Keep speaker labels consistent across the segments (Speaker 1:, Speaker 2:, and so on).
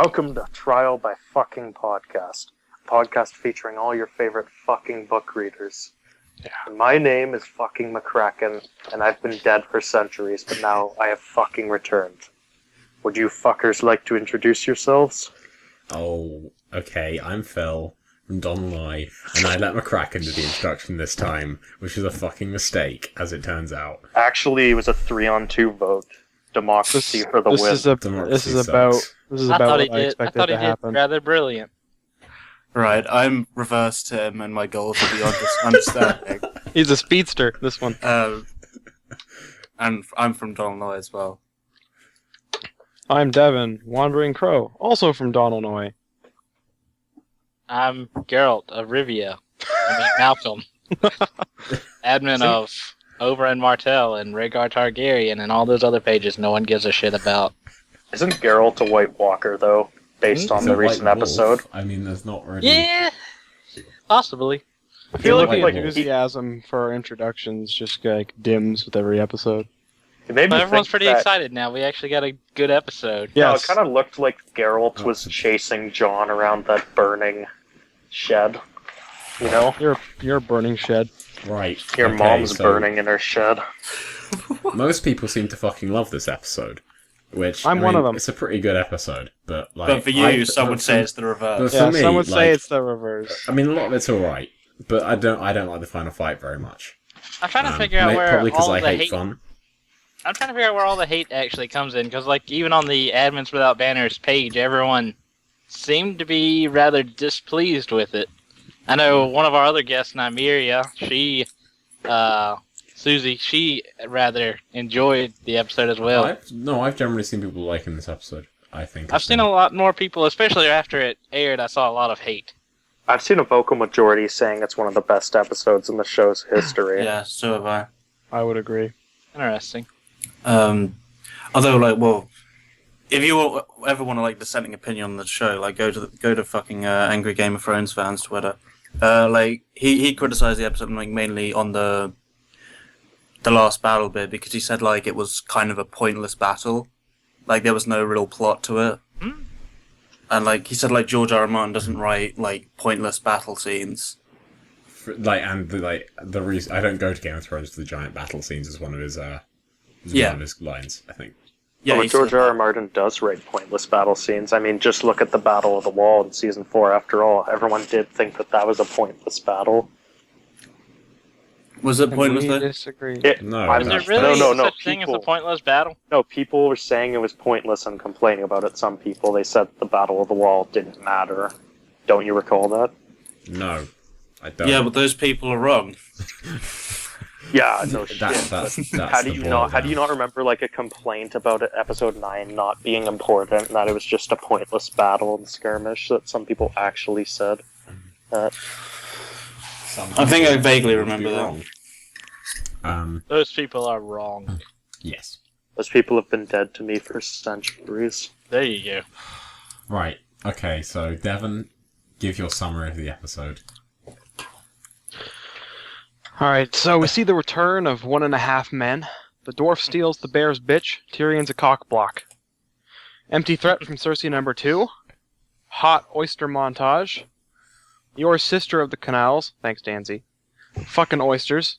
Speaker 1: Welcome to Trial by Fucking Podcast. A podcast featuring all your favorite fucking book readers.
Speaker 2: Yeah.
Speaker 1: And my name is fucking McCracken, and I've been dead for centuries, but now I have fucking returned. Would you fuckers like to introduce yourselves?
Speaker 3: Oh, okay, I'm Phil from Donnelly, and I let McCracken do the introduction this time, which is a fucking mistake, as it turns out.
Speaker 1: Actually, it was a 3-on-2 vote. Democracy for the win.
Speaker 2: This is about what I expected to happen.
Speaker 4: Did rather brilliant.
Speaker 5: Right, I'm reverse Tim, and my goal is to be understanding.
Speaker 2: He's a speedster, this one.
Speaker 5: And I'm from Donnelly as well.
Speaker 2: I'm Devin, Wandering Crow, also from Donnelly.
Speaker 4: I'm Geralt of Rivia. Malcolm. Admin of Oberyn Martell and Rhaegar Targaryen and all those other pages no one gives a shit about.
Speaker 1: Isn't Geralt a White Walker, though, based on the recent episode?
Speaker 3: I mean, there's not really...
Speaker 4: Yeah, possibly.
Speaker 2: I feel like the
Speaker 1: like
Speaker 2: enthusiasm for our introductions just dims with every episode.
Speaker 1: It made me
Speaker 4: But everyone's
Speaker 1: think
Speaker 4: pretty
Speaker 1: that,
Speaker 4: excited now. We actually got a good episode.
Speaker 1: No,
Speaker 2: Yes.
Speaker 1: it kind of looked like Geralt was chasing Jon around that burning shed. You know?
Speaker 2: You're a burning shed.
Speaker 3: Right.
Speaker 1: Your
Speaker 3: okay,
Speaker 1: mom's
Speaker 3: so
Speaker 1: burning in her shed.
Speaker 3: Most people seem to fucking love this episode, which
Speaker 2: I'm one of them.
Speaker 3: It's a pretty good episode, but like.
Speaker 5: But for you, some would say it's the
Speaker 3: But
Speaker 5: reverse.
Speaker 3: for
Speaker 2: Yeah,
Speaker 3: me,
Speaker 2: some would
Speaker 3: like,
Speaker 2: say it's the reverse.
Speaker 3: I mean, a lot of it's alright, but I don't like the final fight very much.
Speaker 4: I'm trying to figure out where
Speaker 3: probably because
Speaker 4: all
Speaker 3: I
Speaker 4: the
Speaker 3: hate
Speaker 4: hate.
Speaker 3: fun.
Speaker 4: I'm trying to figure out where all the hate actually comes in, because like even on the Admins Without Banners page, everyone seemed to be rather displeased with it. I know one of our other guests, Nymeria, Susie, she rather enjoyed the episode as well.
Speaker 3: I've generally seen people liking this episode. I think
Speaker 4: I've seen a lot more people, especially after it aired. I saw a lot of hate.
Speaker 1: I've seen a vocal majority saying it's one of the best episodes in the show's history.
Speaker 5: Yeah, so have I.
Speaker 2: I would agree.
Speaker 4: Interesting.
Speaker 5: Although, like, well, if you ever want a dissenting opinion on the show, like, go to fucking Angry Game of Thrones fans Twitter. Like, he criticized the episode mainly on the last battle bit because he said like it was kind of a pointless battle, like there was no real plot to it, and like he said like George R. R. Martin doesn't write like pointless battle scenes.
Speaker 3: The reason I don't go to Game of Thrones for the giant battle scenes is one of his one of his lines, I think.
Speaker 5: Yeah,
Speaker 1: but George R. R. Martin does write pointless battle scenes. I mean, just look at the Battle of the Wall in Season 4, after all. Everyone did think that was a pointless battle.
Speaker 5: Was it pointless though?
Speaker 2: Disagree.
Speaker 3: No,
Speaker 4: Is there really
Speaker 1: no,
Speaker 4: such thing as a pointless battle?
Speaker 1: No, people were saying it was pointless and complaining about it. Some people, they said the Battle of the Wall didn't matter. Don't you recall that?
Speaker 3: No, I don't.
Speaker 5: Yeah, but those people are wrong.
Speaker 1: Yeah, no shit.
Speaker 3: That's
Speaker 1: How do you not remember like a complaint about it, episode 9 not being important, and that it was just a pointless battle and skirmish that some people actually said?
Speaker 5: I think I vaguely remember that.
Speaker 4: Those people are wrong.
Speaker 3: Yes.
Speaker 1: Those people have been dead to me for centuries.
Speaker 4: There you go.
Speaker 3: Right. Okay. So Devon, give your summary of the episode.
Speaker 2: Alright, so we see the return of 1.5 men. The dwarf steals the bear's bitch. Tyrion's a cockblock. Empty threat from Cersei number 2. Hot oyster montage. Your sister of the canals. Thanks, Danzy. Fucking oysters.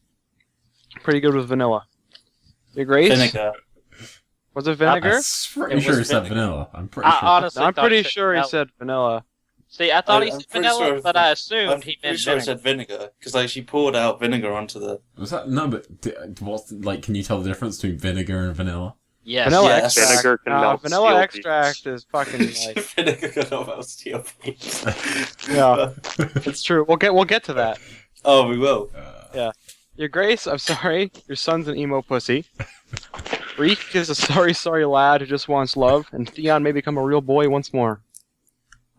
Speaker 2: Pretty good with vanilla. Your Grace?
Speaker 5: Vinegar.
Speaker 2: Was it vinegar?
Speaker 3: I'm pretty sure he said vanilla. I'm pretty sure.
Speaker 4: Honestly,
Speaker 2: I'm
Speaker 4: thought
Speaker 2: pretty
Speaker 4: he said
Speaker 2: sure he
Speaker 4: vanilla.
Speaker 2: said vanilla.
Speaker 4: See, I thought he
Speaker 5: I'm
Speaker 4: said
Speaker 5: pretty
Speaker 4: vanilla,
Speaker 5: sure-
Speaker 4: but I
Speaker 5: I'm
Speaker 4: assumed he
Speaker 5: pretty
Speaker 4: meant
Speaker 5: sure I
Speaker 4: vinegar.
Speaker 5: said vinegar because like she poured out vinegar onto the.
Speaker 3: Was that no? But what's can you tell the difference between vinegar and vanilla?
Speaker 4: Yes.
Speaker 2: Vanilla
Speaker 5: yes.
Speaker 2: extract.
Speaker 1: Vinegar can melt
Speaker 2: vanilla
Speaker 1: steel
Speaker 2: extract is fucking like.
Speaker 5: Vinegar can melt steel beams.
Speaker 2: Yeah, it's true. We'll get to that.
Speaker 5: Oh, we will.
Speaker 2: Your Grace, I'm sorry. Your son's an emo pussy. Reek is a sorry lad who just wants love, and Theon may become a real boy once more.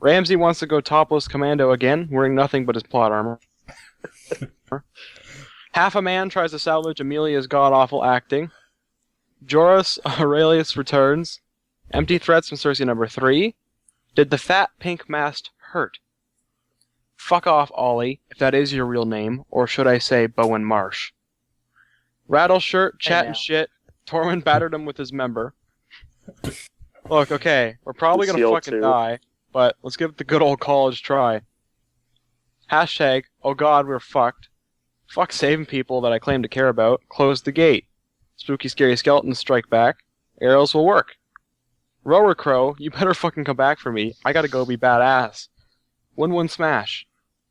Speaker 2: Ramsay wants to go topless commando again, wearing nothing but his plot armor. Half a man tries to salvage Amelia's god-awful acting. Jorah Aurelius returns. Empty threats from Cersei number 3. Did the fat pink mast hurt? Fuck off, Ollie, if that is your real name, or should I say Bowen Marsh. Rattleshirt, chatting
Speaker 4: now.
Speaker 2: shit. Tormund battered him with his member. Look, okay, we're probably gonna
Speaker 1: Lucille
Speaker 2: fucking
Speaker 1: too.
Speaker 2: die, but let's give it the good old college try. Hashtag, oh god, we're fucked. Fuck saving people that I claim to care about. Close the gate. Spooky, scary skeletons strike back. Arrows will work. Rower Crow, you better fucking come back for me. I gotta go be badass. Win-win smash.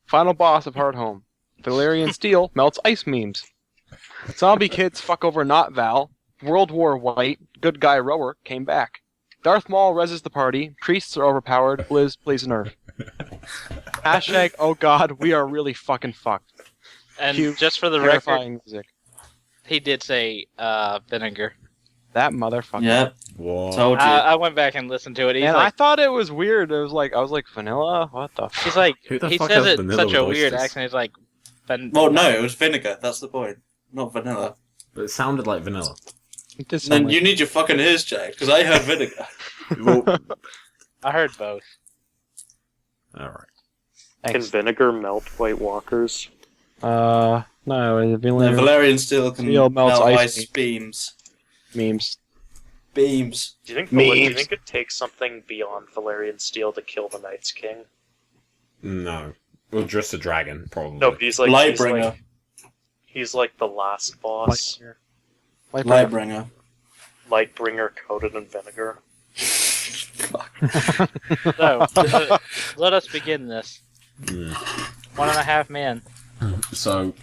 Speaker 2: Final boss of Hardhome. Valyrian Steel melts ice memes. Zombie kids fuck over not Val. World War White, good guy Rower, came back. Darth Maul reses the party. Priests are overpowered. Blizz plays a nerf. Hashtag, oh god, we are really fucking fucked.
Speaker 4: And
Speaker 2: Cue
Speaker 4: just for the record,
Speaker 2: Terrifying music.
Speaker 4: he did say vinegar.
Speaker 2: That motherfucker.
Speaker 5: Yep.
Speaker 3: What?
Speaker 5: Told you.
Speaker 4: I went back and listened to it. He's
Speaker 2: And I
Speaker 4: like,
Speaker 2: thought it was weird. I was like, vanilla? What the fuck?
Speaker 4: he's like,
Speaker 3: Who the
Speaker 4: he
Speaker 3: fuck
Speaker 4: says
Speaker 3: has
Speaker 4: it in
Speaker 3: vanilla
Speaker 4: such a
Speaker 3: with
Speaker 4: weird
Speaker 3: oysters?
Speaker 4: accent. He's like,
Speaker 5: Well, no, it was vinegar. That's the point. Not vanilla.
Speaker 3: But it sounded like vanilla.
Speaker 2: It did sound
Speaker 5: Then
Speaker 2: like-
Speaker 5: you need your fucking ears checked, because I heard vinegar.
Speaker 3: Well,
Speaker 4: I heard both.
Speaker 3: alright.
Speaker 1: Can
Speaker 2: Thanks.
Speaker 1: vinegar melt White Walkers?
Speaker 2: No,
Speaker 5: The
Speaker 2: Valyrian
Speaker 5: Valerian steel can
Speaker 2: Steel melts
Speaker 5: melt
Speaker 2: ice
Speaker 5: ice beams.
Speaker 2: memes.
Speaker 5: Beams.
Speaker 1: Do you think
Speaker 2: Memes.
Speaker 1: it takes something beyond Valerian Steel to kill the Night's King?
Speaker 3: No. Well, just a dragon, probably.
Speaker 1: No, but he's like
Speaker 5: Lightbringer.
Speaker 1: He's like the last boss.
Speaker 5: Lightbringer.
Speaker 1: Lightbringer coated in vinegar.
Speaker 4: So, let us begin this.
Speaker 3: Mm.
Speaker 4: 1.5 men.
Speaker 3: So,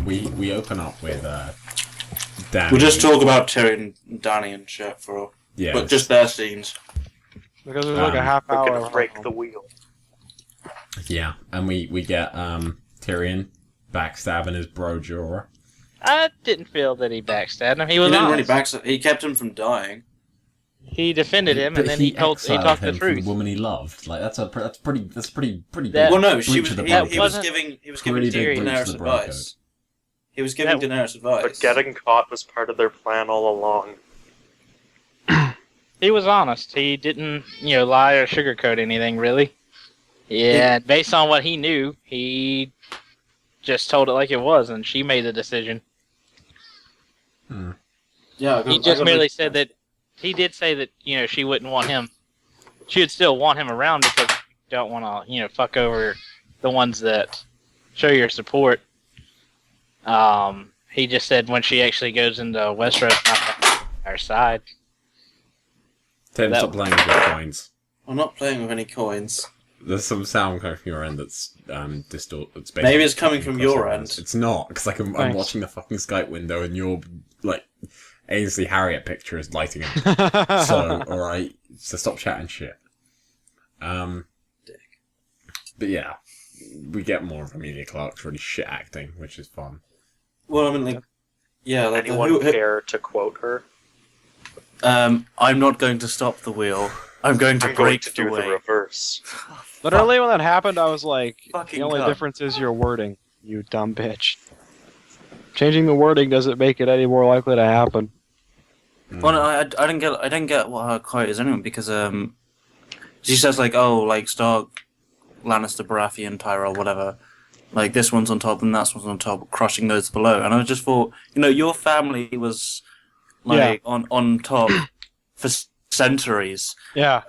Speaker 3: we open up with Danny.
Speaker 5: We'll just talk about Tyrion and Danny and shit for all.
Speaker 3: Yeah.
Speaker 5: But just their scenes.
Speaker 2: Because there's like a half
Speaker 1: We're
Speaker 2: hour.
Speaker 1: gonna
Speaker 2: of
Speaker 1: break
Speaker 2: Hardhome.
Speaker 1: the wheel.
Speaker 3: Yeah, and we get Tyrion backstabbing his bro Jorah.
Speaker 4: I didn't feel that he backstabbed him. He
Speaker 5: He
Speaker 4: was
Speaker 5: didn't really
Speaker 4: honest.
Speaker 5: back. He kept him from dying.
Speaker 4: He defended him,
Speaker 3: But
Speaker 4: and then he talked the
Speaker 3: exiled him from
Speaker 4: truth.
Speaker 3: the woman he loved. Like that's pretty big.
Speaker 4: That-
Speaker 5: Well, no, she
Speaker 3: breach
Speaker 5: was.
Speaker 3: of the
Speaker 5: He,
Speaker 3: bro
Speaker 5: he
Speaker 3: code.
Speaker 5: was
Speaker 4: wasn't
Speaker 5: giving. He was giving
Speaker 3: pretty big breach of
Speaker 5: Daenerys
Speaker 3: the bro
Speaker 5: advice. He was giving
Speaker 4: That-
Speaker 5: Daenerys advice.
Speaker 1: But getting caught was part of their plan all along.
Speaker 4: He was honest. He didn't, lie or sugarcoat anything, really. Yeah, based on what he knew, he just told it like it was, and she made the decision.
Speaker 5: Yeah,
Speaker 4: He just merely said that he did say that she wouldn't want him. She would still want him around because you don't want to fuck over the ones that show your support. He just said when she actually goes into Westeros, not on our side.
Speaker 3: Tim,
Speaker 4: That-
Speaker 3: stop playing with your coins.
Speaker 5: I'm not playing with any coins.
Speaker 3: There's some sound coming from your end that's distorted. It's
Speaker 5: Maybe it's coming from your
Speaker 3: crossovers.
Speaker 5: end.
Speaker 3: It's not because like I'm
Speaker 2: Thanks.
Speaker 3: watching the fucking Skype window and your like Ainsley Harriet picture is lighting up. So all right, so stop chatting shit. But yeah, we get more of Emilia Clarke's really shit acting, which is fun.
Speaker 5: Well, I mean, like, yeah, like
Speaker 1: Anyone care to quote her?
Speaker 5: I'm not going to stop the wheel. I'm going to
Speaker 1: I'm going
Speaker 5: break
Speaker 1: to
Speaker 5: the
Speaker 1: do the
Speaker 5: way.
Speaker 1: reverse.
Speaker 2: Literally, when that happened, I was like,
Speaker 5: Fucking
Speaker 2: the only
Speaker 5: cunt.
Speaker 2: difference is your wording, you dumb bitch. Changing the wording doesn't make it any more likely to happen.
Speaker 5: Well, no, I didn't get what her quote is anyway because she says like, oh, like Stark, Lannister, Baratheon, Tyrell, whatever. Like this one's on top and that one's on top, crushing those below. And I just thought, your family was like on top for centuries,
Speaker 2: Yeah.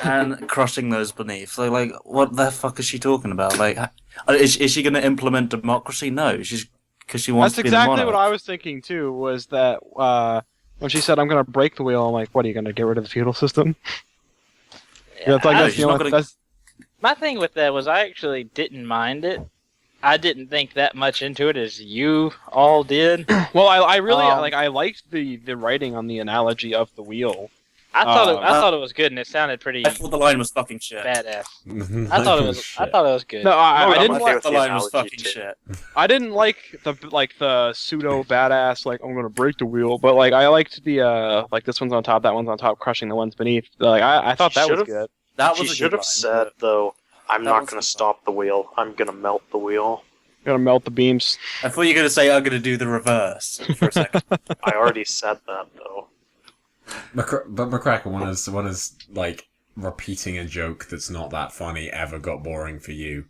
Speaker 5: and crushing those beneath. So like, what the fuck is she talking about? Like, is she going to implement democracy? No, she's because she wants
Speaker 2: That's
Speaker 5: to be the
Speaker 2: exactly
Speaker 5: monarch.
Speaker 2: what I was thinking too. Was that when she said, "I'm going to break the wheel," I'm like, "What are you going to get rid of the feudal system?" Yeah, it's like
Speaker 5: No,
Speaker 2: that's
Speaker 5: she's
Speaker 2: the
Speaker 5: not
Speaker 2: only.
Speaker 5: gonna-
Speaker 2: That's,
Speaker 4: My thing with that was I actually didn't mind it. I didn't think that much into it as you all did.
Speaker 2: well, I really
Speaker 4: Um,
Speaker 2: I liked the writing on the analogy of the wheel.
Speaker 4: I thought it was good and it sounded pretty
Speaker 5: I thought the line was fucking shit.
Speaker 4: badass. I thought it was good.
Speaker 2: No, I
Speaker 1: I'm
Speaker 2: didn't
Speaker 1: okay
Speaker 2: like
Speaker 1: with
Speaker 5: The
Speaker 1: the
Speaker 5: line was
Speaker 1: analogy,
Speaker 5: fucking
Speaker 1: too.
Speaker 5: shit.
Speaker 2: I didn't like the pseudo badass like I'm gonna break the wheel, but like I liked the like this one's on top, that one's on top, crushing the ones beneath. Like I thought
Speaker 1: She
Speaker 2: that was
Speaker 1: should've-
Speaker 2: good.
Speaker 5: That
Speaker 1: She
Speaker 5: was a
Speaker 1: should
Speaker 5: good
Speaker 1: have
Speaker 5: line.
Speaker 1: said, though, I'm
Speaker 5: That
Speaker 1: not
Speaker 5: was
Speaker 1: going
Speaker 5: good.
Speaker 1: to stop the wheel. I'm going to melt the wheel.
Speaker 2: Gonna melt the beams.
Speaker 5: I thought you were going to say I'm going to do the reverse for a second.
Speaker 1: I already said that, though.
Speaker 3: But McCracken, when is like repeating a joke that's not that funny ever got boring for you,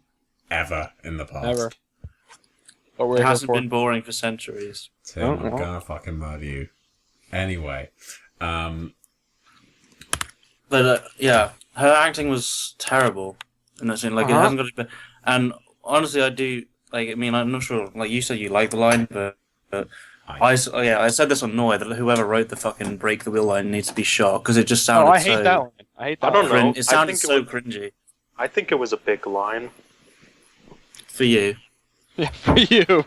Speaker 3: ever in the past?
Speaker 2: Never. What we're
Speaker 5: It
Speaker 2: here
Speaker 5: hasn't
Speaker 2: for.
Speaker 5: been boring for centuries.
Speaker 3: Tim, I'm
Speaker 2: Oh, oh.
Speaker 3: gonna fucking murder you. Anyway,
Speaker 5: But yeah, her acting was terrible in that scene. Like it hasn't got to be. And honestly, I do like. I mean, I'm not sure. Like you said, you like the line, but I said this on Noi that whoever wrote the fucking break the wheel line needs to be shot because it just sounded.
Speaker 2: Oh, I hate that line. I hate that.
Speaker 1: I don't know.
Speaker 5: It sounded
Speaker 1: I think
Speaker 5: so cringy
Speaker 1: I think it was a big line.
Speaker 5: for you.
Speaker 2: Yeah, for you.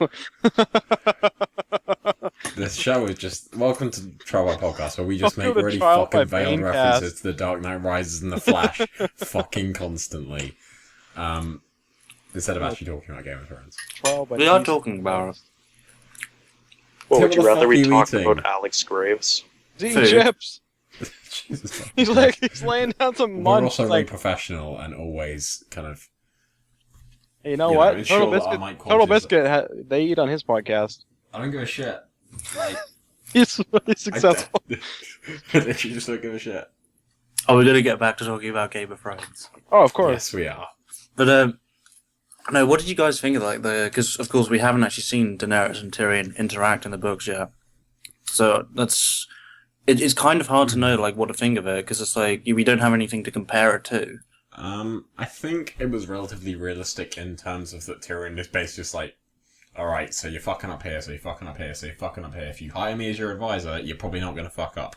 Speaker 3: This show is just welcome to Trial by Podcast, where we just
Speaker 2: Welcome
Speaker 3: make
Speaker 2: to
Speaker 3: really
Speaker 2: Trial
Speaker 3: fucking
Speaker 2: by
Speaker 3: veiled
Speaker 2: Bane
Speaker 3: references
Speaker 2: Cast.
Speaker 3: to The Dark Knight Rises and The Flash, fucking constantly. Instead of actually talking about Game of Thrones.
Speaker 5: We are talking about it.
Speaker 1: Well,
Speaker 3: Tim,
Speaker 1: would you
Speaker 3: what the
Speaker 1: rather
Speaker 3: fuck
Speaker 1: we
Speaker 3: are you
Speaker 1: talk
Speaker 3: eating?
Speaker 1: about Alex Graves?
Speaker 2: He's eating
Speaker 5: Food.
Speaker 2: chips.
Speaker 3: Jesus.
Speaker 2: He's laying down some
Speaker 3: We're
Speaker 2: munch.
Speaker 3: also
Speaker 2: He's
Speaker 3: very
Speaker 2: like,
Speaker 3: professional and always kind of.
Speaker 2: hey, you know
Speaker 3: you know,
Speaker 2: what?
Speaker 3: ensure
Speaker 2: Total
Speaker 3: that our
Speaker 2: Biscuit.
Speaker 3: mic
Speaker 2: Total
Speaker 3: quality is-
Speaker 2: Biscuit. They eat on his podcast.
Speaker 3: I don't give a shit. Like,
Speaker 2: He's really successful.
Speaker 3: I literally just don't give a shit.
Speaker 5: Oh, we're gonna get back to talking about Game of Thrones.
Speaker 2: Oh, of course.
Speaker 3: Yes, we are.
Speaker 5: But no, what did you guys think of like the? Because of course we haven't actually seen Daenerys and Tyrion interact in the books yet, so that's it's kind of hard to know like what to think of it because it's like we don't have anything to compare it to.
Speaker 3: I think it was relatively realistic in terms of that Tyrion is basically just like, alright, so you're fucking up here, so you're fucking up here, so you're fucking up here. If you hire me as your advisor, you're probably not going to fuck up.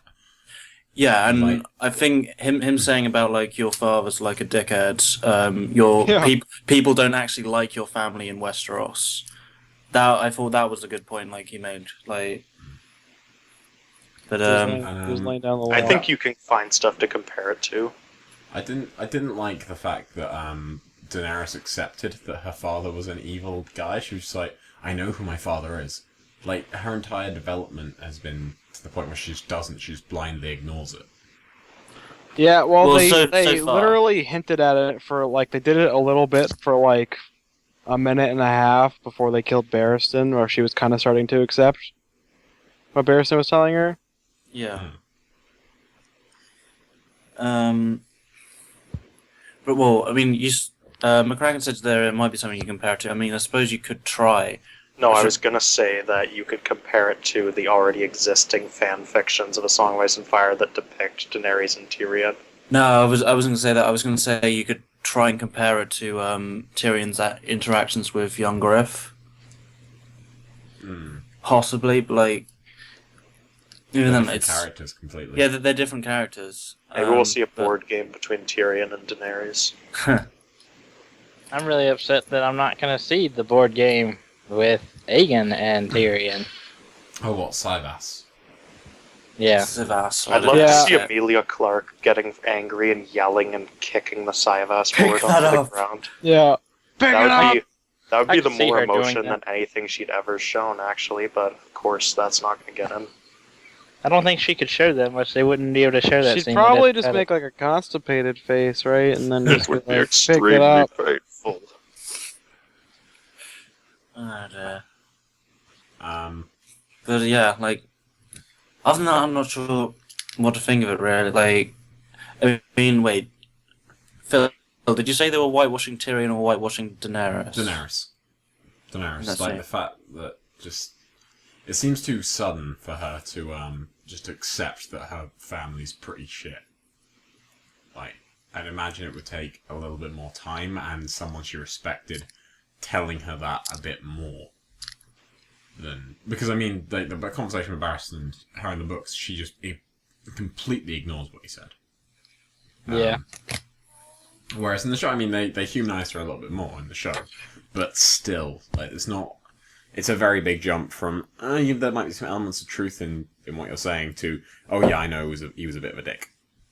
Speaker 5: Yeah, and
Speaker 3: Like-
Speaker 5: I think him saying about like your father's like a dickhead, your
Speaker 2: Yeah.
Speaker 5: people don't actually like your family in Westeros. That I thought that was a good point, like he made, like. But
Speaker 2: He was laying down the law.
Speaker 1: I think you can find stuff to compare it to.
Speaker 3: I didn't like the fact that Daenerys accepted that her father was an evil guy. She was just like, I know who my father is. Like, her entire development has been to the point where she just doesn't, she just blindly ignores it.
Speaker 2: Yeah, well,
Speaker 5: Well,
Speaker 2: they
Speaker 5: so far.
Speaker 2: literally hinted at it for like they did it a little bit for like a minute and a half before they killed Barristan, where she was kind of starting to accept what Barristan was telling her.
Speaker 5: yeah. But well, I mean, McCracken said there might be something you compare it to. I mean, I suppose you could try.
Speaker 1: No, I
Speaker 5: Sure.
Speaker 1: was gonna say that you could compare it to the already existing fan fictions of A Song of Ice and Fire that depict Daenerys and Tyrion.
Speaker 5: No, I wasn't going to say that. I was going to say you could try and compare it to Tyrion's interactions with young Griff. Possibly, but like even then,
Speaker 3: Different
Speaker 5: it's
Speaker 3: characters completely.
Speaker 5: yeah, they're different characters.
Speaker 1: Maybe we'll see a
Speaker 5: but-
Speaker 1: board game between Tyrion and Daenerys.
Speaker 4: I'm really upset that I'm not going to see the board game with Aegon and Tyrion.
Speaker 3: Oh, what, Sivas?
Speaker 4: Yeah.
Speaker 5: Sivas.
Speaker 1: I'd love
Speaker 2: Yeah.
Speaker 1: to see Emilia Clarke getting angry and yelling and kicking the Sivas board
Speaker 5: that
Speaker 1: onto
Speaker 5: up.
Speaker 1: the ground.
Speaker 2: Yeah. Pick it up!
Speaker 1: That would
Speaker 4: I
Speaker 1: be the
Speaker 4: could see
Speaker 1: more
Speaker 4: her doing
Speaker 1: emotion
Speaker 4: that.
Speaker 1: than anything she'd ever shown, actually, but of course that's not going to get in.
Speaker 4: I don't think she could show that much. They wouldn't be able to show that
Speaker 2: She'd
Speaker 4: scene.
Speaker 2: probably
Speaker 4: They'd
Speaker 2: just
Speaker 4: have to
Speaker 2: make like a constipated face, right? And then just be
Speaker 1: Would be
Speaker 2: like, pick it
Speaker 1: extremely
Speaker 2: up.
Speaker 1: painful.
Speaker 5: But yeah, like other than that, I'm not sure what to think of it. Really, like I mean, wait, Phil, did you say they were whitewashing Tyrion or whitewashing Daenerys?
Speaker 3: Daenerys.
Speaker 5: That's
Speaker 3: Like
Speaker 5: it.
Speaker 3: the fact that just it seems too sudden for her to just accept that her family's pretty shit. Like, I'd imagine it would take a little bit more time and someone she respected telling her that a bit more than because I mean the conversation with Barristan and her in the books, she just completely ignores what he said.
Speaker 4: Yeah.
Speaker 3: Whereas in the show, I mean, they humanise her a little bit more in the show, but still, like, it's a very big jump from there might be some elements of truth in what you're saying to oh yeah, I know he was a bit of a dick.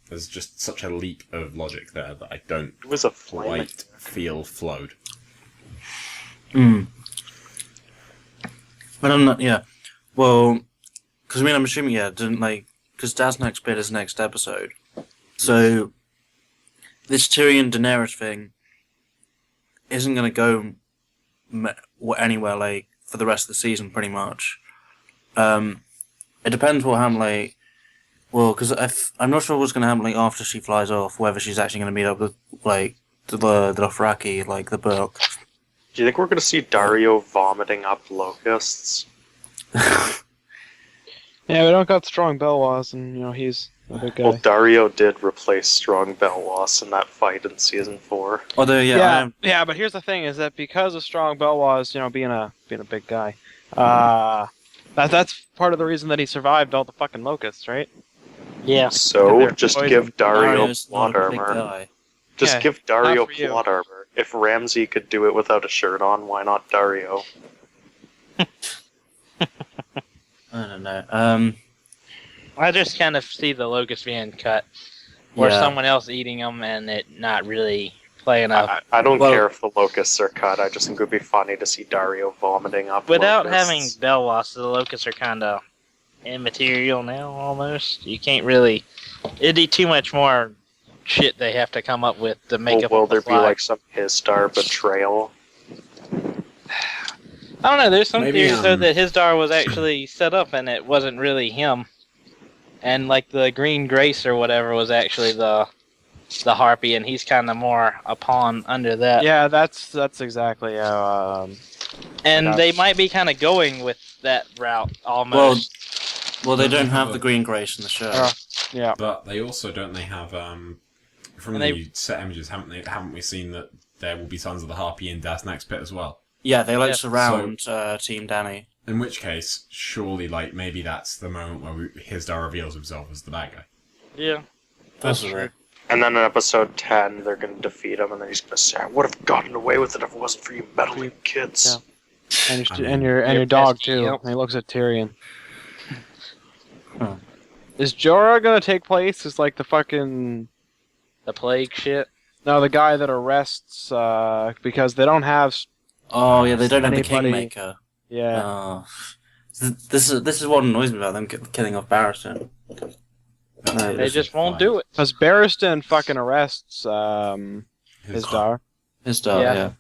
Speaker 3: There's just such a leap of logic there that I don't
Speaker 1: It was a flaming.
Speaker 3: quite feel flowed.
Speaker 5: Mm. But I'm not. Yeah. Well, because I mean, I'm assuming didn't like because Dad's next bit is next episode, so this Tyrion Daenerys thing isn't going to go anywhere like for the rest of the season, pretty much. It depends what happens. Like, well, because I'm not sure what's going to happen like after she flies off, whether she's actually going to meet up with like the Dothraki, like the book.
Speaker 1: Do you think we're going to see Dario vomiting up locusts?
Speaker 2: Yeah, we don't got strong Belwas, and you know he's The big guy.
Speaker 1: Well, Dario did replace Strong Belwas in that fight in season 4.
Speaker 5: Although, yeah,
Speaker 2: Yeah, but here's the thing: is that because of Strong Belwas, being a big guy, that's part of the reason that he survived all the fucking locusts, right?
Speaker 4: Yeah.
Speaker 1: So
Speaker 2: They're
Speaker 1: just
Speaker 2: poison.
Speaker 1: give Dario
Speaker 5: Dario's
Speaker 1: plot
Speaker 5: not a big
Speaker 1: armor.
Speaker 5: guy.
Speaker 1: Just
Speaker 2: Yeah,
Speaker 1: give Dario
Speaker 2: not for you.
Speaker 1: plot armor. If Ramsay could do it without a shirt on, why not Dario?
Speaker 5: I don't know.
Speaker 4: I just kind of see the locust being cut, or
Speaker 5: Yeah.
Speaker 4: someone else eating them, and it not really playing up.
Speaker 1: I don't
Speaker 5: Well-
Speaker 1: care if the locusts are cut. I just think it would be funny to see Dario vomiting up
Speaker 4: Without
Speaker 1: locusts.
Speaker 4: having Belwas, the locusts are kind of immaterial now, almost. You can't really... It'd be too much more shit they have to come up with to make
Speaker 1: Well,
Speaker 4: up
Speaker 1: will
Speaker 4: on the
Speaker 1: there be
Speaker 4: fly.
Speaker 1: like some Histar betrayal?
Speaker 4: I don't know, there's some
Speaker 3: Maybe,
Speaker 4: theories though that Hisdar was actually set up and it wasn't really him. And like the Green Grace or whatever was actually the Harpy, and he's kind of more a pawn under that.
Speaker 2: Yeah, that's exactly how.
Speaker 4: And
Speaker 2: I got
Speaker 4: they
Speaker 2: you.
Speaker 4: might be kind of going with that route almost.
Speaker 5: Well, they don't have the Green Grace in the show.
Speaker 2: Oh. Yeah.
Speaker 3: But they also don't they have from
Speaker 4: And
Speaker 3: the set images haven't we seen that there will be Sons of the Harpy in Das next bit as well?
Speaker 5: Yeah, they
Speaker 4: Yeah.
Speaker 5: surround Team Danny.
Speaker 3: In which case, surely maybe that's the moment where Hisdar reveals himself as the bad guy.
Speaker 4: Yeah.
Speaker 5: Possibly.
Speaker 1: And then in episode 10, they're going to defeat him, and then he's going to say, "I would have gotten away with it if it wasn't for you meddling kids."
Speaker 2: Yeah.
Speaker 3: I mean,
Speaker 2: And your
Speaker 4: your
Speaker 2: dog
Speaker 4: best
Speaker 2: too.
Speaker 4: deal.
Speaker 2: And he looks at Tyrion.
Speaker 5: Huh.
Speaker 2: Is Jorah gonna take place as like the fucking
Speaker 4: The plague shit.
Speaker 2: the guy that arrests because they don't have
Speaker 5: Oh yeah, they don't have the
Speaker 2: Anybody-
Speaker 5: Kingmaker.
Speaker 2: yeah.
Speaker 5: Oh. This is what annoys me about them killing off Barristan. No,
Speaker 4: They just won't do it.
Speaker 2: Because Barristan fucking arrests
Speaker 3: Hisdar.
Speaker 2: Hisdar.
Speaker 5: His dog,
Speaker 4: Yeah.
Speaker 5: yeah.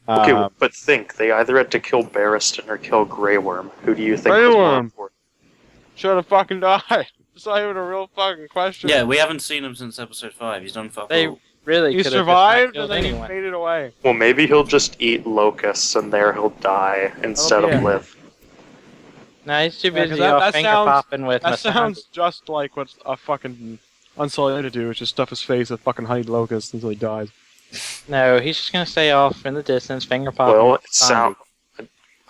Speaker 1: Okay, but think, they either had to kill Barristan or kill Grey Worm. Who do you think
Speaker 2: Grey
Speaker 1: was more
Speaker 2: Worm.
Speaker 1: important?
Speaker 2: Should have fucking died. It's not even a real fucking question.
Speaker 5: Yeah, we haven't seen him since episode 5. He's done fuck
Speaker 4: They
Speaker 5: all.
Speaker 4: really
Speaker 2: He
Speaker 4: could have
Speaker 2: survived
Speaker 4: killed
Speaker 2: and then
Speaker 4: anyone.
Speaker 2: he faded away.
Speaker 1: Well, maybe he'll just eat locusts, and there he'll die instead
Speaker 2: yeah.
Speaker 1: of live.
Speaker 4: Nah, he's too
Speaker 2: Yeah, 'cause
Speaker 4: busy
Speaker 2: that-
Speaker 4: off
Speaker 2: that
Speaker 4: finger
Speaker 2: sounds-
Speaker 4: popping with
Speaker 2: That
Speaker 4: Massander.
Speaker 2: sounds just like what a fucking Unsullied to do, is just stuff his face with fucking honeyed locusts until he dies.
Speaker 4: No, he's just gonna stay off in the distance, finger popping.
Speaker 1: Well,
Speaker 4: with
Speaker 1: it sound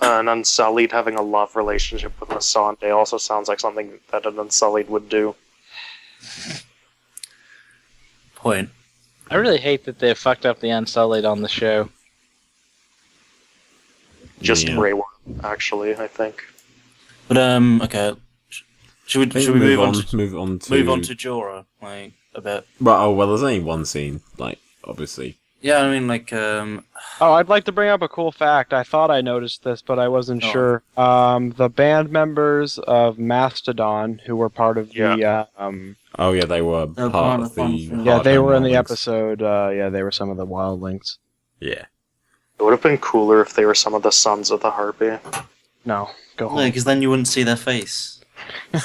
Speaker 1: an Unsullied having a love relationship with Masande also sounds like something that an Unsullied would do.
Speaker 5: Point.
Speaker 4: I really hate that they fucked up the Unsullied on the show.
Speaker 1: Just
Speaker 3: Yeah.
Speaker 1: Grey Worm, actually, I think.
Speaker 5: But okay. Should we move on to
Speaker 3: move on to
Speaker 5: Jorah like a bit?
Speaker 3: well, there's only one scene, obviously.
Speaker 5: Yeah, I mean
Speaker 2: Oh, I'd like to bring up a cool fact. I thought I noticed this, but I wasn't
Speaker 5: Oh.
Speaker 2: sure. The band members of Mastodon, who were part of the
Speaker 3: Oh yeah, they were
Speaker 5: They're
Speaker 3: part
Speaker 5: part
Speaker 3: of
Speaker 5: of
Speaker 3: the.
Speaker 5: Hardhome.
Speaker 2: yeah, they
Speaker 3: Hardhome
Speaker 2: were in the
Speaker 3: Wildlings.
Speaker 2: episode. Yeah, they were some of the Wildlings.
Speaker 3: Yeah.
Speaker 1: It would have been cooler if they were some of the Sons of the Harpy.
Speaker 2: No, go
Speaker 5: no,
Speaker 2: home.
Speaker 5: because then you wouldn't see their face.
Speaker 1: Do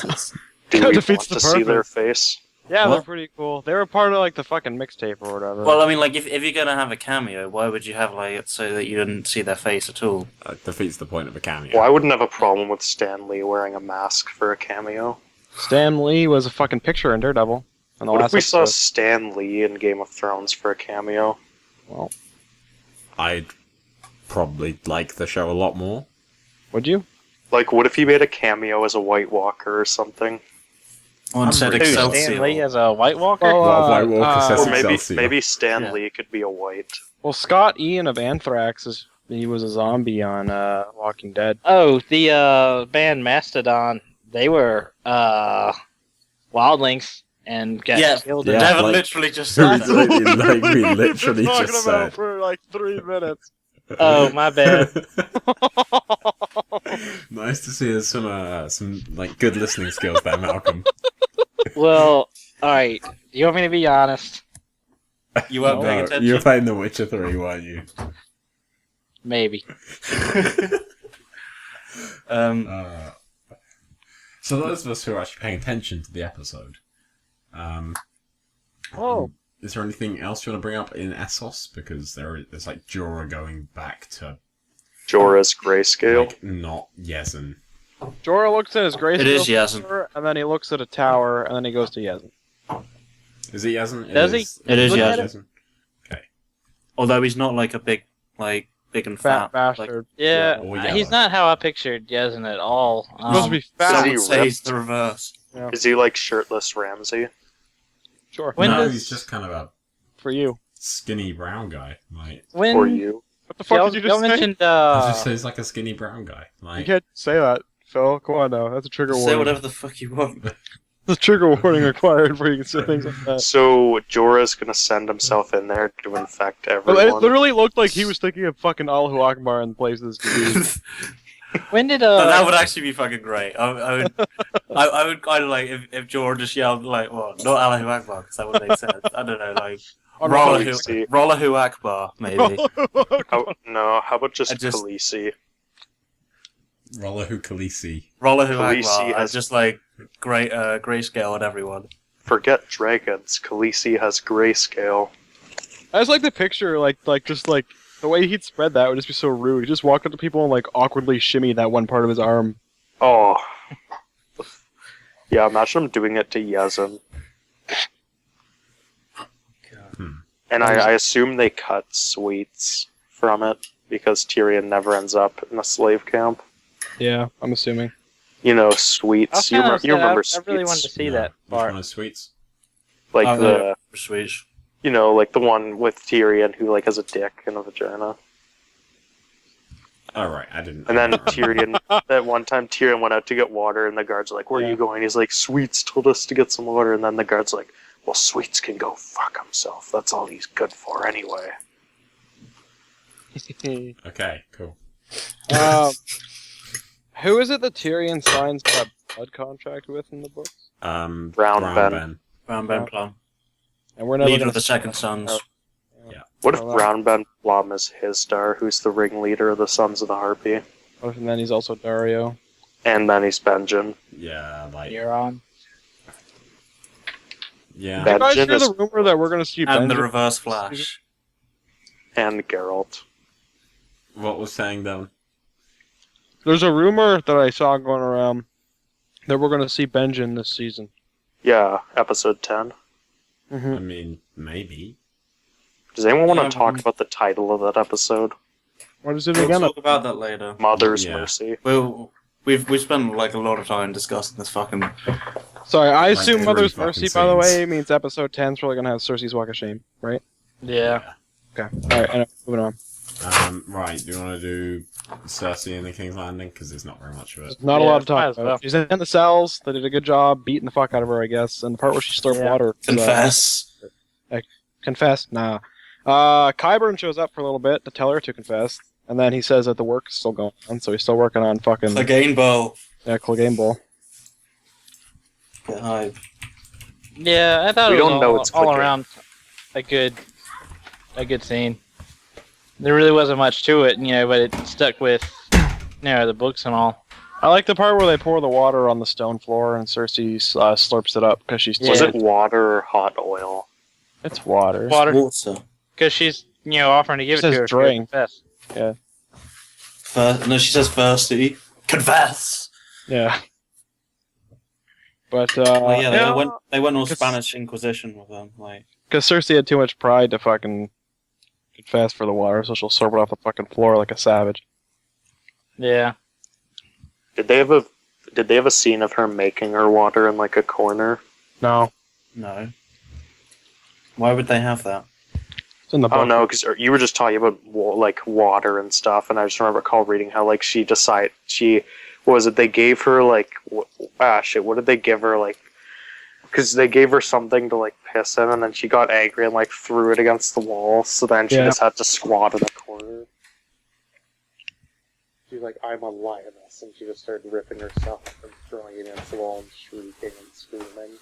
Speaker 2: That
Speaker 1: we
Speaker 2: defeats
Speaker 1: want
Speaker 2: the
Speaker 1: to see their
Speaker 2: purpose.
Speaker 1: face?
Speaker 2: Yeah,
Speaker 5: What?
Speaker 2: they're pretty cool. They were part of like the fucking mixtape or whatever.
Speaker 5: Well, I mean, like if you're gonna have a cameo, why would you have it so that you didn't see their face at all?
Speaker 3: Defeats the point of a cameo.
Speaker 1: Well, I wouldn't have a problem with Stan Lee wearing a mask for a cameo.
Speaker 2: Stan Lee was a fucking picture in Daredevil. In the
Speaker 1: What
Speaker 2: last
Speaker 1: if we saw
Speaker 2: episode.
Speaker 1: Stan Lee in Game of Thrones for a cameo?
Speaker 2: Well,
Speaker 3: I'd probably like the show a lot more.
Speaker 2: would you?
Speaker 1: Like, what if he made a cameo as a White Walker or something?
Speaker 5: On said
Speaker 3: pretty sure
Speaker 4: Stan Lee
Speaker 5: Excelsior.
Speaker 4: as a White Walker?
Speaker 2: Well,
Speaker 3: Well, White Walker says
Speaker 1: Or maybe
Speaker 3: Excelsior.
Speaker 1: Stan
Speaker 5: Yeah.
Speaker 1: Lee could be a White.
Speaker 2: Well, Scott Ian of Anthrax he was a zombie on Walking Dead.
Speaker 4: Oh, the band Mastodon, they were wildlings and got
Speaker 5: Yeah.
Speaker 4: killed.
Speaker 3: Yeah.
Speaker 5: Devin
Speaker 3: like-
Speaker 5: literally just
Speaker 3: we
Speaker 5: said that.
Speaker 3: literally just said.
Speaker 2: for like 3 minutes.
Speaker 4: Oh, my bad.
Speaker 3: Nice to see there's some good listening skills there, Malcolm.
Speaker 4: Well, alright. You want me to be honest?
Speaker 5: You weren't paying
Speaker 3: No,
Speaker 5: attention.
Speaker 3: you were playing The Witcher 3, weren't you?
Speaker 4: Maybe.
Speaker 3: So those of us who are actually paying attention to the episode,
Speaker 2: Oh,
Speaker 3: is there anything else you want to bring up in Essos? Because there's like Jorah going back to
Speaker 1: Jorah's grayscale.
Speaker 3: not Yezin.
Speaker 2: Jorah looks at his grayscale
Speaker 5: It is Yazan.
Speaker 2: sword, and then he looks at a tower, and then he goes to Yazan.
Speaker 3: Is he Yezin?
Speaker 4: Does he?
Speaker 5: It is
Speaker 4: Look
Speaker 5: Yezin.
Speaker 4: at
Speaker 3: Okay.
Speaker 5: Although he's not like a big and
Speaker 2: Fat
Speaker 5: fat.
Speaker 2: bastard.
Speaker 4: Yeah,
Speaker 3: or yellow.
Speaker 4: he's not how I pictured Yezin at all.
Speaker 2: Supposed to be fat.
Speaker 5: Some
Speaker 1: Is he
Speaker 5: would say he's
Speaker 1: ripped?
Speaker 5: the reverse.
Speaker 2: Yeah,
Speaker 1: Is he like shirtless Ramsay?
Speaker 2: sure.
Speaker 4: When
Speaker 3: no,
Speaker 4: does-
Speaker 3: he's just kind of a
Speaker 2: For you.
Speaker 3: skinny brown guy. Like,
Speaker 4: when
Speaker 1: For you?
Speaker 2: What the fuck
Speaker 4: y'all,
Speaker 2: did you
Speaker 4: y'all
Speaker 2: just say?
Speaker 4: mentioned
Speaker 3: I just say he's like a skinny brown guy.
Speaker 2: You
Speaker 3: Like,
Speaker 2: can't say that, Phil. Come on now. That's a trigger
Speaker 5: Say
Speaker 2: warning.
Speaker 5: whatever the fuck you want.
Speaker 2: There's a trigger warning required before you can say things like that.
Speaker 1: So Jorah's gonna send himself in there to infect
Speaker 2: Well,
Speaker 1: everyone.
Speaker 2: it literally looked like he was thinking of fucking Allahu Akbar in place of this disease.
Speaker 4: when did
Speaker 5: That would actually be fucking great. I would kind of like if Jorah just yelled like, well, not Allahu Akbar, because that would make sense. I don't know, like
Speaker 1: Khaleesi.
Speaker 5: Rollahu Akbar, maybe.
Speaker 1: How about just
Speaker 5: I just-
Speaker 1: Khaleesi?
Speaker 3: Rollahu Khaleesi.
Speaker 5: Rollahu
Speaker 1: Khaleesi
Speaker 5: Akbar
Speaker 1: has-
Speaker 5: has just like great grayscale on everyone.
Speaker 1: Forget dragons. Khaleesi has grayscale.
Speaker 2: I just like the picture, like just like the way he'd spread that would just be so rude. He'd just walk up to people and like awkwardly shimmy that one part of his arm.
Speaker 1: Oh. Yeah, imagine him doing it to Yezin. And I assume they cut sweets from it because Tyrion never ends up in a slave camp.
Speaker 2: Yeah, I'm assuming.
Speaker 1: You know,
Speaker 4: I was
Speaker 1: sweets. You,
Speaker 4: kinda
Speaker 1: you
Speaker 4: upset.
Speaker 1: remember
Speaker 4: I
Speaker 1: sweets?
Speaker 4: really wanted to see that
Speaker 3: Which
Speaker 4: part.
Speaker 3: one is sweets?
Speaker 1: Like
Speaker 5: Oh,
Speaker 1: the,
Speaker 5: Sweet.
Speaker 1: you know, like the one with Tyrion who like has a dick and a vagina.
Speaker 3: Oh, right, I didn't.
Speaker 1: And then
Speaker 3: I don't remember.
Speaker 1: Tyrion, that one time Tyrion went out to get water, and the guards are like, "Where are
Speaker 2: Yeah.
Speaker 1: you going?" He's like, "Sweets told us to get some water." And then the guards like, "Well, Sweets can go fuck himself. That's all he's good for anyway."
Speaker 3: Okay, cool.
Speaker 2: Who is it that Tyrion signs that blood contract with in the books?
Speaker 1: Brown Ben.
Speaker 5: Brown Ben Plum.
Speaker 2: And we're never
Speaker 5: Leader
Speaker 2: gonna
Speaker 5: of the
Speaker 2: see
Speaker 5: Second
Speaker 2: that.
Speaker 5: Sons.
Speaker 1: What if
Speaker 2: Oh, wow.
Speaker 1: Brown Ben Plum is his star, who's the ringleader of the Sons of the Harpy?
Speaker 2: And then he's also Dario.
Speaker 1: And then he's Benjen.
Speaker 3: Yeah, like,
Speaker 4: You're on.
Speaker 3: yeah.
Speaker 1: Ben-
Speaker 2: You guys
Speaker 1: Benjen
Speaker 2: hear
Speaker 1: is-
Speaker 2: the rumor that we're gonna see
Speaker 5: And the
Speaker 2: Benjen?
Speaker 5: Reverse Flash.
Speaker 1: And Geralt.
Speaker 3: What was saying, though?
Speaker 2: There's a rumor that I saw going around that we're gonna see Benjen this season.
Speaker 1: Yeah, episode 10.
Speaker 2: Mm-hmm.
Speaker 3: I mean, maybe.
Speaker 1: Does anyone want
Speaker 5: Yeah,
Speaker 1: to talk about the title of that episode?
Speaker 2: What is it
Speaker 5: We'll
Speaker 2: again?
Speaker 5: talk about that later.
Speaker 1: Mother's
Speaker 3: Yeah.
Speaker 1: Mercy.
Speaker 5: We've spent like a lot of time discussing this fucking.
Speaker 2: Sorry, I
Speaker 3: Like
Speaker 2: assume
Speaker 3: every
Speaker 2: Mother's
Speaker 3: fucking
Speaker 2: Mercy, by the
Speaker 3: scenes.
Speaker 2: way, means episode 10 is probably gonna have Cersei's Walk of Shame, right?
Speaker 4: Yeah.
Speaker 2: Okay. Alright, anyway, moving on.
Speaker 3: Right, do you want to do Cersei and the King's Landing? Because there's not very much of it.
Speaker 2: There's not a
Speaker 4: Yeah,
Speaker 2: lot to
Speaker 4: might
Speaker 2: talk
Speaker 4: as
Speaker 2: about.
Speaker 4: well.
Speaker 2: She's in the cells. They did a good job beating the fuck out of her, I guess. And the part where she slurped
Speaker 4: Yeah.
Speaker 2: water.
Speaker 5: Confess.
Speaker 2: Confess? Nah. Qyburn shows up for a little bit to tell her to confess. And then he says that the work is still going on, so he's still working on fucking
Speaker 5: Clegane Bowl.
Speaker 2: Clegane Bowl.
Speaker 5: Get hype.
Speaker 4: Yeah, I thought
Speaker 1: We
Speaker 4: it was
Speaker 1: don't know
Speaker 4: all,
Speaker 1: it's
Speaker 4: all
Speaker 1: clicking.
Speaker 4: around a good scene. There really wasn't much to it, but it stuck with the books and all.
Speaker 2: I like the part where they pour the water on the stone floor and Cersei slurps it up because she's
Speaker 1: Was
Speaker 4: Yeah.
Speaker 1: it water or hot oil?
Speaker 2: It's water.
Speaker 4: Water,
Speaker 5: Water.
Speaker 4: because she's offering to give
Speaker 2: It
Speaker 4: it to
Speaker 2: says
Speaker 4: her.
Speaker 2: drink.
Speaker 4: Confess.
Speaker 5: No, she says thirsty. Confess.
Speaker 2: Yeah. But
Speaker 5: Well, yeah,
Speaker 2: yeah,
Speaker 5: they went all
Speaker 2: 'cause-
Speaker 5: Spanish Inquisition with them. Like,
Speaker 2: because Cersei had too much pride to fucking confess for the water, so she'll slurp it off the fucking floor like a savage.
Speaker 4: Yeah.
Speaker 1: Did they have a scene of her making her water in like a corner?
Speaker 2: No,
Speaker 5: no. Why would they have that?
Speaker 2: it's in the book.
Speaker 1: Oh no, because you were just talking about like water and stuff, and I just recall reading how like what was it? They gave her like what did they give her like? Because they gave her something to like piss in, and then she got angry and like threw it against the wall. So then she
Speaker 2: Yeah.
Speaker 1: just had to squat in a corner. She's like, "I'm a lioness," and she just started ripping herself up and throwing it against the wall and shrieking and screaming.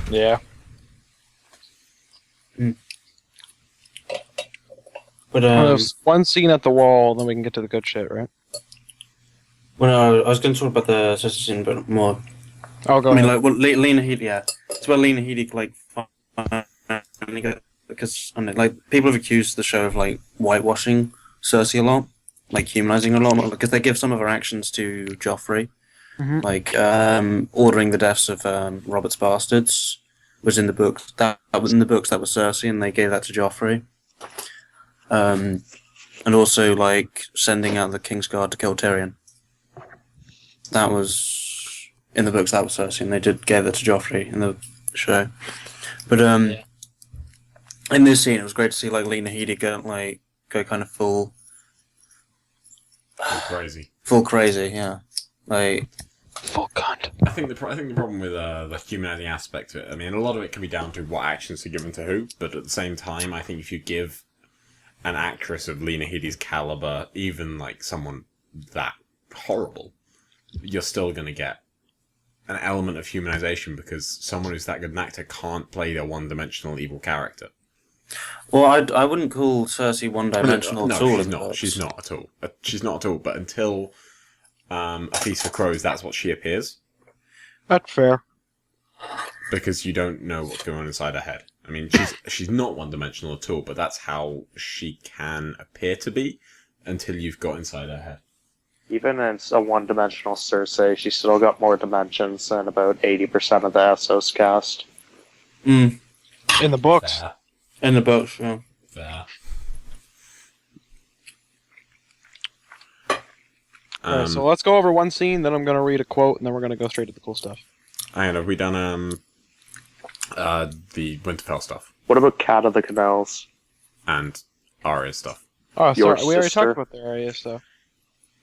Speaker 2: Yeah.
Speaker 5: But
Speaker 2: There's one scene at the wall, then we can get to the good shit, right?
Speaker 5: well, I was going to talk about the Cersei scene a bit more.
Speaker 2: Oh, go
Speaker 5: I mean,
Speaker 2: ahead.
Speaker 5: like, well, Lena Headey, yeah. It's where Lena Headey, like, finally got, because, I mean, like, people have accused the show of, like, whitewashing Cersei a lot, like, humanizing her a lot, because they give some of her actions to Joffrey,
Speaker 2: Mhm.
Speaker 5: like, ordering the deaths of Robert's bastards, was in the books. That was in the books. That was Cersei, and they gave that to Joffrey. And also like sending out the Kingsguard to kill Tyrion. That was in the books. That was Cersei, and they gave that to Joffrey in the show. But in this scene, it was great to see like Lena Headey go kind of full
Speaker 3: crazy.
Speaker 5: Full crazy, yeah. Like
Speaker 2: Full cunt.
Speaker 3: I think the problem with the humanizing aspect of it, I mean, a lot of it can be down to what actions are given to who, but at the same time, I think if you give an actress of Lena Headey's caliber, even like someone that horrible, you're still going to get an element of humanization because someone who's that good an actor can't play a one-dimensional evil character.
Speaker 5: Well, I wouldn't call Cersei one-dimensional at all.
Speaker 3: She's not at all. She's not at all. But until A Feast for Crows, that's what she appears.
Speaker 2: That's fair.
Speaker 3: Because you don't know what's going on inside her head. I mean, she's not one-dimensional at all, but that's how she can appear to be until you've got inside her head.
Speaker 1: Even as a one-dimensional Cersei, she's still got more dimensions than about 80% of the Essos cast.
Speaker 5: Mm.
Speaker 2: In the books.
Speaker 3: Fair.
Speaker 5: In the books, yeah.
Speaker 3: Fair.
Speaker 2: Alright, so let's go over one scene, then I'm going to read a quote, and then we're going to go straight to the cool stuff.
Speaker 3: And have we done the Winterfell stuff
Speaker 1: What about Cat of the Canals?
Speaker 3: and Arya stuff?
Speaker 2: Oh,
Speaker 1: Your
Speaker 2: sorry, we already
Speaker 1: sister?
Speaker 2: talked about the area stuff.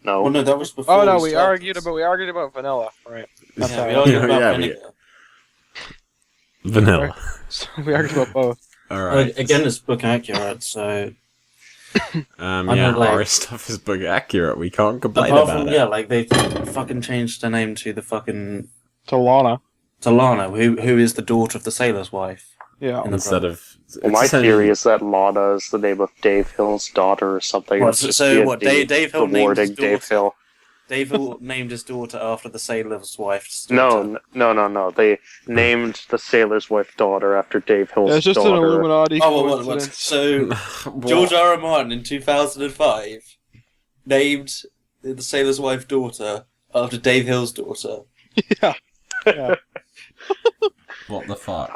Speaker 1: No.
Speaker 5: Well, no, that was before.
Speaker 2: Oh no,
Speaker 5: we
Speaker 2: we argued about vanilla, right? That's
Speaker 5: Yeah,
Speaker 2: how
Speaker 5: we
Speaker 2: I-
Speaker 5: argued about
Speaker 3: Yeah,
Speaker 5: vinegar.
Speaker 3: Vanilla.
Speaker 2: So we argued about both.
Speaker 3: Alright.
Speaker 5: Again, it's book accurate, so
Speaker 3: Yeah,
Speaker 5: I'm like-
Speaker 3: Arya stuff is book accurate. We can't complain
Speaker 5: apart
Speaker 3: about
Speaker 5: from
Speaker 3: it.
Speaker 5: yeah, like they fucking changed her name to the fucking
Speaker 2: To Lana.
Speaker 5: to Lana, who is the daughter of the sailor's wife.
Speaker 2: Yeah.
Speaker 5: In the
Speaker 3: Instead
Speaker 5: book.
Speaker 3: of...
Speaker 1: Well, my theory is that Lana is the name of Dave Hill's daughter or something.
Speaker 5: What,
Speaker 1: It's just
Speaker 5: so what,
Speaker 1: D&D
Speaker 5: Dave Hill named
Speaker 1: rewarding
Speaker 5: his
Speaker 1: Dave
Speaker 5: daughter-
Speaker 1: Hill.
Speaker 5: Dave named his daughter after the sailor's wife's
Speaker 1: No,
Speaker 5: daughter.
Speaker 1: no. They named the sailor's wife daughter after Dave Hill's
Speaker 2: Yeah, it's just an
Speaker 1: daughter.
Speaker 2: Illuminati
Speaker 5: Oh, what?
Speaker 2: coincidence.
Speaker 5: So George R. R. Martin in 2005 named the sailor's wife daughter after Dave Hill's daughter.
Speaker 2: Yeah. Yeah.
Speaker 3: What the fuck?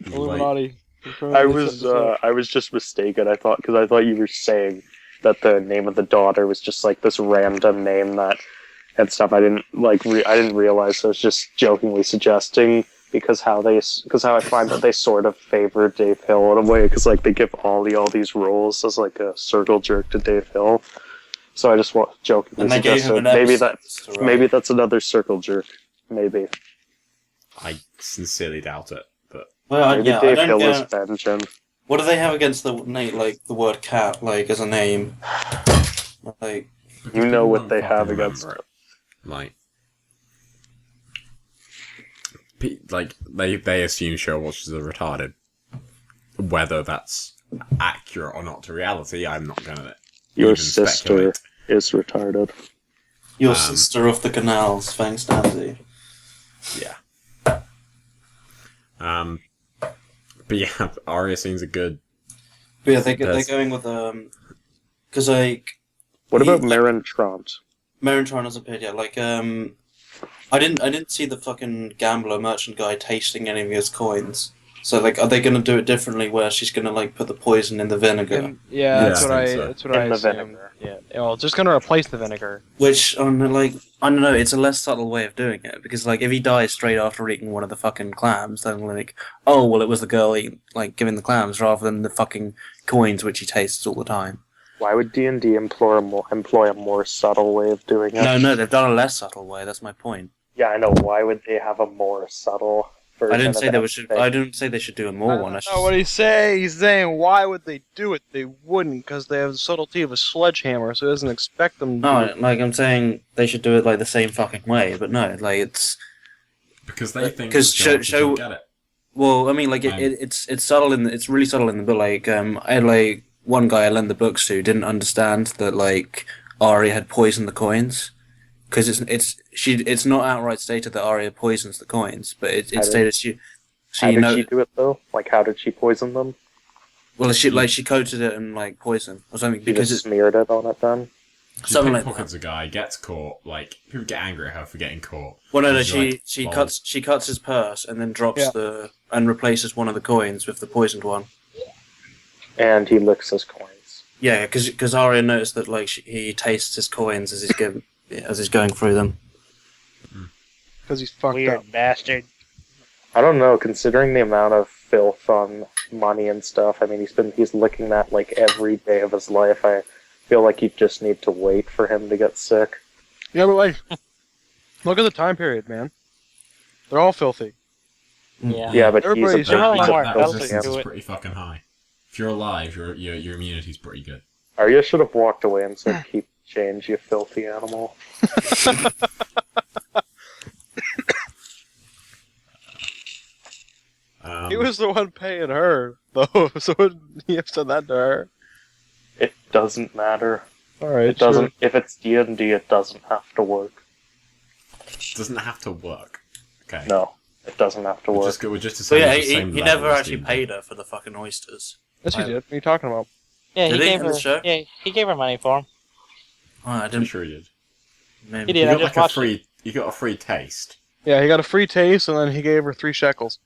Speaker 2: Illuminati.
Speaker 1: I was just mistaken. I thought you were saying that the name of the daughter was just like this random name that and stuff. I didn't realize. I was just jokingly suggesting because how I find that they sort of favor Dave Hill in a way because like they give Ollie all these roles as like a circle jerk to Dave Hill. So I just jokingly
Speaker 5: And they gave him
Speaker 1: suggested
Speaker 5: an
Speaker 1: maybe that's another circle jerk. Maybe.
Speaker 3: I sincerely doubt it, but...
Speaker 5: Well,
Speaker 1: Maybe
Speaker 5: yeah, I
Speaker 1: Dave
Speaker 5: don't
Speaker 1: Hill
Speaker 5: get...
Speaker 1: is vengeance.
Speaker 5: What do they have against the word cat, like, as a name? Like,
Speaker 1: You know what they
Speaker 3: Fucking
Speaker 1: have
Speaker 3: remember
Speaker 1: against
Speaker 3: it. Like, they assume show watchers are retarded. Whether that's accurate or not to reality, I'm not gonna
Speaker 1: Your
Speaker 3: even
Speaker 1: sister
Speaker 3: speculate.
Speaker 1: is retarded.
Speaker 5: your sister of the canals, thanks, Nancy.
Speaker 3: Yeah. But yeah, Arya seems a good...
Speaker 5: But yeah, they're going with, because, like,
Speaker 1: What about Meryn Trant?
Speaker 5: Meryn Trant has appeared, yeah, like, I didn't see the fucking gambler merchant guy tasting any of his coins. So, like, are they going to do it differently where she's going to, like, put the poison in the vinegar?
Speaker 2: Yeah, that's
Speaker 3: Yeah,
Speaker 2: what
Speaker 3: I
Speaker 2: I.
Speaker 3: think so.
Speaker 2: That's what I
Speaker 1: In the
Speaker 2: assumed.
Speaker 1: vinegar.
Speaker 2: Yeah. Well, just gonna replace the vinegar.
Speaker 5: Which, like, I don't know, it's a less subtle way of doing it. Because, like, if he dies straight after eating one of the fucking clams, then, like, oh, well, it was the girl giving the clams rather than the fucking coins which he tastes all the time.
Speaker 1: Why would D&D employ a more subtle way of doing it?
Speaker 5: No, they've done a less subtle way, that's my point.
Speaker 1: Yeah, I know. Why would they have a more subtle version
Speaker 5: I didn't say
Speaker 1: of
Speaker 5: they should do a more one. I
Speaker 2: No, what he's saying, why would they do it? They wouldn't, because they have the subtlety of a sledgehammer, so he doesn't expect them to.
Speaker 5: No, like, I'm saying they should do it, like, the same fucking way, but no, like, it's...
Speaker 3: Because they think...
Speaker 5: Because show-
Speaker 3: get it.
Speaker 5: Well, I mean, like, it's subtle it's really subtle in the book, like, I had, like, one guy I lent the books to didn't understand that, like, Arya had poisoned the coins. Because it's not outright stated that Arya poisons the coins, but it's stated
Speaker 1: How did she do it though? Like, how did she poison them?
Speaker 5: well, she coated it in like poison or something
Speaker 1: She
Speaker 5: because
Speaker 1: just smeared it on it then.
Speaker 3: She
Speaker 5: Something like
Speaker 3: pickpockets a guy, gets caught. Like people get angry at her for getting caught.
Speaker 5: Well, no,
Speaker 3: She's
Speaker 5: she
Speaker 3: like,
Speaker 5: cuts his purse and then drops
Speaker 2: Yeah.
Speaker 5: and replaces one of the coins with the poisoned one.
Speaker 1: And he licks his coins.
Speaker 5: Yeah, because Arya noticed that like he tastes his coins as he's going through them.
Speaker 2: Because he's fucked
Speaker 4: Weird
Speaker 2: up.
Speaker 4: bastard.
Speaker 1: I don't know, considering the amount of filth on money and stuff. I mean, he's licking that like every day of his life. I feel like you just need to wait for him to get sick.
Speaker 2: Yeah, but like, look at the time period, man. They're all filthy.
Speaker 4: Yeah.
Speaker 1: Yeah, but
Speaker 2: Everybody's
Speaker 1: he's a
Speaker 4: really
Speaker 1: big
Speaker 4: more
Speaker 3: That
Speaker 4: healthy.
Speaker 3: resistance
Speaker 4: do
Speaker 3: is
Speaker 4: it.
Speaker 3: pretty fucking high. If you're alive, your immunity's pretty good.
Speaker 1: Arya should have walked away and said, "Keep change, you filthy animal."
Speaker 2: He was the one paying her, though, so wouldn't he have said that to her?
Speaker 1: It doesn't matter.
Speaker 2: Alright,
Speaker 1: It doesn't. If it's D&D, it doesn't have to work.
Speaker 3: Doesn't have to work. Okay.
Speaker 1: No, it doesn't have to work.
Speaker 3: We're just
Speaker 5: So yeah,
Speaker 3: the same
Speaker 5: he
Speaker 3: level
Speaker 5: never
Speaker 3: as
Speaker 5: actually
Speaker 3: D&D.
Speaker 5: paid her for the fucking oysters.
Speaker 2: Yes, he did. What are you talking about?
Speaker 4: Yeah, he
Speaker 5: Did he
Speaker 4: gave
Speaker 5: in
Speaker 4: her.
Speaker 5: the show?
Speaker 4: Yeah, he gave her money for him.
Speaker 5: Oh, I
Speaker 3: I'm
Speaker 5: didn't.
Speaker 3: sure he did.
Speaker 5: Maybe.
Speaker 4: He did.
Speaker 3: You
Speaker 4: I
Speaker 3: got
Speaker 4: just
Speaker 3: like a
Speaker 4: watched
Speaker 3: free. You got a free taste.
Speaker 2: Yeah, he got a free taste, and then he gave her 3 shekels.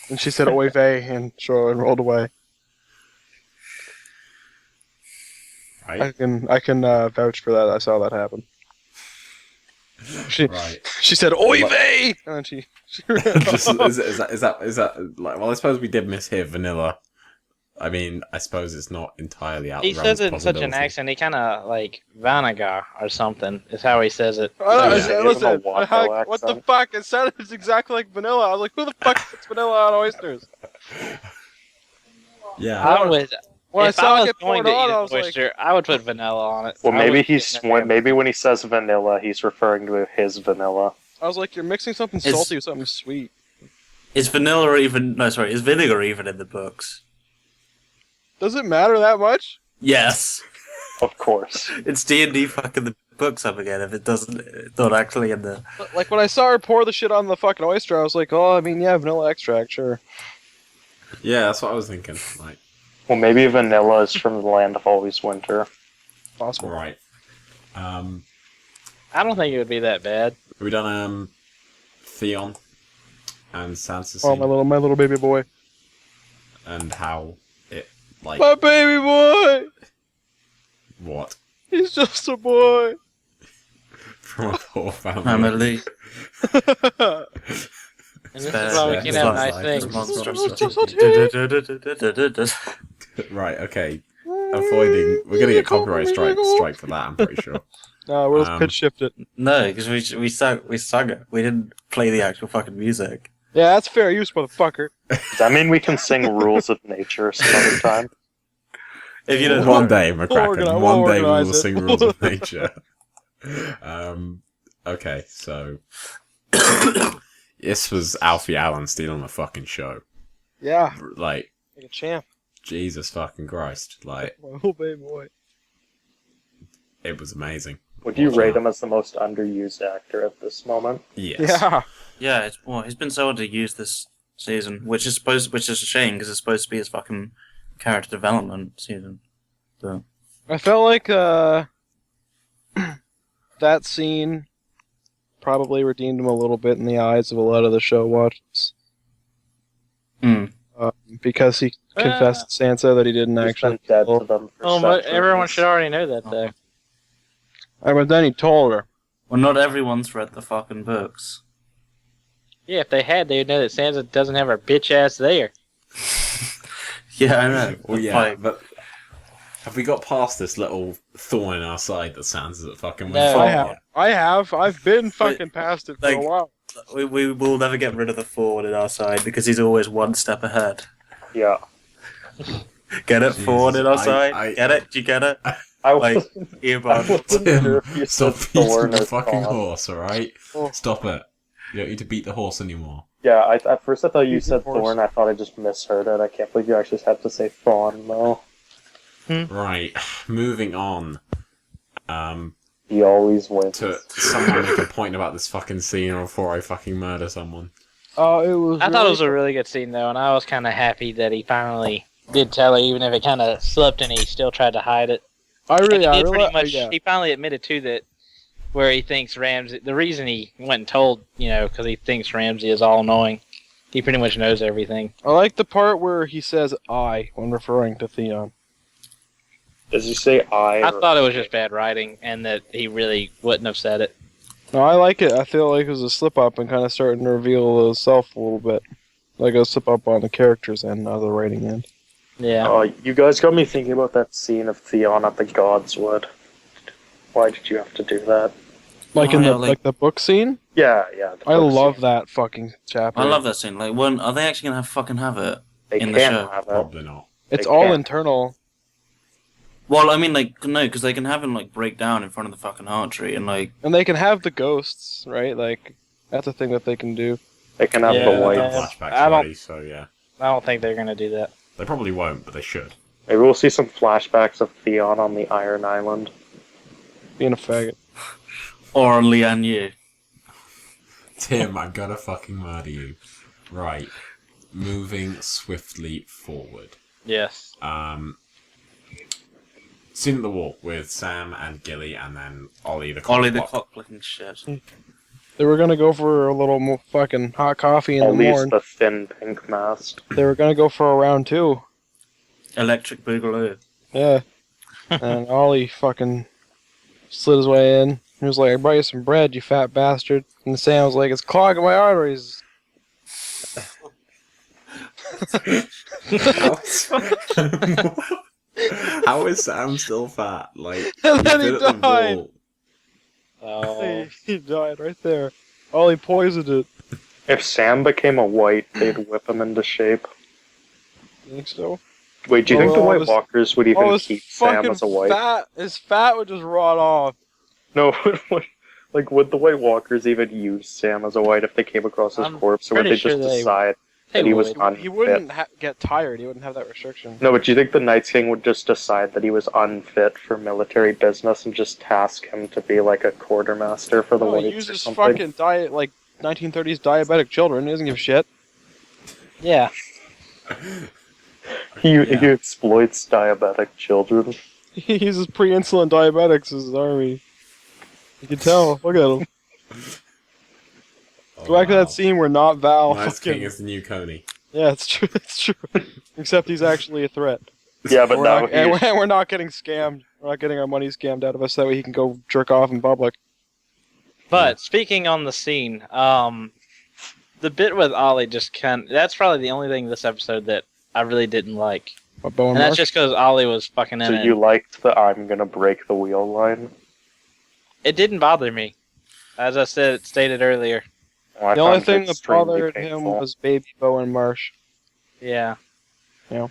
Speaker 2: And she said, oy vey, and rolled away.
Speaker 3: Right.
Speaker 2: I can vouch for that. I saw that happen. She
Speaker 3: Right.
Speaker 2: she said, oy vey! And then she
Speaker 3: Just, is that like? Well, I suppose we did mishear vanilla. I mean, I suppose it's not entirely out.
Speaker 4: He
Speaker 3: of the realm
Speaker 4: says
Speaker 3: of
Speaker 4: it in such an
Speaker 3: possibility.
Speaker 4: accent. He kind of like Vanagar or something is how he says it.
Speaker 2: Oh, no,
Speaker 1: Yeah. Give him
Speaker 2: listen,
Speaker 1: a Watto
Speaker 2: what the
Speaker 1: accent.
Speaker 2: fuck? It sounded exactly like vanilla. I was like, who the fuck puts vanilla on oysters?
Speaker 3: Yeah.
Speaker 4: I would.
Speaker 2: When
Speaker 4: If
Speaker 2: I saw
Speaker 4: I
Speaker 2: it
Speaker 4: was
Speaker 2: get
Speaker 4: going
Speaker 2: poured
Speaker 4: to eat
Speaker 2: on, I
Speaker 4: an
Speaker 2: was like,
Speaker 4: oyster, I would put vanilla on it.
Speaker 1: Well,
Speaker 4: I
Speaker 1: maybe
Speaker 4: would-
Speaker 1: maybe when he says vanilla, he's referring to his vanilla.
Speaker 2: I was like, you're mixing something
Speaker 5: It's-
Speaker 2: salty with something sweet.
Speaker 5: Is vanilla even? No, sorry. Is vinegar even in the books?
Speaker 2: Does it matter that much?
Speaker 5: Yes.
Speaker 1: Of course.
Speaker 5: It's D&D fucking the books up again if it doesn't. It's not actually in the.
Speaker 2: But, like, when I saw her pour the shit on the fucking oyster, I was like, oh, I mean, yeah, vanilla extract, sure.
Speaker 3: Yeah, that's what I was thinking. Like,
Speaker 1: Well, maybe vanilla is from the land of always winter.
Speaker 2: Possible.
Speaker 3: right.
Speaker 4: I don't think it would be that bad.
Speaker 3: Have we done Theon and Sansa
Speaker 2: Oh,
Speaker 3: scene
Speaker 2: my little baby boy.
Speaker 3: and how it like
Speaker 2: My baby boy!
Speaker 3: what
Speaker 2: He's just a boy!
Speaker 3: from a poor family.
Speaker 5: Family.
Speaker 4: And this is why we can have nice things.
Speaker 3: Right. Okay. Avoiding. We're gonna get copyright strike for that. I'm pretty sure.
Speaker 2: No, we'll just pitch shift it.
Speaker 5: No, because we sung it. We didn't play the actual fucking music.
Speaker 2: Yeah, that's fair use, motherfucker.
Speaker 1: Does that mean we can sing Rules of Nature some other time?
Speaker 5: If you don't,
Speaker 3: One day, McCracken.
Speaker 2: organize-
Speaker 3: One
Speaker 2: we'll
Speaker 3: day we will
Speaker 2: organize it.
Speaker 3: sing Rules of Nature. Okay, so this was Alfie Allen stealing the fucking show.
Speaker 2: Yeah,
Speaker 3: Like,
Speaker 2: like a champ.
Speaker 3: Jesus fucking Christ! Like,
Speaker 2: My little baby boy.
Speaker 3: it was amazing.
Speaker 1: Would you
Speaker 3: Watch
Speaker 1: rate
Speaker 3: out.
Speaker 1: him as the most underused actor at this moment?
Speaker 3: Yes.
Speaker 2: Yeah.
Speaker 5: yeah, he's been so underused this season, which is a shame because it's supposed to be his fucking character development season. So.
Speaker 2: I felt like that scene probably redeemed him a little bit in the eyes of a lot of the show watchers. Because he confessed to Sansa that he didn't
Speaker 1: He's
Speaker 2: actually
Speaker 1: been dead
Speaker 2: kill.
Speaker 1: to them for
Speaker 4: Oh, but
Speaker 1: centuries.
Speaker 4: everyone should already know that, though.
Speaker 2: But then he told her.
Speaker 5: Well, not everyone's read the fucking books.
Speaker 4: Yeah, if they had, they would know that Sansa doesn't have her bitch ass there.
Speaker 5: Yeah, I know.
Speaker 3: Well, yeah,
Speaker 5: Like,
Speaker 3: but have we got past this little thorn in our side that Sansa's at fucking
Speaker 4: No.
Speaker 2: I have. I've been fucking past it for
Speaker 5: like-
Speaker 2: a while.
Speaker 5: we will never get rid of the forward in our side because he's always one step ahead.
Speaker 1: Yeah.
Speaker 5: Get it?
Speaker 3: Jesus,
Speaker 5: Forward in our
Speaker 3: I-
Speaker 5: side?
Speaker 3: I-
Speaker 5: Get it? Do you get it?
Speaker 1: I
Speaker 5: Like,
Speaker 1: wasn't, I
Speaker 5: earbud.
Speaker 1: wasn't sure if you
Speaker 3: Stop
Speaker 1: said
Speaker 3: beating
Speaker 1: Thorn
Speaker 3: the
Speaker 1: or
Speaker 3: fucking
Speaker 1: Fawn.
Speaker 3: horse, alright?
Speaker 2: Oh.
Speaker 3: Stop it. You don't need to beat the horse anymore.
Speaker 1: Yeah, at first I thought you
Speaker 2: Beat the
Speaker 1: said
Speaker 2: horse.
Speaker 1: Thorn. I thought I just misheard it. I can't believe you actually had to say Fawn, though.
Speaker 3: Right, moving on.
Speaker 1: He always wins.
Speaker 3: To someone make a point about this fucking scene before I fucking murder someone.
Speaker 2: Oh, it was.
Speaker 4: I thought it was a really good scene, though, and I was kind of happy that he finally did tell her, even if it kind of slipped and he still tried to hide it.
Speaker 2: Yeah.
Speaker 4: He finally admitted too that where he thinks Ramsay. The reason he went and told, because he thinks Ramsay is all knowing. He pretty much knows everything.
Speaker 2: I like the part where he says "I" when referring to Theon.
Speaker 1: Does he say I?
Speaker 4: I thought it was just bad writing, and that he really wouldn't have said it.
Speaker 2: No, I like it. I feel like it was a slip up and kind of starting to reveal himself a little bit. Like a slip up on the characters end, not the writing end.
Speaker 4: Yeah.
Speaker 1: You guys got me thinking about that scene of Theon at the Godswood. Why did you have to do that?
Speaker 2: Like like the book scene?
Speaker 1: Yeah.
Speaker 2: I love that fucking chapter.
Speaker 5: I love that scene. Like, are they actually gonna have it
Speaker 1: They
Speaker 5: in the
Speaker 1: can't
Speaker 5: show?
Speaker 1: have it.
Speaker 3: Probably not.
Speaker 2: It's
Speaker 1: They
Speaker 2: all
Speaker 1: can't.
Speaker 2: internal.
Speaker 5: Well, I mean, like, no, because they can have him like break down in front of the fucking heart tree and like.
Speaker 2: And they can have the ghosts, right? Like, that's a thing that they can do.
Speaker 1: They can have
Speaker 4: Yeah,
Speaker 1: the
Speaker 3: They've
Speaker 1: white.
Speaker 3: done
Speaker 4: Yeah.
Speaker 3: flashbacks
Speaker 4: I don't-
Speaker 3: already, so yeah.
Speaker 4: I don't think they're gonna do that.
Speaker 3: They probably won't, but they should.
Speaker 1: Maybe we'll see some flashbacks of Theon on the Iron Island.
Speaker 2: Being a faggot.
Speaker 5: Or on Lian Yu.
Speaker 3: Tim, I'm gonna fucking murder you. Right. Moving swiftly forward.
Speaker 4: Yes.
Speaker 3: Scene at the wall with Sam and Gilly and then Ollie the
Speaker 5: Ollie the
Speaker 3: cockblock.
Speaker 5: cock-flicking shit.
Speaker 2: They were gonna go for a little more fucking hot coffee in
Speaker 1: At
Speaker 2: the
Speaker 1: least
Speaker 2: morning.
Speaker 1: the thin pink mast.
Speaker 2: They were gonna go for a round 2.
Speaker 5: Electric Boogaloo.
Speaker 2: Yeah. And Ollie fucking slid his way in. He was like, I brought you some bread, you fat bastard. And Sam was like, it's clogging my arteries.
Speaker 3: How is Sam still fat? Like,
Speaker 2: And then he
Speaker 3: stood at the
Speaker 2: died.
Speaker 3: wall.
Speaker 4: Oh.
Speaker 2: He died right there. Ollie poisoned it.
Speaker 1: If Sam became a white, they'd whip him into shape.
Speaker 2: Think so?
Speaker 1: Wait, do you think the
Speaker 2: Oh,
Speaker 1: White
Speaker 2: his-
Speaker 1: Walkers would even keep Sam as a white?
Speaker 2: fat, his fat would just rot off.
Speaker 1: No, like, would the White Walkers even use Sam as a white if they came across his
Speaker 4: I'm
Speaker 1: corpse, or would
Speaker 4: pretty
Speaker 1: they just
Speaker 4: sure they-
Speaker 1: decide
Speaker 4: They
Speaker 1: that he was
Speaker 4: would.
Speaker 1: unfit?
Speaker 2: He wouldn't get tired. He wouldn't have that restriction.
Speaker 1: No, but do you think the Night's King would just decide that he was unfit for military business and just task him to be like a quartermaster for the
Speaker 2: No, he
Speaker 1: Whites or
Speaker 2: uses
Speaker 1: something?
Speaker 2: fucking diet like 1930s diabetic children. He doesn't give a shit.
Speaker 4: Yeah.
Speaker 1: He
Speaker 3: Yeah.
Speaker 1: exploits diabetic children.
Speaker 2: He uses pre-insulin diabetics as his army. You can tell. Look at him.
Speaker 3: Oh,
Speaker 2: Go back to
Speaker 3: wow.
Speaker 2: that scene where not Val.
Speaker 3: Nice
Speaker 2: fucking-
Speaker 3: King is the new Coney.
Speaker 2: Yeah, it's true. It's true. Except he's actually a threat.
Speaker 1: Yeah, but
Speaker 2: we're
Speaker 1: now
Speaker 2: not, and
Speaker 1: he's...
Speaker 2: we're not getting scammed. We're not getting our money scammed out of us. That way he can go jerk off in public.
Speaker 4: But speaking on the scene, the bit with Ollie that's probably the only thing this episode that I really didn't like.
Speaker 2: What, Bowen
Speaker 4: And that's
Speaker 2: Marsh?
Speaker 4: just because Ollie was fucking in
Speaker 1: So
Speaker 4: it.
Speaker 1: you liked the "I'm gonna break the wheel" line?
Speaker 4: It didn't bother me. As I stated earlier.
Speaker 1: Well, I
Speaker 2: The only
Speaker 1: found it
Speaker 2: thing that
Speaker 1: extremely
Speaker 2: bothered him
Speaker 1: painful.
Speaker 2: was baby Bowen Marsh.
Speaker 4: Yeah.
Speaker 2: Yeah.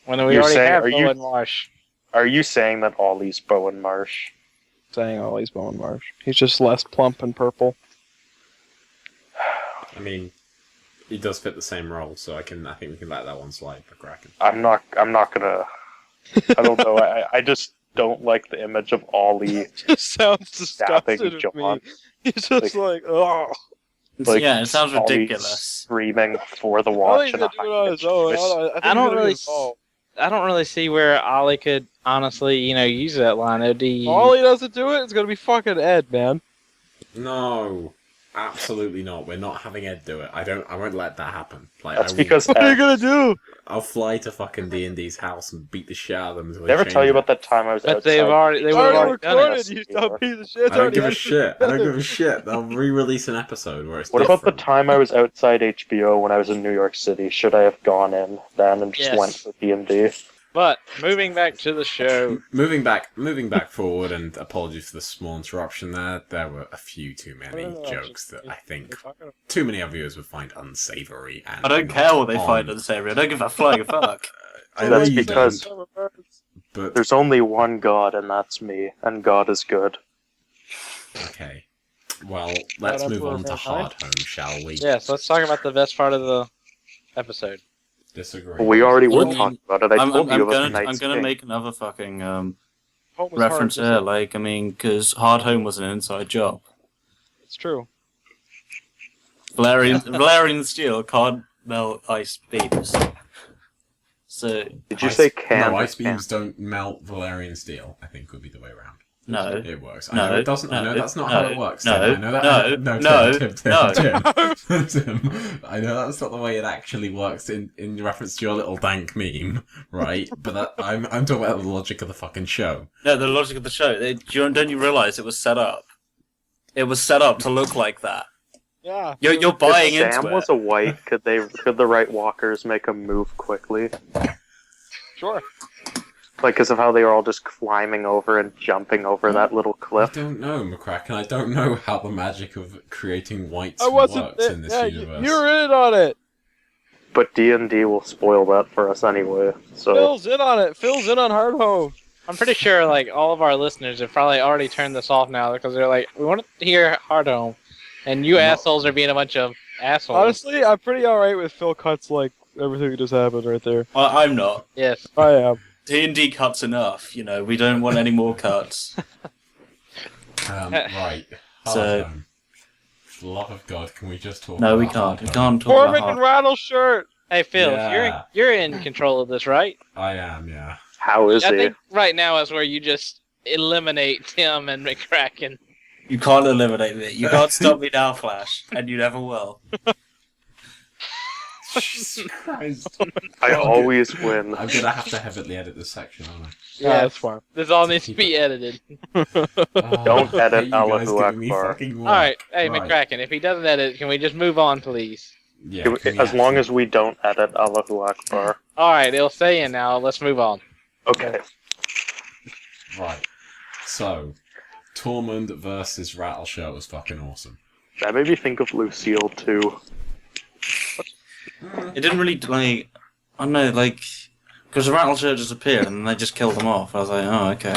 Speaker 4: When we
Speaker 1: You're
Speaker 4: already
Speaker 1: saying-
Speaker 4: have
Speaker 1: are you-
Speaker 4: Bowen Marsh.
Speaker 1: Are you saying that Ollie's Bowen Marsh?
Speaker 2: Saying, oh, he's Bowen Marsh. He's just less plump and purple.
Speaker 3: I mean, he does fit the same role, so I think we can let that one slide for Kraken.
Speaker 1: I'm not gonna. I don't know. I just don't like the image of Ollie
Speaker 2: Just sounds
Speaker 1: stabbing
Speaker 2: disgusted of
Speaker 1: John.
Speaker 2: me. He's just like, oh.
Speaker 1: Like,
Speaker 5: yeah, it sounds
Speaker 1: Ollie
Speaker 5: ridiculous.
Speaker 1: Screaming for the
Speaker 2: I
Speaker 1: watch.
Speaker 2: think he's gonna do it on his own.
Speaker 4: I don't really I don't really see where Ollie could honestly, use that line. It'd be
Speaker 2: All he doesn't do it, it's gonna be fucking Ed, man.
Speaker 3: No, absolutely not. We're not having Ed do it. I won't let that happen. Like,
Speaker 1: That's
Speaker 3: I will-
Speaker 1: because
Speaker 2: What are you
Speaker 1: Ed,
Speaker 2: gonna do?
Speaker 3: I'll fly to fucking D&D's house and beat the shit out of them. Until
Speaker 1: did I ever tell you about that time I was
Speaker 4: But
Speaker 1: outside?
Speaker 4: they
Speaker 2: It's
Speaker 4: would've
Speaker 2: already
Speaker 4: already done it.
Speaker 2: recorded, you dumb piece of shit.
Speaker 3: I don't give a
Speaker 2: It's
Speaker 3: shit. I don't
Speaker 2: already
Speaker 3: give a shit. They'll re-release an episode where it's
Speaker 1: What about the
Speaker 3: different.
Speaker 1: time I was outside HBO when I was in New York City? Should I have gone in then and just
Speaker 4: Yes.
Speaker 1: went for D&D?
Speaker 4: But moving back to the show.
Speaker 3: Moving back forward, and apologies for the small interruption there. There were a few too many jokes that I think too many of viewers would find unsavory. And
Speaker 5: I don't care what they
Speaker 3: on-
Speaker 5: find in this area. I don't give a flying fuck.
Speaker 3: I know
Speaker 1: That's
Speaker 3: you
Speaker 1: because-
Speaker 3: don't, but
Speaker 1: There's only one God, and that's me, and God is good.
Speaker 3: okay. Well, let's
Speaker 2: Shout out
Speaker 3: move
Speaker 2: to our
Speaker 3: on to
Speaker 2: friend
Speaker 3: Hardhome, shall we?
Speaker 4: Yes, let's talk about the best part of the episode.
Speaker 3: Disagree.
Speaker 1: We already were
Speaker 5: Well,
Speaker 1: talking about it. I told you about the Night's
Speaker 5: I'm gonna
Speaker 1: King.
Speaker 5: make another fucking
Speaker 2: Home was
Speaker 5: reference
Speaker 2: hard,
Speaker 5: here. Like, I mean, because Hardhome was an inside job.
Speaker 2: It's true.
Speaker 5: Valerian steel can't melt ice beams. So
Speaker 1: Did you say can?
Speaker 3: No,
Speaker 1: or
Speaker 3: ice
Speaker 1: can't?
Speaker 3: beams don't melt Valyrian steel. I think would be the way around.
Speaker 5: no,
Speaker 3: It works.
Speaker 5: No,
Speaker 3: I know it doesn't. I know
Speaker 5: no,
Speaker 3: that's not
Speaker 5: no,
Speaker 3: how it works.
Speaker 5: no,
Speaker 3: Tim. I know that.
Speaker 5: no,
Speaker 3: Tim,
Speaker 5: no.
Speaker 3: Tim. I know that's not the way it actually works in reference to your little dank meme, right? But I'm talking about the logic of the fucking show.
Speaker 5: No, the logic of the show. Don't you realise it was set up? It was set up to look like that.
Speaker 2: Yeah.
Speaker 5: You're buying
Speaker 1: If Sam
Speaker 5: into
Speaker 1: was
Speaker 5: it.
Speaker 1: a white, could the right walkers make him move quickly?
Speaker 2: Sure.
Speaker 1: Like, because of how they were all just climbing over and jumping over that little
Speaker 3: I
Speaker 1: cliff.
Speaker 3: don't know, McCracken. I don't know how the magic of creating whites
Speaker 2: I wasn't.
Speaker 3: works in this
Speaker 2: Yeah,
Speaker 3: universe.
Speaker 2: you were in on it.
Speaker 1: But D&D will spoil that for us anyway. So
Speaker 2: Phil's in on it. Phil's in on Hardhome.
Speaker 4: I'm pretty sure like all of our listeners have probably already turned this off now because they're like, we want to hear Hardhome, and you assholes are being a bunch of assholes.
Speaker 2: Honestly, I'm pretty alright with Phil cuts like everything that just happened right there.
Speaker 5: I'm not.
Speaker 4: Yes.
Speaker 2: I am.
Speaker 5: D&D cuts enough. We don't want any more cuts.
Speaker 3: Right.
Speaker 5: So-
Speaker 3: Hardhome. For the love of God, can we just talk?
Speaker 5: No, we
Speaker 3: about
Speaker 5: can't. We
Speaker 3: Hardhome?
Speaker 5: can't talk
Speaker 2: Corbin
Speaker 5: about
Speaker 2: and Rattle shirt.
Speaker 4: Hey Phil,
Speaker 3: Yeah.
Speaker 4: you're in control of this, right?
Speaker 3: I am. Yeah.
Speaker 1: how is
Speaker 4: I
Speaker 1: he?
Speaker 4: think right now is where you just eliminate Tim and McCracken.
Speaker 5: You can't eliminate me. You can't stop me now, Flash, and you never will.
Speaker 3: Jesus Christ.
Speaker 1: I always win.
Speaker 3: I'm gonna have to heavily edit this section, aren't I?
Speaker 2: Yeah, that's fine.
Speaker 4: This all needs to be edited.
Speaker 1: Don't
Speaker 3: I
Speaker 1: edit
Speaker 3: hate you guys
Speaker 1: Allahu
Speaker 3: giving me
Speaker 1: Akbar.
Speaker 3: fucking work.
Speaker 4: All right, hey
Speaker 3: Right.
Speaker 4: McCracken, if he doesn't edit, can we just move on, please?
Speaker 3: Yeah,
Speaker 1: Can we-
Speaker 3: can we
Speaker 1: as long
Speaker 3: actually-
Speaker 1: as we don't edit Allahu Akbar.
Speaker 4: All right, it'll stay in now. Let's move on.
Speaker 1: Okay.
Speaker 3: Right. So, Tormund versus Rattleshirt was fucking awesome.
Speaker 1: That made me think of Lucille too.
Speaker 5: It didn't really, I don't know, because the Rattleshirt just appeared and they just killed him off. I was like, oh, okay.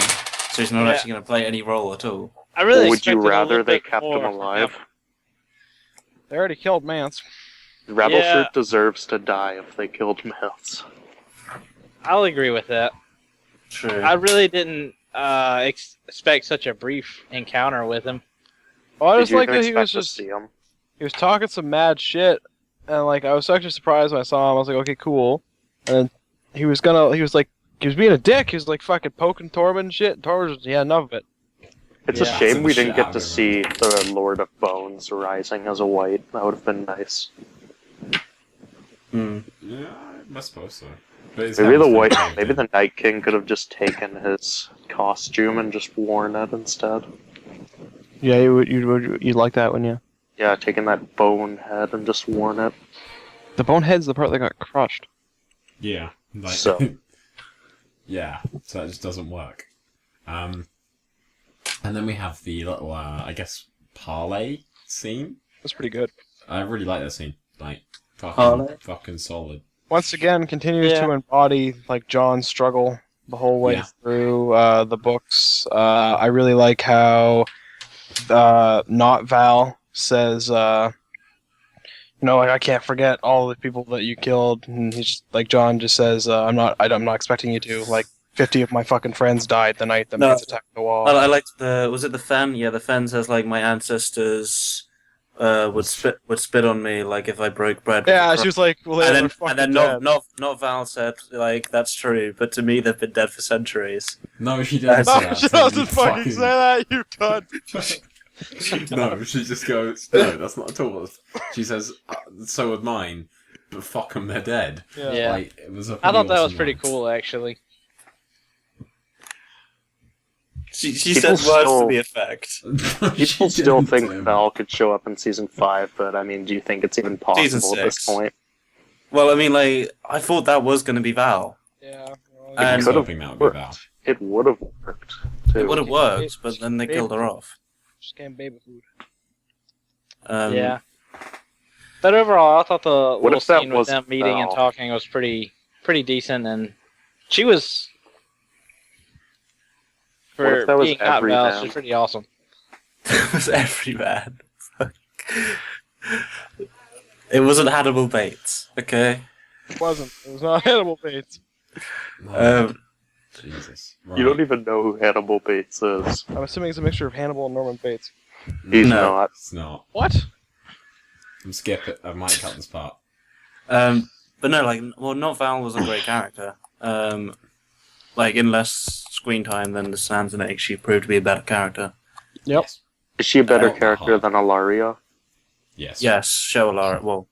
Speaker 5: So he's not
Speaker 4: Yeah.
Speaker 5: actually going to play any role at all.
Speaker 4: I really
Speaker 1: Or would you
Speaker 4: expected a
Speaker 1: rather
Speaker 4: little
Speaker 1: they
Speaker 4: bit
Speaker 1: kept
Speaker 4: more
Speaker 1: him
Speaker 4: from
Speaker 1: alive?
Speaker 2: They already killed Mance.
Speaker 1: Rattleshirt
Speaker 4: Yeah.
Speaker 1: deserves to die if they killed Mance.
Speaker 4: I'll agree with that.
Speaker 5: True.
Speaker 4: I really didn't expect such a brief encounter with him.
Speaker 2: Well, I
Speaker 1: Did
Speaker 2: just
Speaker 1: you
Speaker 2: like
Speaker 1: even
Speaker 2: that he was
Speaker 1: expect to
Speaker 2: just
Speaker 1: see him?
Speaker 2: he was talking some mad shit, and like I was actually surprised when I saw him. I was like, okay, cool. And then he was being a dick. He was like fucking poking Tormund and shit. Tormund, he had enough of it.
Speaker 1: It's
Speaker 4: Yeah.
Speaker 1: a shame we didn't
Speaker 3: Shit
Speaker 1: get
Speaker 3: out
Speaker 1: to
Speaker 3: of him.
Speaker 1: see the Lord of Bones rising as a white. That would have been nice.
Speaker 5: Hmm.
Speaker 3: Yeah, I suppose so. But his
Speaker 1: Maybe
Speaker 3: head was
Speaker 1: the white,
Speaker 3: pretty
Speaker 1: maybe
Speaker 3: big.
Speaker 1: the Night King could have just taken his costume and just worn it instead.
Speaker 2: Yeah, you'd like that, wouldn't you?
Speaker 1: Yeah, taking that bone head and just worn it.
Speaker 2: The bonehead's the part that got crushed.
Speaker 3: Yeah. Like,
Speaker 1: So.
Speaker 3: yeah, so that just doesn't work. And then we have the little, I guess, parlay scene.
Speaker 2: That's pretty good.
Speaker 3: I really like that scene. Like,
Speaker 5: Parlay?
Speaker 3: fucking solid.
Speaker 2: Once again, continues
Speaker 4: Yeah.
Speaker 2: to embody like Jon's struggle the whole way
Speaker 3: Yeah.
Speaker 2: through the books. I really like how not Val says, like I can't forget all the people that you killed, and he's like Jon just says, I'm not expecting you to. Like 50 of my fucking friends died the night that
Speaker 5: No.
Speaker 2: Mance attacked the wall.
Speaker 5: I liked was it the Fen? Yeah, the Fen says, my ancestors would spit on me, if I broke bread. with
Speaker 2: Yeah,
Speaker 5: a
Speaker 2: she
Speaker 5: crumb.
Speaker 2: was like, well,
Speaker 5: And
Speaker 2: they're
Speaker 5: then,
Speaker 2: fucking
Speaker 5: and then
Speaker 2: dead.
Speaker 5: not Val said, that's true, but to me they've been dead for centuries.
Speaker 3: No, she didn't say
Speaker 2: No,
Speaker 3: that.
Speaker 2: she
Speaker 3: so you
Speaker 2: doesn't fucking say that, you cunt.
Speaker 3: No, she just goes, no, that's not at all. She says, so would mine, but fuck them, they're dead.
Speaker 4: Yeah.
Speaker 3: Like, it was a
Speaker 4: I thought that was
Speaker 3: awesome
Speaker 4: pretty
Speaker 3: line.
Speaker 4: cool, actually.
Speaker 5: She
Speaker 1: People
Speaker 5: said words
Speaker 1: still-
Speaker 5: to the effect.
Speaker 1: People
Speaker 3: She
Speaker 1: still
Speaker 3: didn't,
Speaker 1: think
Speaker 3: Tim.
Speaker 1: Val could show up in season 5, but I mean, do you think it's even
Speaker 5: Season
Speaker 1: possible at this
Speaker 5: 6.
Speaker 1: point?
Speaker 5: Well, I mean, I thought that was going to be Val.
Speaker 2: Yeah.
Speaker 3: I
Speaker 5: And
Speaker 3: was
Speaker 1: could've
Speaker 3: hoping that would be
Speaker 1: worked.
Speaker 3: Val.
Speaker 1: It would have worked. Too.
Speaker 5: It would have worked, but then they killed her off.
Speaker 2: Just came baby food.
Speaker 4: Yeah. But overall, I thought the little
Speaker 1: if that
Speaker 4: scene with
Speaker 1: was
Speaker 4: them meeting and
Speaker 1: Val?
Speaker 4: talking was pretty decent, and she was
Speaker 1: What if
Speaker 4: for
Speaker 1: that was
Speaker 4: being not
Speaker 1: every
Speaker 4: Val,
Speaker 1: man?
Speaker 4: she's pretty awesome.
Speaker 5: It was every man. It wasn't Hannibal Bates, okay?
Speaker 2: It wasn't. It was not Hannibal Bates.
Speaker 3: No, Jesus. Right.
Speaker 1: You don't even know who Hannibal Bates is.
Speaker 2: I'm assuming it's a mixture of Hannibal and Norman Bates.
Speaker 1: He's
Speaker 5: No.
Speaker 1: not.
Speaker 3: It's not.
Speaker 2: What?
Speaker 3: I'm skip it. I might cut this part.
Speaker 5: But no, like, well, not Val was a great character. Like, in less screen time than the Sansa Egg, she proved to be a better character.
Speaker 2: Yep.
Speaker 3: Yes.
Speaker 1: Is she a better
Speaker 3: Oh,
Speaker 1: character
Speaker 3: uh-huh.
Speaker 1: than Ilaria?
Speaker 3: Yes.
Speaker 5: Yes, show Alara. Well,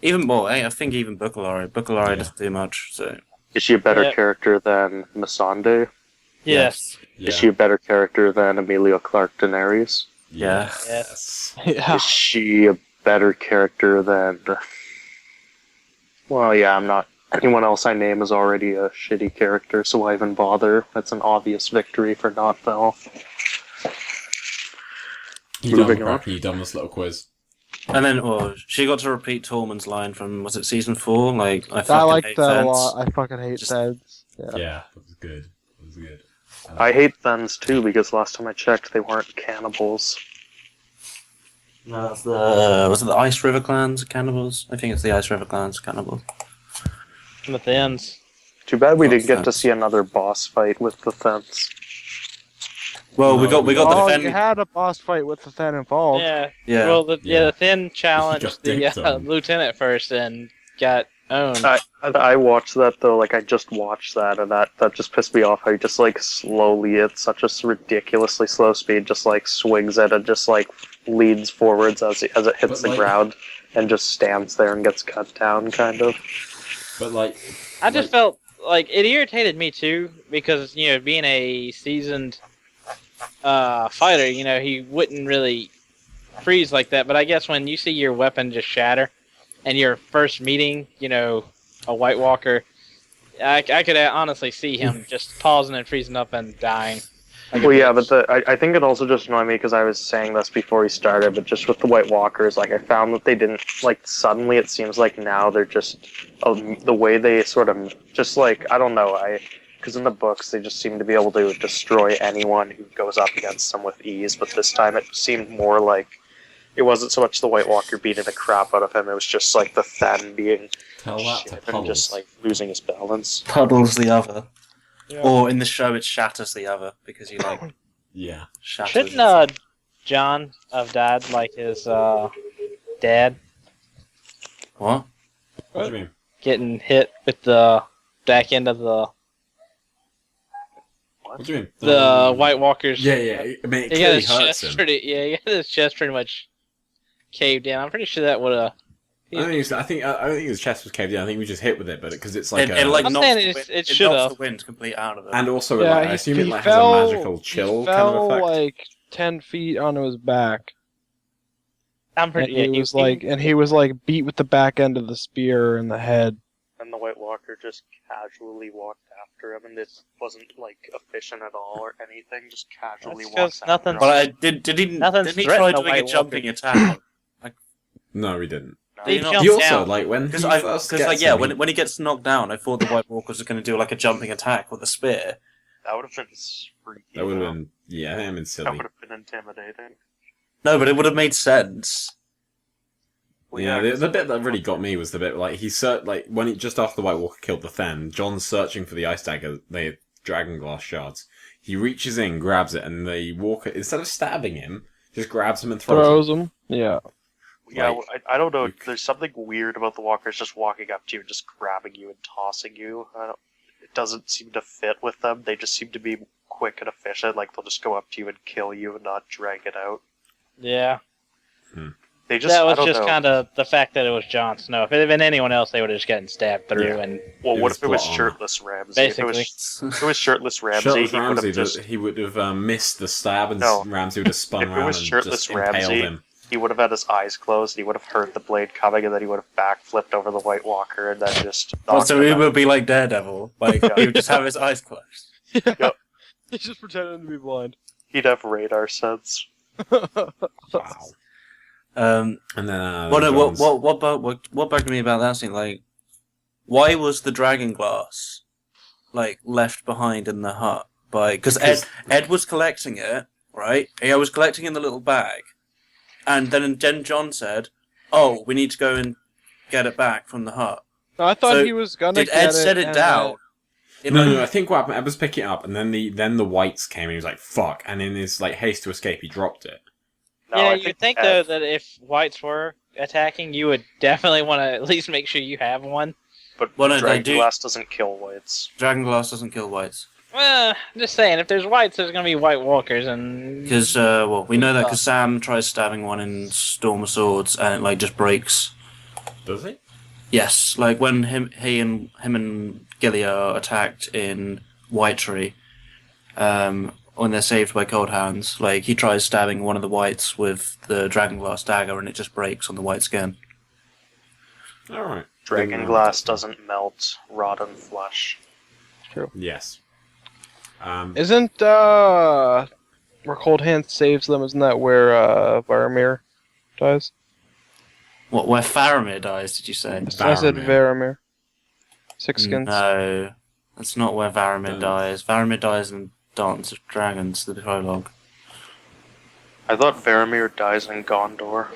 Speaker 5: even more. I think even Book Alara. Book Alara
Speaker 3: Yeah.
Speaker 5: doesn't do much. So
Speaker 1: Is she a better
Speaker 4: Yeah.
Speaker 1: character than Missandei?
Speaker 4: Yes.
Speaker 3: Yeah.
Speaker 1: Is she a better character than Emilia Clarke Daenerys?
Speaker 3: Yes.
Speaker 2: Yeah.
Speaker 1: Is she a better character than... Well, yeah, I'm not... Anyone else I name is already a shitty character, so why even bother? That's an obvious victory for not Val.
Speaker 3: You done,
Speaker 1: Moving on.
Speaker 3: Crappy, you done this little quiz.
Speaker 5: and then, well, she got to repeat Tormund's line from was it season 4? Like, I
Speaker 2: I
Speaker 5: fucking
Speaker 2: like
Speaker 5: hate
Speaker 2: that a
Speaker 5: fence.
Speaker 2: lot. I fucking hate
Speaker 5: Just-
Speaker 2: feds. Yeah.
Speaker 3: Yeah, that was good. That was good.
Speaker 1: I hate Thens too, because last time I checked, they weren't cannibals.
Speaker 5: No, that's the was it the Ice River Clans cannibals? I think it's the Ice River Clans cannibals.
Speaker 4: The Thins.
Speaker 1: Too bad we
Speaker 5: Oh,
Speaker 1: didn't get to
Speaker 5: Thens.
Speaker 1: see another boss fight with the Thens.
Speaker 5: Well, we
Speaker 3: No,
Speaker 5: got the
Speaker 2: Oh,
Speaker 5: Fen.
Speaker 2: you had a boss fight with the Than involved.
Speaker 4: Yeah.
Speaker 5: Yeah.
Speaker 4: Well, the
Speaker 3: Yeah.
Speaker 4: Thin
Speaker 3: Got
Speaker 4: challenged the
Speaker 3: dicked on.
Speaker 4: lieutenant first and got owned.
Speaker 1: I watched that though, like I just watched that, and that just pissed me off. How he just like slowly, at such a ridiculously slow speed, just like swings it and just like leans forwards as it hits
Speaker 3: But,
Speaker 1: the
Speaker 3: like-
Speaker 1: ground, and just stands there and gets cut down, kind of.
Speaker 3: But like,
Speaker 4: I just felt like it irritated me too because being a seasoned fighter, he wouldn't really freeze like that. But I guess when you see your weapon just shatter, and your first meeting, a White Walker, I could honestly see him just pausing and freezing up and dying. Like a
Speaker 1: Well, yeah,
Speaker 4: bitch.
Speaker 1: but I think it also just annoyed me because I was saying this before we started, but just with the White Walkers, like I found that they didn't like suddenly. It seems like now they're just the way they sort of just like I don't know because in the books they just seem to be able to destroy anyone who goes up against them with ease, but this time it seemed more like it wasn't so much the White Walker beating the crap out of him. It was just like the Than being
Speaker 3: tell that to
Speaker 1: shit and
Speaker 3: Puddles.
Speaker 1: just like losing his balance.
Speaker 5: Puddles the other.
Speaker 4: Yeah.
Speaker 5: Or in the show, it shatters the other because he like
Speaker 3: Yeah.
Speaker 5: shatters.
Speaker 4: Shouldn't John have died like his dad,
Speaker 5: What?
Speaker 3: What do you mean?
Speaker 4: getting hit with the back end of the
Speaker 3: What do you mean?
Speaker 4: White Walkers?
Speaker 3: Yeah, yeah. I mean, it
Speaker 4: He got
Speaker 3: clearly
Speaker 4: his
Speaker 3: hurts
Speaker 4: chest
Speaker 3: him.
Speaker 4: he got his chest pretty much caved in. I'm pretty sure that would have.
Speaker 3: I don't think his chest was caved in. I think we just hit with it, but because it's like
Speaker 5: It like
Speaker 4: I'm
Speaker 5: knocks
Speaker 4: saying
Speaker 5: the
Speaker 4: it
Speaker 5: wind,
Speaker 4: knocks
Speaker 5: knocks
Speaker 4: the
Speaker 5: the wind complete out of it.
Speaker 3: and also
Speaker 2: Yeah,
Speaker 3: like, I assume it
Speaker 2: he
Speaker 3: like
Speaker 2: fell,
Speaker 3: has a magical chill
Speaker 2: he
Speaker 3: kind
Speaker 2: fell
Speaker 3: of effect.
Speaker 2: like 10 feet onto his back.
Speaker 4: I'm
Speaker 2: And
Speaker 4: pretty.
Speaker 2: he was like beat with the back end of the spear in the head.
Speaker 1: And the White Walker just casually walked after him, and it wasn't like efficient at all or anything. Just casually
Speaker 4: That's
Speaker 1: walked
Speaker 4: 'cause
Speaker 1: after
Speaker 4: nothing's-
Speaker 1: him.
Speaker 5: Well, did he
Speaker 4: Nothing's
Speaker 5: try
Speaker 4: threatened a
Speaker 5: doing a
Speaker 4: White
Speaker 5: jumping
Speaker 4: Walker.
Speaker 5: attack?
Speaker 3: No, we didn't.
Speaker 1: No.
Speaker 4: They
Speaker 5: you know-
Speaker 4: jumped
Speaker 3: He also
Speaker 4: down.
Speaker 3: like when he
Speaker 5: Because
Speaker 3: first gets
Speaker 5: like yeah,
Speaker 3: him,
Speaker 5: when he gets knocked down, I thought the White Walkers were going to do like a jumping attack with a spear.
Speaker 1: That would have been freaky.
Speaker 3: that would have
Speaker 1: though.
Speaker 3: been I think
Speaker 1: That
Speaker 3: silly.
Speaker 1: would have been intimidating.
Speaker 5: No, but it would have made sense.
Speaker 1: Well,
Speaker 3: Yeah,
Speaker 1: yeah,
Speaker 3: the bit that really got me was the bit like when he just after the White Walker killed the Than, John's searching for the ice dagger, the dragon glass shards. He reaches in, grabs it, and the Walker instead of stabbing him, just grabs him and throws him.
Speaker 2: Yeah.
Speaker 1: Yeah,
Speaker 3: Like,
Speaker 1: I don't know.
Speaker 3: you-
Speaker 1: There's something weird about the walkers just walking up to you and just grabbing you and tossing you. It doesn't seem to fit with them. They just seem to be quick and efficient. Like they'll just go up to you and kill you and not drag it out.
Speaker 4: Yeah,
Speaker 1: They just
Speaker 4: that
Speaker 1: I
Speaker 4: was
Speaker 1: don't
Speaker 4: just
Speaker 1: know.
Speaker 4: kind of the fact that it was Jon Snow. If it had been anyone else, they would have just gotten stabbed through.
Speaker 3: Yeah.
Speaker 4: And
Speaker 1: Well,
Speaker 3: it
Speaker 1: what
Speaker 3: was
Speaker 1: if it was
Speaker 3: plot armor.
Speaker 1: shirtless Ramsay?
Speaker 4: Basically.
Speaker 1: If it was shirtless Ramsay,
Speaker 3: Shirtless
Speaker 1: he would
Speaker 3: Ramsay,
Speaker 1: have just
Speaker 3: he would have missed the stab, and
Speaker 1: No.
Speaker 3: Ramsay would have spun
Speaker 1: If it
Speaker 3: around
Speaker 1: was
Speaker 3: and
Speaker 1: shirtless
Speaker 3: just impaled
Speaker 1: Ramsay,
Speaker 3: him.
Speaker 1: he would have had his eyes closed. He would have heard the blade coming, and then he would have backflipped over the White Walker and then just. knocked
Speaker 5: So
Speaker 1: him
Speaker 5: he
Speaker 1: out.
Speaker 5: would be like Daredevil. Like he would just have his eyes closed.
Speaker 2: He's just pretending to be blind.
Speaker 1: He'd have radar sense.
Speaker 3: Wow.
Speaker 5: Um,
Speaker 3: And then
Speaker 5: Well, no,
Speaker 3: John's-
Speaker 5: what bugged me about that scene? Like, why was the dragon glass like left behind in the hut? Because Ed was collecting it, right? He was collecting in the little bag, and then John said, "Oh, we need to go and get it back from the hut."
Speaker 2: No, I thought
Speaker 5: So,
Speaker 2: he was gonna
Speaker 5: Did
Speaker 2: get
Speaker 5: Ed set it
Speaker 2: and
Speaker 5: down?
Speaker 3: No, I think what happened, Ed was picking it up, and then the whites came, and he was like, fuck, and in his like haste to escape, he dropped it.
Speaker 1: No,
Speaker 4: yeah,
Speaker 1: I
Speaker 4: you'd think though that if whites were attacking, you would definitely want to at least make sure you have one.
Speaker 1: but
Speaker 5: Well, no, they
Speaker 1: dragon
Speaker 5: do-
Speaker 1: glass doesn't kill whites.
Speaker 5: Dragonglass doesn't kill whites.
Speaker 4: Well, I'm just saying, if there's whites, there's gonna be White Walkers, and
Speaker 5: Because, we know that because Sam tries stabbing one in Storm of Swords and it, like, just breaks.
Speaker 3: Does he?
Speaker 5: Yes, like when him and Gilly are attacked in Whitetree, when they're saved by Cold Hands, like, he tries stabbing one of the whites with the Dragonglass dagger and it just breaks on the white skin.
Speaker 3: Alright.
Speaker 1: Dragon glass doesn't melt rotten flesh.
Speaker 3: Yes.
Speaker 2: Isn't where Cold Hands saves them? Isn't that where Varamir dies?
Speaker 5: What, where Faramir dies, did you say?
Speaker 2: I said Varamir. Six Skins.
Speaker 5: No, that's not where Varamir dies. Varamir dies in Dance of Dragons, the prologue.
Speaker 1: I thought Varamir dies in Gondor.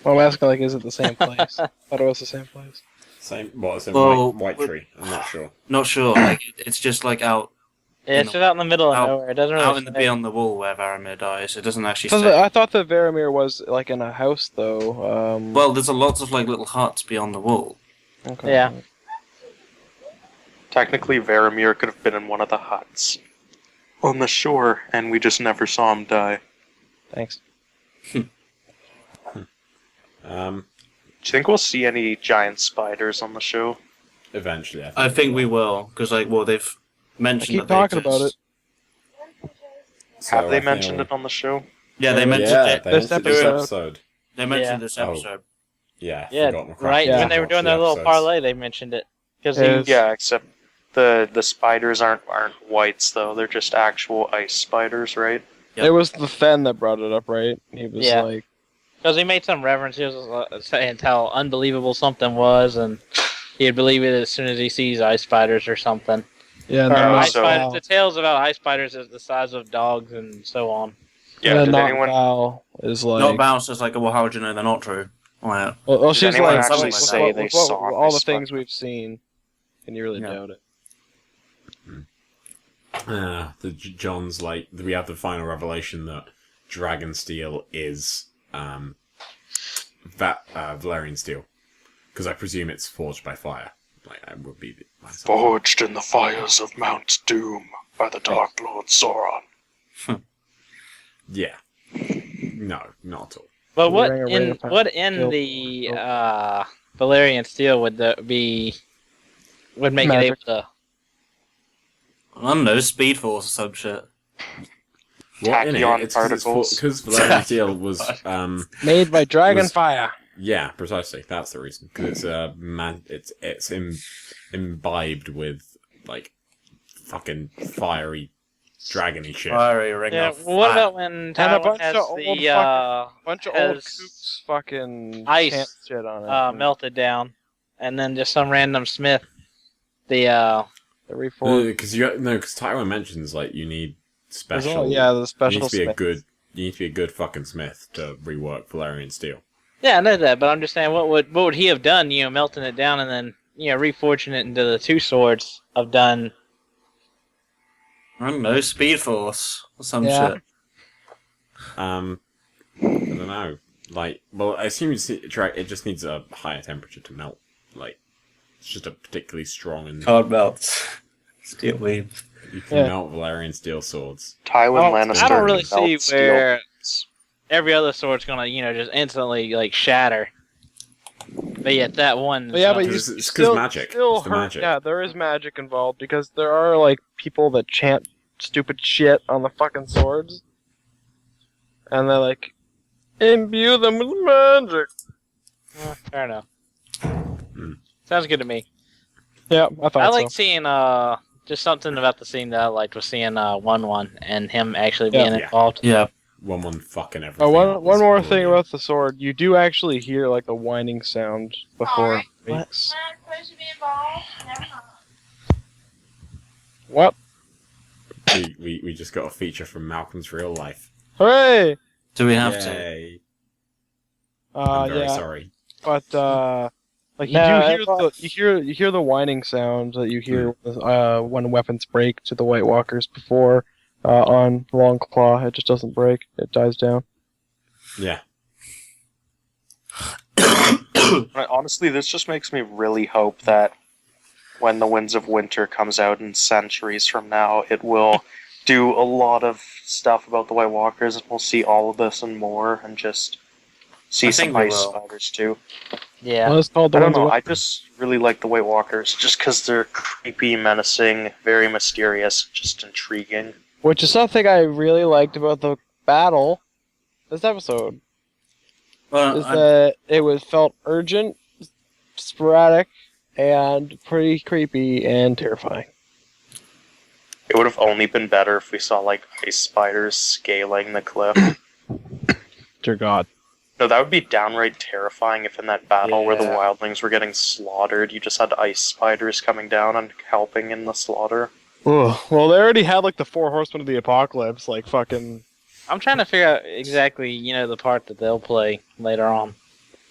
Speaker 2: Well, I'm asking, like, is it the same place? I thought it was the same place.
Speaker 3: Same. What? It's in
Speaker 5: Well,
Speaker 3: White Tree. I'm not sure.
Speaker 5: Not sure, like, it's just like out
Speaker 4: yeah, it's just out in the middle of
Speaker 5: out-
Speaker 4: nowhere. It doesn't really
Speaker 5: out in the
Speaker 4: say.
Speaker 5: Beyond the Wall where Varamir dies. It doesn't actually
Speaker 2: So
Speaker 5: say.
Speaker 2: I thought that Varamir was, like, in a house, though.
Speaker 5: Well, there's lots of, like, little huts beyond the wall.
Speaker 2: Okay.
Speaker 4: Yeah.
Speaker 1: Technically, Varamir could have been in one of the huts on the shore, and we just never saw him die.
Speaker 2: Thanks.
Speaker 1: Do you think we'll see any giant spiders on the show?
Speaker 3: Eventually,
Speaker 5: I think we will, because, like, well, they've
Speaker 2: I
Speaker 5: mentioned
Speaker 2: keep
Speaker 5: that they
Speaker 2: talking about it.
Speaker 3: So
Speaker 1: Have
Speaker 3: I
Speaker 1: they
Speaker 3: think
Speaker 1: mentioned
Speaker 3: we'll-
Speaker 1: it on the show?
Speaker 5: Yeah, they mentioned
Speaker 3: Yeah,
Speaker 5: it.
Speaker 3: they
Speaker 2: This
Speaker 3: mentioned this
Speaker 2: episode.
Speaker 3: episode.
Speaker 5: They mentioned
Speaker 4: Yeah.
Speaker 5: this
Speaker 3: Oh.
Speaker 5: episode.
Speaker 3: Yeah,
Speaker 4: Yeah,
Speaker 3: forgotten to
Speaker 4: right
Speaker 2: Yeah.
Speaker 4: when they were doing their little parlay, they mentioned it because
Speaker 2: Yeah.
Speaker 1: Yeah, except the spiders aren't whites though; they're just actual ice spiders, right?
Speaker 5: Yep.
Speaker 2: It was the Fen that brought it up, right? He was
Speaker 4: Yeah.
Speaker 2: like,
Speaker 4: he made some reference. He was saying how unbelievable something was, and he'd believe it as soon as he sees ice spiders or something.
Speaker 2: yeah,
Speaker 4: Or
Speaker 2: no,
Speaker 4: ice
Speaker 1: so-
Speaker 4: spiders. The tales about ice spiders is the size of dogs and so on.
Speaker 1: Yeah.
Speaker 2: and
Speaker 1: Did
Speaker 2: then
Speaker 1: anyone?
Speaker 2: Val is like,
Speaker 5: Not Bounce is like, well, how would you know they're not true? Well,
Speaker 2: well,
Speaker 1: Did
Speaker 2: she's
Speaker 1: anyone
Speaker 2: like,
Speaker 5: actually
Speaker 2: with
Speaker 5: say
Speaker 2: what-
Speaker 1: they
Speaker 2: with what-
Speaker 1: saw
Speaker 2: with all the
Speaker 1: ice
Speaker 2: things
Speaker 1: spider?
Speaker 2: we've seen, can you really
Speaker 5: Yeah.
Speaker 2: doubt it?
Speaker 3: John's like, we have the final revelation that dragon steel is Valerian steel, because I presume it's forged by fire. Like that would be my assumption.
Speaker 1: Forged in the fires of Mount Doom by the Dark Lord Sauron.
Speaker 3: Yeah. No, not at all.
Speaker 4: But what
Speaker 2: Ring a
Speaker 4: in
Speaker 2: ring of
Speaker 4: what in
Speaker 2: Kill-
Speaker 4: the Valerian steel would would make
Speaker 2: Magic.
Speaker 4: it able to?
Speaker 5: I don't know, Speed Force or some shit.
Speaker 3: What in it?
Speaker 1: Tachyon
Speaker 3: It's
Speaker 1: particles.
Speaker 3: because Valerian steel was
Speaker 2: Made by Dragon
Speaker 3: Was-
Speaker 2: Fire.
Speaker 3: yeah, precisely. That's the reason. Because it's imbibed with like fucking fiery dragony shit.
Speaker 5: Fiery ring
Speaker 4: Yeah.
Speaker 5: of
Speaker 4: What
Speaker 5: fire.
Speaker 4: about when
Speaker 2: And a
Speaker 4: Tywin
Speaker 2: bunch
Speaker 4: has
Speaker 2: of old
Speaker 4: the
Speaker 2: Bunch of old
Speaker 4: has
Speaker 2: kooks fucking
Speaker 4: ice,
Speaker 2: chant shit on it.
Speaker 4: melted down, and then just some random smith, the
Speaker 2: The reforged.
Speaker 3: Because Tywin mentions like you need
Speaker 2: There's
Speaker 3: special.
Speaker 2: all- yeah, the
Speaker 3: You
Speaker 2: special
Speaker 3: need to be a
Speaker 2: smiths.
Speaker 3: good. You need to be a good fucking smith to rework Valerian steel.
Speaker 4: yeah, I know that, but I'm just saying, what would he have done? You know, melting it down and then reforging it into the two swords of done.
Speaker 5: I don't know, Speed Force or some
Speaker 2: Yeah.
Speaker 5: shit.
Speaker 3: I don't know. Like, well, I assume it just needs a higher temperature to melt. Like, it's just a particularly strong and
Speaker 5: Card melts. Steel weave.
Speaker 3: you can
Speaker 2: Yeah.
Speaker 3: melt Valerian steel swords.
Speaker 1: Tywin
Speaker 4: Well,
Speaker 1: Lannister.
Speaker 4: I don't really
Speaker 1: can melt
Speaker 4: see
Speaker 1: steel
Speaker 4: where
Speaker 1: plates.
Speaker 4: every other sword's gonna just instantly like shatter. But yet that one.
Speaker 2: But yeah, but you
Speaker 3: It's 'cause
Speaker 2: still,
Speaker 3: magic.
Speaker 2: still
Speaker 3: It's the
Speaker 2: hurt.
Speaker 3: magic.
Speaker 2: Yeah, there is magic involved because there are like people that chant stupid shit on the fucking swords, and they like imbue them with magic.
Speaker 4: Fair enough. Sounds good to me.
Speaker 2: Yeah, I thought
Speaker 4: I like
Speaker 2: so.
Speaker 4: seeing just something about the scene that I liked was seeing 1-1 and him actually being
Speaker 3: Yeah.
Speaker 4: involved.
Speaker 5: Yeah.
Speaker 3: One fucking everything.
Speaker 2: Oh,
Speaker 3: up
Speaker 2: one
Speaker 3: is
Speaker 2: more thing
Speaker 3: brilliant.
Speaker 2: about the sword. You do actually hear like the whining sound before
Speaker 6: Alright.
Speaker 2: it breaks.
Speaker 6: Not supposed to be involved. Never mind.
Speaker 2: What?
Speaker 3: We just got a feature from Malcolm's real life.
Speaker 2: Hooray!
Speaker 5: Do we have to?
Speaker 3: Yay. I'm very
Speaker 2: Yeah,
Speaker 3: sorry.
Speaker 2: but like you
Speaker 4: No,
Speaker 2: do hear
Speaker 4: I thought-
Speaker 2: you hear the whining sound that you hear when weapons break to the White Walkers before on Long Claw. It just doesn't break; it dies down.
Speaker 3: Yeah.
Speaker 1: Honestly, this just makes me really hope that when the Winds of Winter comes out in centuries from now, it will do a lot of stuff about the White Walkers, and we'll see all of this and more, and just see
Speaker 5: I
Speaker 1: some
Speaker 5: think we
Speaker 1: ice
Speaker 5: will.
Speaker 1: spiders too.
Speaker 4: Yeah.
Speaker 2: Well, it's called the
Speaker 1: I don't
Speaker 2: Winds of
Speaker 1: know. I
Speaker 2: Winter.
Speaker 1: just really like the White Walkers, just because they're creepy, menacing, very mysterious, just intriguing.
Speaker 2: Which is something I really liked about the battle this episode.
Speaker 5: Well,
Speaker 2: Is that it felt urgent, sporadic, and pretty creepy and terrifying.
Speaker 1: It would have only been better if we saw like ice spiders scaling the cliff.
Speaker 2: Dear God.
Speaker 1: No, that would be downright terrifying if in that battle where the
Speaker 4: Yeah.
Speaker 1: wildlings were getting slaughtered, you just had ice spiders coming down and helping in the slaughter.
Speaker 2: Ugh. Well, they already had like the 4 horsemen of the apocalypse, like fucking.
Speaker 4: I'm trying to figure out exactly, the part that they'll play later on.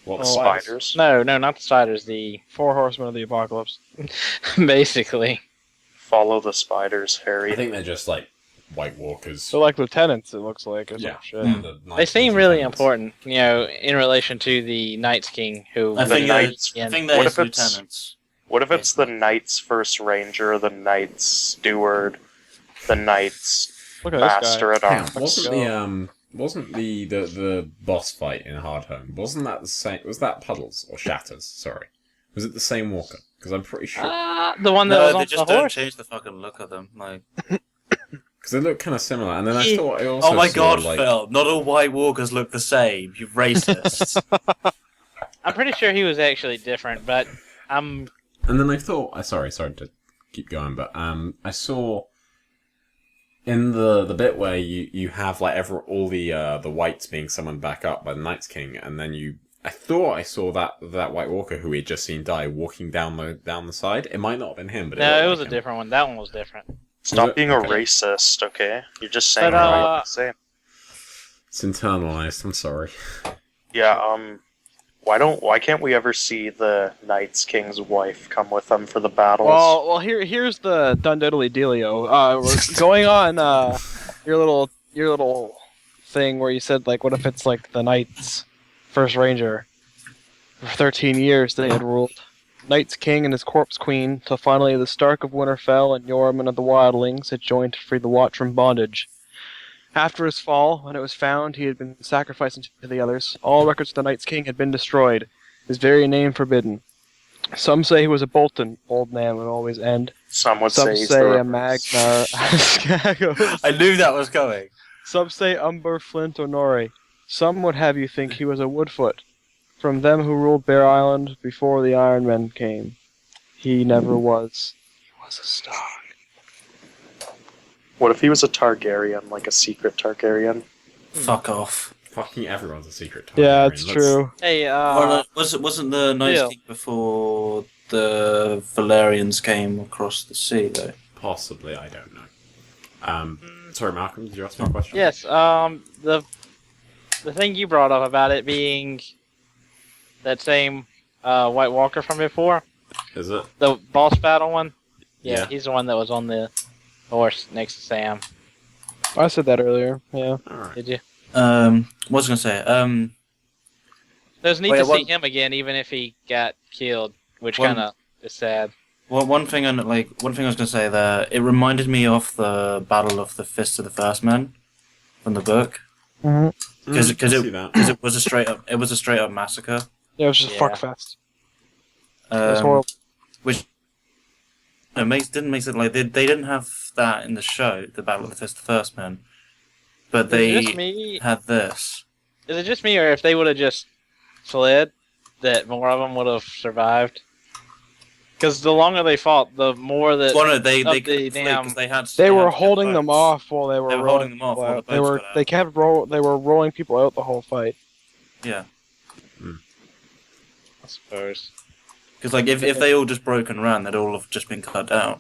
Speaker 3: What
Speaker 1: The
Speaker 3: the
Speaker 1: spiders.
Speaker 4: No, not the spiders. The
Speaker 2: 4 horsemen of the apocalypse.
Speaker 4: basically.
Speaker 1: Follow the spiders,
Speaker 3: I
Speaker 1: Harry.
Speaker 3: think they're just like White Walkers.
Speaker 2: They're like lieutenants, it looks like, or some
Speaker 3: Yeah.
Speaker 2: shit.
Speaker 5: Mm.
Speaker 3: The
Speaker 4: They
Speaker 3: Night
Speaker 4: seem
Speaker 3: King's
Speaker 4: really
Speaker 3: lieutenants.
Speaker 4: important, in relation to the Night's King, who
Speaker 5: I
Speaker 1: The
Speaker 5: think
Speaker 1: knights-
Speaker 5: I think
Speaker 1: What
Speaker 5: they're
Speaker 1: if it's-
Speaker 5: lieutenants.
Speaker 1: What if it's the Knight's First Ranger, the Knight's Steward, the Knight's
Speaker 2: Look at this guy.
Speaker 1: Master at
Speaker 3: Hang
Speaker 1: Arms?
Speaker 3: on, wasn't the boss fight in Hardhome? Wasn't that the same? Was that Puddles or Shatters? Sorry, was it the same Walker? Because I'm pretty sure.
Speaker 4: the one that was
Speaker 5: No,
Speaker 4: on
Speaker 5: they just
Speaker 4: the
Speaker 5: don't
Speaker 4: horse.
Speaker 5: change the fucking look of them. Like,
Speaker 3: Because they look kind of similar. And then I
Speaker 4: Yeah.
Speaker 3: thought I also
Speaker 5: oh my
Speaker 3: saw,
Speaker 5: god,
Speaker 3: like,
Speaker 5: Phil! Not all White Walkers look the same. You racist.
Speaker 4: I'm pretty sure he was actually different, but I'm
Speaker 3: And then I thought, sorry to keep going, but I saw in the bit where you have like all the whites being summoned back up by the Night's King, and then I thought I saw that White Walker who we had just seen die walking down the side. It might not have been him, but
Speaker 4: no,
Speaker 3: looked
Speaker 4: it was
Speaker 3: like
Speaker 4: a
Speaker 3: him.
Speaker 4: different one. That one was different.
Speaker 1: Stop
Speaker 3: it?
Speaker 1: being a
Speaker 3: Okay.
Speaker 1: racist, okay? You're just saying
Speaker 4: But,
Speaker 1: what you say.
Speaker 3: It's internalized. I'm sorry.
Speaker 1: Yeah, why can't we ever see the Knight's King's wife come with them for the battles?
Speaker 2: Well, here's the Dunddiddly dealio. We're going on your little thing where you said like, what if it's like the Knight's First Ranger? For 13 years they had ruled. Knight's King and his corpse queen, till finally the Stark of Winterfell and Yorman of the Wildlings had joined to free the Watch from bondage. After his fall, when it was found he had been sacrificed to the others, all records of the Night's King had been destroyed, his very name forbidden. Some say he was a Bolton, old man would always end.
Speaker 1: Some would
Speaker 2: Some
Speaker 1: say he's
Speaker 2: say
Speaker 1: the
Speaker 2: a
Speaker 1: reverse.
Speaker 2: Magnar.
Speaker 5: I knew that was coming.
Speaker 2: Some say Umber, Flint, or Nori. Some would have you think he was a Woodfoot, from them who ruled Bear Island before the Iron Men came. He never was. He was a Stark.
Speaker 1: What if he was a Targaryen, like a secret Targaryen?
Speaker 5: Fuck off.
Speaker 3: Fucking everyone's a secret.
Speaker 2: Yeah,
Speaker 3: Targaryen.
Speaker 2: it's
Speaker 3: Let's-
Speaker 2: true.
Speaker 4: Hey,
Speaker 5: Well, wasn't the Night's
Speaker 4: Bill.
Speaker 5: King before the Valerians came across the sea, though?
Speaker 3: Possibly, I don't know. Sorry, Malcolm, did you ask me a question?
Speaker 4: yes, the thing you brought up about it being that same White Walker from before,
Speaker 3: Is it?
Speaker 4: the boss battle one. Yeah,
Speaker 3: Yeah.
Speaker 4: he's the one that was on the horse next to Sam.
Speaker 2: I said that earlier. Yeah.
Speaker 3: Alright.
Speaker 4: Did you?
Speaker 5: What was I going to say?
Speaker 4: There's need
Speaker 5: Oh, yeah,
Speaker 4: to see
Speaker 5: one-
Speaker 4: him again, even if he got killed, which
Speaker 5: One-
Speaker 4: kind of is sad.
Speaker 5: Well, one thing I was going to say there, it reminded me of the Battle of the Fist of the First Men from the book,
Speaker 2: Mm-hmm.
Speaker 5: because
Speaker 3: I see that.
Speaker 5: it was a straight up massacre.
Speaker 2: Yeah, it was just a
Speaker 4: Yeah.
Speaker 2: fuck fest. It was
Speaker 5: Um,
Speaker 2: horrible.
Speaker 5: which didn't make it like they didn't have that in the show, the Battle of the Fist of the First Men, but
Speaker 4: Is it just
Speaker 5: they
Speaker 4: me?
Speaker 5: had this.
Speaker 4: Is it just me, or if they would have just fled, that more of them would have survived? Because the longer they fought, the more that
Speaker 5: Well, no, they
Speaker 4: of
Speaker 5: couldn't
Speaker 4: the
Speaker 5: flee
Speaker 4: damn-
Speaker 5: 'cause they had.
Speaker 2: They were
Speaker 5: had
Speaker 2: holding them
Speaker 5: boats.
Speaker 2: off while they were.
Speaker 5: They were
Speaker 2: rolling
Speaker 5: holding them off
Speaker 2: people
Speaker 5: while the
Speaker 2: out. They
Speaker 5: boats
Speaker 2: were.
Speaker 5: got out.
Speaker 2: They kept They were rolling people out the whole fight.
Speaker 5: Yeah,
Speaker 4: I suppose.
Speaker 5: because like if they all just broke and ran, they'd all have just been cut down.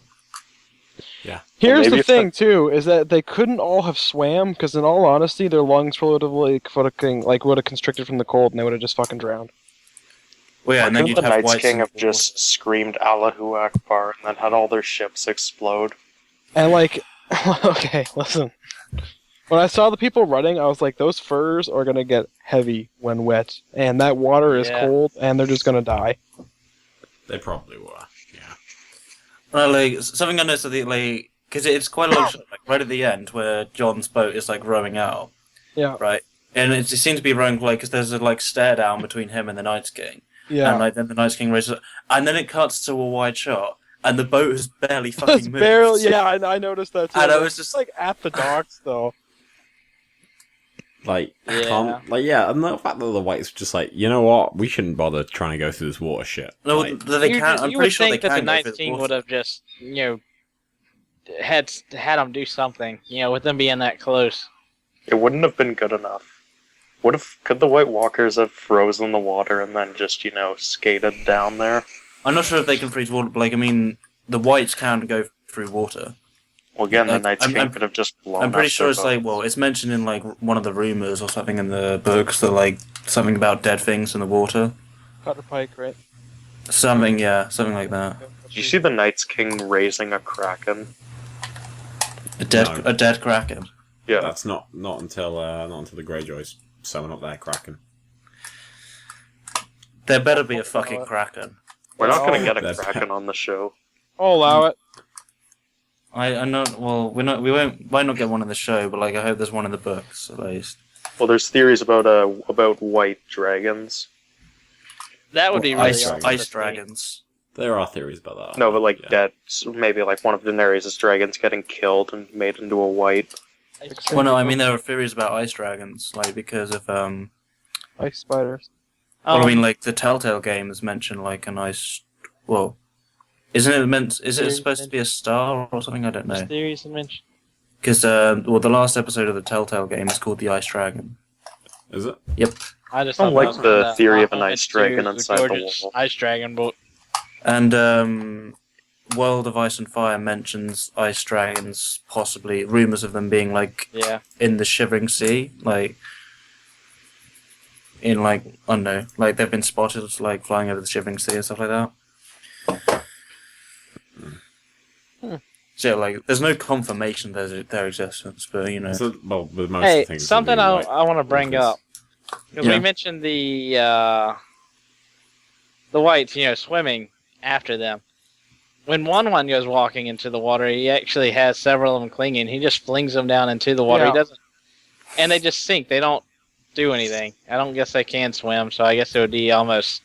Speaker 2: Here's
Speaker 1: maybe
Speaker 2: the
Speaker 1: if
Speaker 2: thing too: is that they couldn't all have swam because, in all honesty, their lungs relatively would have constricted from the cold, and they would have just fucking drowned.
Speaker 5: Well, yeah,
Speaker 1: Why
Speaker 5: and then
Speaker 1: couldn't
Speaker 5: you'd
Speaker 1: the
Speaker 5: have
Speaker 1: Knights
Speaker 5: whites
Speaker 1: King
Speaker 5: and
Speaker 1: have just screamed Allahu Akbar and then had all their ships explode?
Speaker 2: And like, okay, listen. When I saw the people running, I was like, those furs are gonna get heavy when wet, and that water is
Speaker 4: Yeah.
Speaker 2: cold, and they're just gonna die.
Speaker 3: They probably were. Yeah.
Speaker 5: Well, like something I noticed at the like because it's quite a long shot, like right at the end where John's boat is like rowing out,
Speaker 2: Yeah,
Speaker 5: right, and it seems to be rowing like because there's a like stare down between him and the Night's King,
Speaker 2: yeah.
Speaker 5: and like then the Night's King raises, and then it cuts to a wide shot, and the boat has barely fucking
Speaker 2: It's
Speaker 5: moved.
Speaker 2: barely. Yeah, I noticed that too.
Speaker 5: And I
Speaker 2: It's
Speaker 5: was just
Speaker 2: like at the docks though.
Speaker 3: Like,
Speaker 4: Yeah.
Speaker 3: can't, like, yeah, and the fact that the whites were just like, you know what, we shouldn't bother trying to go through this water shit.
Speaker 5: no,
Speaker 3: Like,
Speaker 5: they
Speaker 4: you,
Speaker 5: can't. I'm
Speaker 4: you
Speaker 5: pretty
Speaker 4: would
Speaker 5: sure they
Speaker 4: think that the
Speaker 5: can go
Speaker 4: Night
Speaker 5: through the
Speaker 4: King
Speaker 5: water.
Speaker 4: would have just, had them do something, with them being that close.
Speaker 1: It wouldn't have been good enough. Could the White Walkers have frozen the water and then just, skated down there?
Speaker 5: I'm not sure if they can freeze water, but like I mean, the whites can go through water.
Speaker 1: Well, again, the
Speaker 5: Like,
Speaker 1: Night's King
Speaker 5: I'm
Speaker 1: could have just blown
Speaker 5: I'm pretty
Speaker 1: up
Speaker 5: sure
Speaker 1: their
Speaker 5: it's like,
Speaker 1: boat.
Speaker 5: well, it's mentioned in like one of the rumors or something in the books that like something about dead things in the water.
Speaker 2: Cutter pike, right?
Speaker 5: Something, yeah, something like that.
Speaker 1: Did you see the Night's King raising a kraken?
Speaker 5: A dead,
Speaker 3: No.
Speaker 5: a dead kraken.
Speaker 1: Yeah.
Speaker 3: that's not until the Greyjoys summon up their kraken.
Speaker 5: There better be a fucking kraken.
Speaker 1: We're not going to get a
Speaker 3: That's-
Speaker 1: kraken on the show.
Speaker 2: I'll allow it.
Speaker 5: I know. Well, we might not get one in the show, but like I hope there's one in the books at least.
Speaker 1: Well, there's theories about white dragons.
Speaker 4: That would be really
Speaker 5: ice,
Speaker 4: awesome
Speaker 5: ice
Speaker 4: to see.
Speaker 5: dragons.
Speaker 3: There are theories about that.
Speaker 1: No, but like
Speaker 3: Yeah.
Speaker 1: dead, maybe like one of Daenerys' dragons getting killed and made into a white.
Speaker 5: Well, no, I mean there are theories about ice dragons, like because of
Speaker 2: Ice spiders.
Speaker 5: Well, I mean like the Telltale game has mentioned like an ice. Well, isn't it meant? Is it supposed to be a star or something? I don't know.
Speaker 4: Theories and mention.
Speaker 5: Because the last episode of the Telltale game is called the Ice Dragon.
Speaker 3: Is it?
Speaker 5: Yep.
Speaker 4: I just
Speaker 1: I don't
Speaker 4: thought
Speaker 1: like
Speaker 4: that
Speaker 1: the
Speaker 4: was
Speaker 1: theory of an
Speaker 4: homage
Speaker 1: ice dragon
Speaker 4: to
Speaker 1: inside the
Speaker 4: gorgeous
Speaker 1: wall.
Speaker 4: Ice dragon book.
Speaker 5: And World of Ice and Fire mentions ice dragons, possibly rumors of them being like
Speaker 4: Yeah.
Speaker 5: in the Shivering Sea, like in like I don't know, like they've been spotted like flying over the Shivering Sea and stuff like that. So like, there's no confirmation of their existence, but you know,
Speaker 3: So, well, with most
Speaker 4: Hey,
Speaker 3: things,
Speaker 4: something
Speaker 3: I
Speaker 4: I want to bring up. 'Cause
Speaker 5: Yeah.
Speaker 4: We mentioned the whites, swimming after them. When one goes walking into the water, he actually has several of them clinging. He just flings them down into the water.
Speaker 2: Yeah.
Speaker 4: He doesn't, and they just sink. They don't do anything. I don't guess they can swim, so I guess it would be almost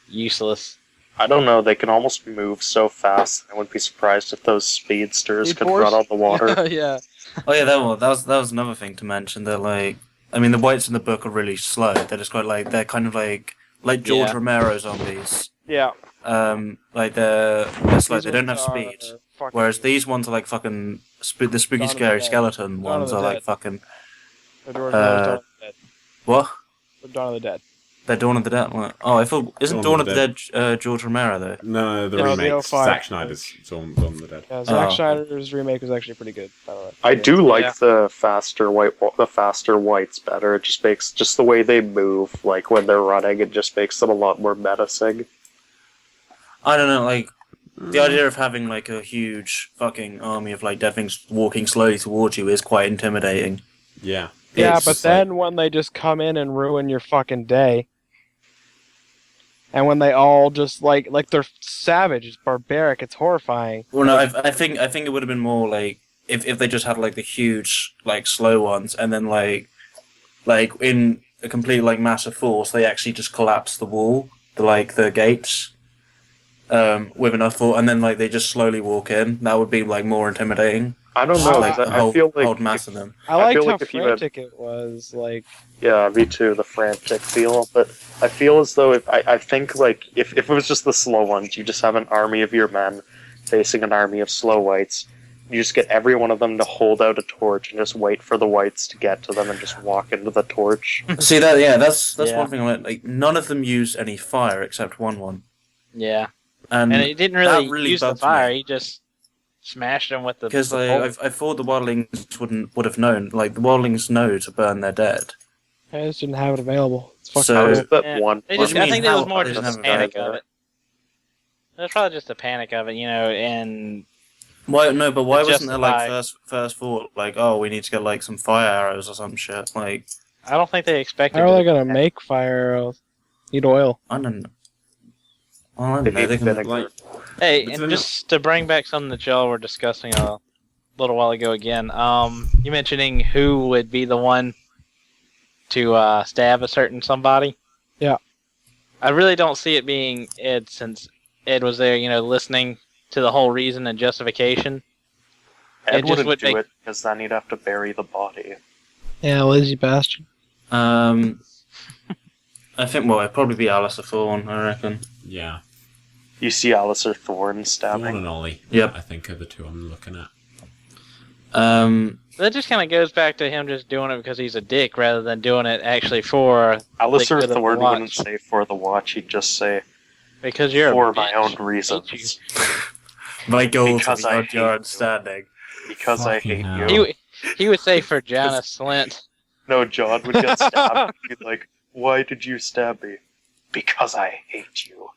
Speaker 4: useless.
Speaker 1: I don't know. They can almost move so fast. I wouldn't be surprised if those speedsters could
Speaker 2: Speed
Speaker 1: run
Speaker 2: force?
Speaker 1: on the water.
Speaker 2: Yeah.
Speaker 5: oh yeah, that was another thing to mention. That like, I mean, the whites in the book are really slow. They're just quite like they're kind of like George
Speaker 4: Yeah.
Speaker 5: Romero zombies.
Speaker 2: Yeah.
Speaker 5: Like they're slow.
Speaker 2: These
Speaker 5: They don't have
Speaker 2: ones are
Speaker 5: speed.
Speaker 2: fucking-
Speaker 5: Whereas these ones are like fucking the spooky,
Speaker 2: Dawn of the
Speaker 5: scary
Speaker 2: Dead.
Speaker 5: skeleton
Speaker 2: Dawn of
Speaker 5: ones
Speaker 2: the
Speaker 5: are like
Speaker 2: Dead.
Speaker 5: fucking
Speaker 2: They're Dawn of the Dead.
Speaker 5: what?
Speaker 2: They're Dawn of the Dead.
Speaker 5: They're Dawn of the Dead. Oh, I thought isn't Dawn of the Dead George Romero though?
Speaker 3: No, the
Speaker 2: No, the
Speaker 3: remake.
Speaker 2: 05.
Speaker 3: Zack Snyder's Dawn of the Dead.
Speaker 2: Yeah, Zack
Speaker 5: Oh.
Speaker 2: Snyder's remake was actually pretty good, by the way.
Speaker 1: I do like
Speaker 4: Yeah.
Speaker 1: the faster whites better. It just makes just the way they move, like when they're running, it just makes them a lot more menacing.
Speaker 5: I don't know, like the idea of having like a huge fucking army of like dead things walking slowly towards you is quite intimidating.
Speaker 3: Yeah.
Speaker 2: Yeah,
Speaker 5: It's
Speaker 2: but
Speaker 3: just like-
Speaker 2: then when they just come in and ruin your fucking day, and when they all just like they're savage, it's barbaric, it's horrifying.
Speaker 5: Well, no, I think it would have been more like if they just had like the huge like slow ones, and then like in a complete like massive force, they actually just collapse the wall, the gates, with enough force, and then like they just slowly walk in. That would be like more intimidating.
Speaker 1: I don't know.
Speaker 5: Like the
Speaker 1: I
Speaker 5: whole,
Speaker 1: feel like
Speaker 5: whole mass of them.
Speaker 2: I liked
Speaker 1: feel
Speaker 2: how
Speaker 1: like if you had-
Speaker 2: frantic it was. Like,
Speaker 1: yeah, me too. The frantic feel, but I feel as though I think like if it was just the slow ones, you just have an army of your men facing an army of slow whites. You just get every one of them to hold out a torch and just wait for the whites to get to them and just walk into the torch.
Speaker 5: See that? Yeah, that's
Speaker 4: Yeah.
Speaker 5: one thing. Like none of them use any fire except one,
Speaker 4: Yeah,
Speaker 5: and
Speaker 4: and he didn't
Speaker 5: that
Speaker 4: really,
Speaker 5: really
Speaker 4: use the
Speaker 5: bugs me.
Speaker 4: fire. He just smashed them with the.
Speaker 5: because
Speaker 4: the
Speaker 5: like
Speaker 4: bolt.
Speaker 5: I thought the wildlings would have known. Like the wildlings know to burn their dead.
Speaker 2: I just didn't have it available. It's fucking
Speaker 5: So-
Speaker 1: How
Speaker 2: cool.
Speaker 1: is that
Speaker 4: Yeah,
Speaker 1: one?
Speaker 4: They
Speaker 5: What
Speaker 4: just,
Speaker 5: do you
Speaker 4: I
Speaker 5: mean,
Speaker 4: think there was
Speaker 5: how-
Speaker 4: more
Speaker 5: they
Speaker 4: just
Speaker 5: didn't
Speaker 4: a
Speaker 5: have a
Speaker 4: panic
Speaker 1: fire
Speaker 4: of
Speaker 1: there?
Speaker 4: it. It was probably just a panic of it, and
Speaker 5: Why? No, but why
Speaker 4: To
Speaker 5: wasn't there like
Speaker 4: justify-
Speaker 5: first thought like, oh, we need to get like some fire arrows or some shit? Like,
Speaker 4: I don't think they expected.
Speaker 2: How are they
Speaker 4: it.
Speaker 2: gonna make fire arrows? Need oil.
Speaker 5: I don't know. Well, I don't
Speaker 1: They
Speaker 5: know.
Speaker 1: need
Speaker 5: They can
Speaker 1: vinegar.
Speaker 3: Like,
Speaker 4: Hey,
Speaker 3: But
Speaker 4: and
Speaker 3: then-
Speaker 4: just to bring back something that y'all were discussing a little while ago again, you mentioning who would be the one to stab a certain somebody.
Speaker 2: Yeah.
Speaker 4: I really don't see it being Ed, since Ed was there, listening to the whole reason and justification.
Speaker 1: Ed
Speaker 4: It just
Speaker 1: wouldn't
Speaker 4: would
Speaker 1: do
Speaker 4: make-
Speaker 1: it because then he'd have to bury the body.
Speaker 2: Yeah, lazy bastard.
Speaker 5: I think it'd probably be Alistair Thorne. I reckon.
Speaker 3: yeah.
Speaker 1: You see Alistair Thorne
Speaker 3: Thorn
Speaker 1: stabbing.
Speaker 3: and Ollie.
Speaker 5: Yep.
Speaker 3: I think are the two I'm looking at.
Speaker 4: That just kind of goes back to him just doing it because he's a dick rather than doing it actually for
Speaker 1: Alistair
Speaker 4: the good of the
Speaker 1: Thorne
Speaker 4: watch.
Speaker 1: wouldn't say for the watch, he'd just say
Speaker 4: because you're
Speaker 1: for
Speaker 4: a
Speaker 1: my
Speaker 4: bitch.
Speaker 1: own reasons.
Speaker 5: My goal
Speaker 1: Because
Speaker 5: to
Speaker 1: I
Speaker 5: be
Speaker 1: hate
Speaker 5: your
Speaker 1: you.
Speaker 5: understanding.
Speaker 1: Because I
Speaker 3: Fucking
Speaker 1: hate
Speaker 3: hell.
Speaker 1: you.
Speaker 4: He would say for Jana Slint.
Speaker 1: No, John would get stabbed. He'd be like, why did you stab me? Because I hate you.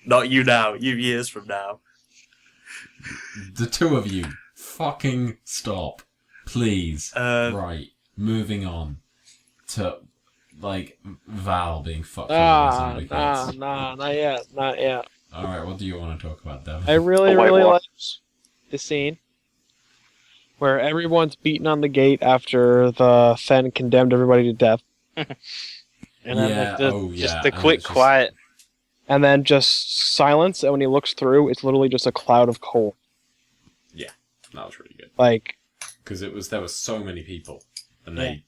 Speaker 5: Not you now. You years from now.
Speaker 3: The two of you, fucking stop, please. Right, moving on to like Val being fucked over by zombie kids.
Speaker 2: not yet, not yet.
Speaker 3: All right, what do you want to talk about, Devin?
Speaker 2: I really,
Speaker 1: The White
Speaker 2: really like
Speaker 1: Walkers.
Speaker 2: the scene where everyone's beaten on the gate after the Fen condemned everybody to death,
Speaker 4: And then
Speaker 3: Yeah,
Speaker 4: just
Speaker 3: yeah,
Speaker 4: the
Speaker 3: and
Speaker 4: quick
Speaker 3: it's just-
Speaker 4: quiet.
Speaker 2: and then just silence. And when he looks through, it's literally just a cloud of coal.
Speaker 3: That was really good
Speaker 2: Like,
Speaker 3: because there was so many people and they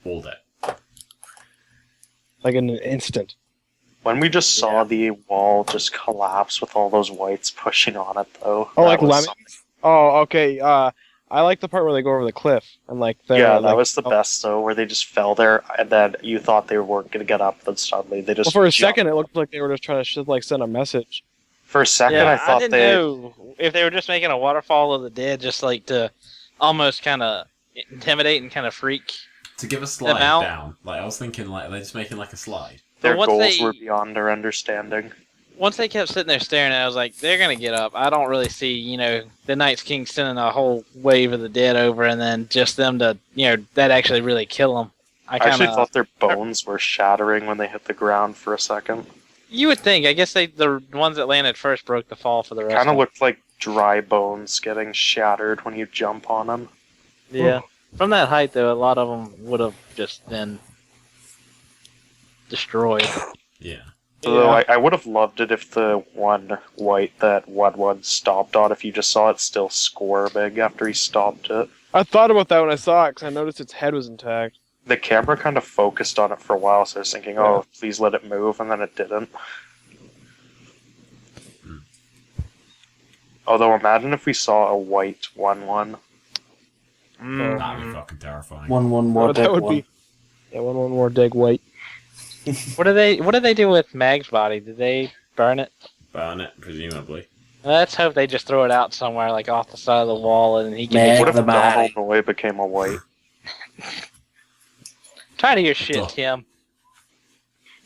Speaker 3: all dead.
Speaker 2: like in an instant.
Speaker 1: When we just saw the wall just collapse with all those whites pushing on it, though.
Speaker 2: Oh,
Speaker 1: that
Speaker 2: like
Speaker 1: was
Speaker 2: lemons?
Speaker 1: something.
Speaker 2: Oh, okay. I like the part where they go over the cliff and like they're
Speaker 1: Yeah,
Speaker 2: like,
Speaker 1: that was the best, though, where they just fell there, and then you thought they weren't going to get up, then suddenly they just
Speaker 2: Well, for a
Speaker 1: jumped.
Speaker 2: second, it looked like they were just trying to send a message.
Speaker 1: For a second,
Speaker 4: Yeah,
Speaker 1: I thought
Speaker 4: didn't
Speaker 1: they...
Speaker 4: know if they were just making a waterfall of the dead, just like to almost kind of intimidate and kind of freak.
Speaker 3: To give a slide
Speaker 4: out.
Speaker 3: down, like I was thinking, like they're just making like a slide.
Speaker 1: Their
Speaker 4: But once
Speaker 1: goals
Speaker 4: they-
Speaker 1: were beyond our understanding.
Speaker 4: Once they kept sitting there staring, I was like, they're gonna get up. I don't really see, the Night's King sending a whole wave of the dead over, and then just them to, that actually really kill them. I
Speaker 1: I
Speaker 4: kind
Speaker 1: actually
Speaker 4: of.
Speaker 1: thought their bones were shattering when they hit the ground for a second.
Speaker 4: You would think. I guess the ones that landed first broke the fall for the rest.
Speaker 1: Kind of
Speaker 4: of
Speaker 1: looked like dry bones getting shattered when you jump on them.
Speaker 4: Yeah. From that height, though, a lot of them would have just been destroyed.
Speaker 3: Yeah.
Speaker 1: Although
Speaker 2: Yeah.
Speaker 1: I would have loved it if the one white that one stomped on, if you just saw it still squirming after he stomped it.
Speaker 2: I thought about that when I saw it because I noticed its head was intact.
Speaker 1: The camera kind of focused on it for a while, so I was thinking, oh, please let it move, and then it didn't. Although imagine if we saw a white 1-1.
Speaker 3: That'd be fucking terrifying.
Speaker 5: One more.
Speaker 2: Oh, that would be. Yeah, one more dig white.
Speaker 4: What did they do with Mag's body? Did they burn it?
Speaker 3: Burn it, presumably.
Speaker 4: Let's hope they just throw it out somewhere, like off the side of the wall, and he can.
Speaker 5: Mag
Speaker 1: What if
Speaker 5: the body.
Speaker 1: Donald Noy became a white?
Speaker 4: Tired of your shit,
Speaker 3: Duh.
Speaker 4: Tim.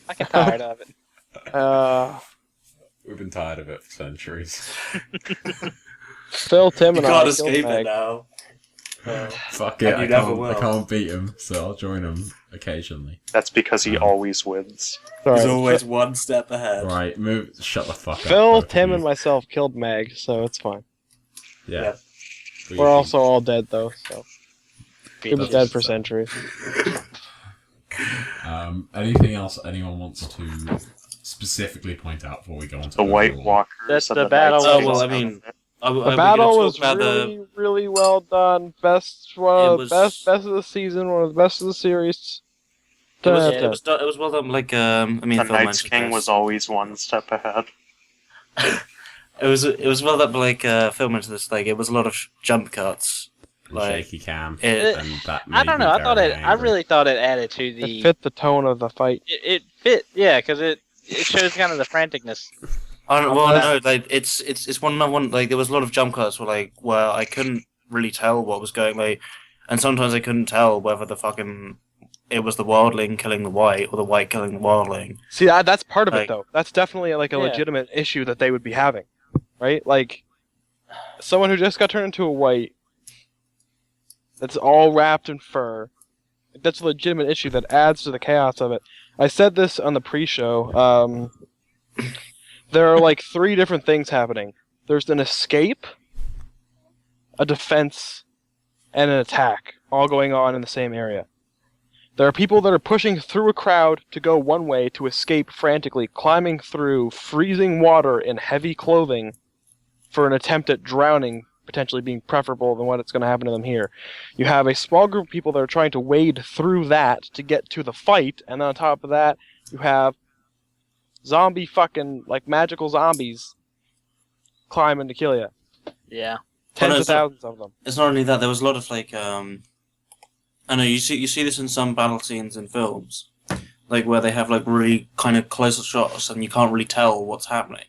Speaker 4: I get tired of it.
Speaker 3: We've been tired of it for centuries.
Speaker 2: Phil, Tim,
Speaker 5: You
Speaker 2: and I
Speaker 5: can't
Speaker 2: killed
Speaker 5: escape it
Speaker 2: Meg.
Speaker 5: now.
Speaker 3: Fuck it,
Speaker 5: And you
Speaker 3: I
Speaker 5: never
Speaker 3: can't,
Speaker 5: will.
Speaker 3: I can't beat him, so I'll join him occasionally.
Speaker 1: That's because he always wins.
Speaker 2: Sorry.
Speaker 5: He's always one step ahead.
Speaker 3: Right, move. Shut the fuck up.
Speaker 2: Phil,
Speaker 3: both of
Speaker 2: Tim,
Speaker 3: you.
Speaker 2: and myself killed Meg, so it's fine.
Speaker 3: Yeah.
Speaker 5: Yeah.
Speaker 3: We-
Speaker 2: We're also all dead though, so we've been dead for
Speaker 3: so-
Speaker 2: centuries.
Speaker 3: Anything else anyone wants to specifically point out before we go on to
Speaker 1: The White
Speaker 3: overall?
Speaker 1: Walkers.
Speaker 4: That's
Speaker 1: and
Speaker 4: the battle
Speaker 1: Knights
Speaker 4: was-
Speaker 1: of
Speaker 5: Oh, well, I
Speaker 1: the
Speaker 5: mean,
Speaker 1: Sun.
Speaker 2: The battle was really well done. Best one,
Speaker 5: It was-
Speaker 2: best of the season, one of the best of the series.
Speaker 5: It was,
Speaker 2: Da-
Speaker 5: it was done- it was well done. Like I mean,
Speaker 1: The
Speaker 5: Phil
Speaker 1: Night's
Speaker 5: mentioned
Speaker 1: King
Speaker 5: this.
Speaker 1: was always one step ahead.
Speaker 5: It was well done. Like Phil mentioned this. Like it was a lot of jump cuts. Like
Speaker 3: Shaky cam.
Speaker 5: it,
Speaker 3: And that
Speaker 4: I don't
Speaker 3: made
Speaker 4: know.
Speaker 3: me
Speaker 4: I thought
Speaker 3: very
Speaker 4: it. I
Speaker 3: angry.
Speaker 4: really thought it added to
Speaker 2: It
Speaker 4: the.
Speaker 2: fit the tone of the fight.
Speaker 4: It fit, yeah, because it shows kind of the franticness.
Speaker 5: I don't, well,
Speaker 4: But-
Speaker 5: no, like it's one. Like there was a lot of jump cuts where I couldn't really tell what was going. Like, and sometimes I couldn't tell whether it was the wildling killing the white or the white killing the wildling.
Speaker 2: See, that's part of it
Speaker 5: Like-
Speaker 2: though. That's definitely like a
Speaker 4: Yeah.
Speaker 2: legitimate issue that they would be having, right? Like, someone who just got turned into a white that's all wrapped in fur. That's a legitimate issue that adds to the chaos of it. I said this on the pre-show. There are like 3 different things happening. There's an escape, a defense, and an attack, all going on in the same area. There are people that are pushing through a crowd to go one way to escape frantically, climbing through freezing water in heavy clothing for an attempt at drowning, potentially being preferable than what it's going to happen to them here. You have a small group of people that are trying to wade through that to get to the fight, and then on top of that, you have zombie fucking, like, magical zombies climbing to kill you.
Speaker 4: Yeah.
Speaker 2: Tens of thousands of them.
Speaker 5: It's not only that. There was a lot of like, I know you see this in some battle scenes in films, like where they have like really kind of close-up shots and you can't really tell what's happening.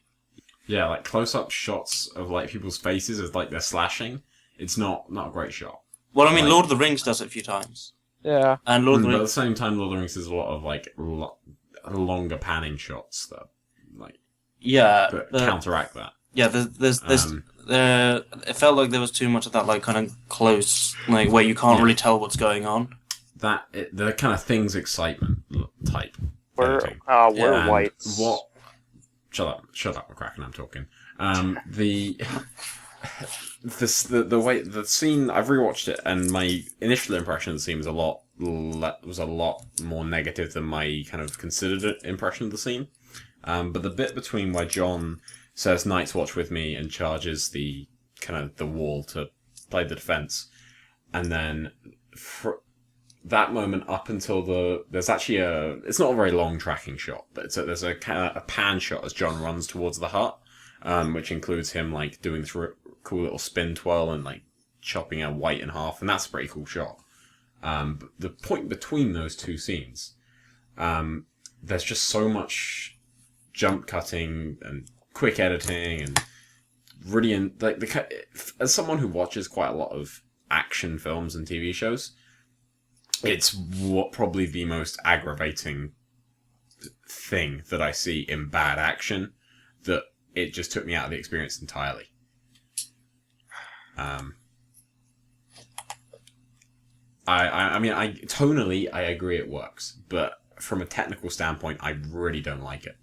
Speaker 3: Yeah, like close-up shots of like people's faces as like they're slashing. It's not a great shot.
Speaker 5: Well, I mean,
Speaker 3: Like-
Speaker 5: Lord of the Rings does it a few times,
Speaker 2: Yeah.
Speaker 5: and Lord of the
Speaker 3: But at the
Speaker 5: Rings.
Speaker 3: same time, Lord of the Rings is a lot of like longer panning shots that like
Speaker 5: Yeah,
Speaker 3: that
Speaker 5: but-
Speaker 3: counteract that.
Speaker 5: yeah. There's
Speaker 3: Um,
Speaker 5: there. It felt like there was too much of that, like kind of close, like where you can't
Speaker 3: Yeah.
Speaker 5: really tell what's going on.
Speaker 3: The kind of things excitement type.
Speaker 1: We're
Speaker 3: editing.
Speaker 1: we're
Speaker 3: And
Speaker 1: whites.
Speaker 3: What? Shut up, McCracken. I'm talking. The way the scene, I've rewatched it, and my initial impression of the scene was a lot more negative than my kind of considered impression of the scene. But the bit between where Jon says "Night's Watch with me" and charges the kind of the wall to play the defense, and then that moment up until there's actually it's not a very long tracking shot, but there's a pan shot as Jon runs towards the hut, which includes him like doing this cool little spin twirl and like chopping a white in half, and that's a pretty cool shot. But the point between those two scenes, there's just so much jump cutting and quick editing and really as someone who watches quite a lot of action films and TV shows, it's probably the most aggravating thing that I see in bad action, that it just took me out of the experience entirely. I mean, tonally, I agree it works, but from a technical standpoint, I really don't like it.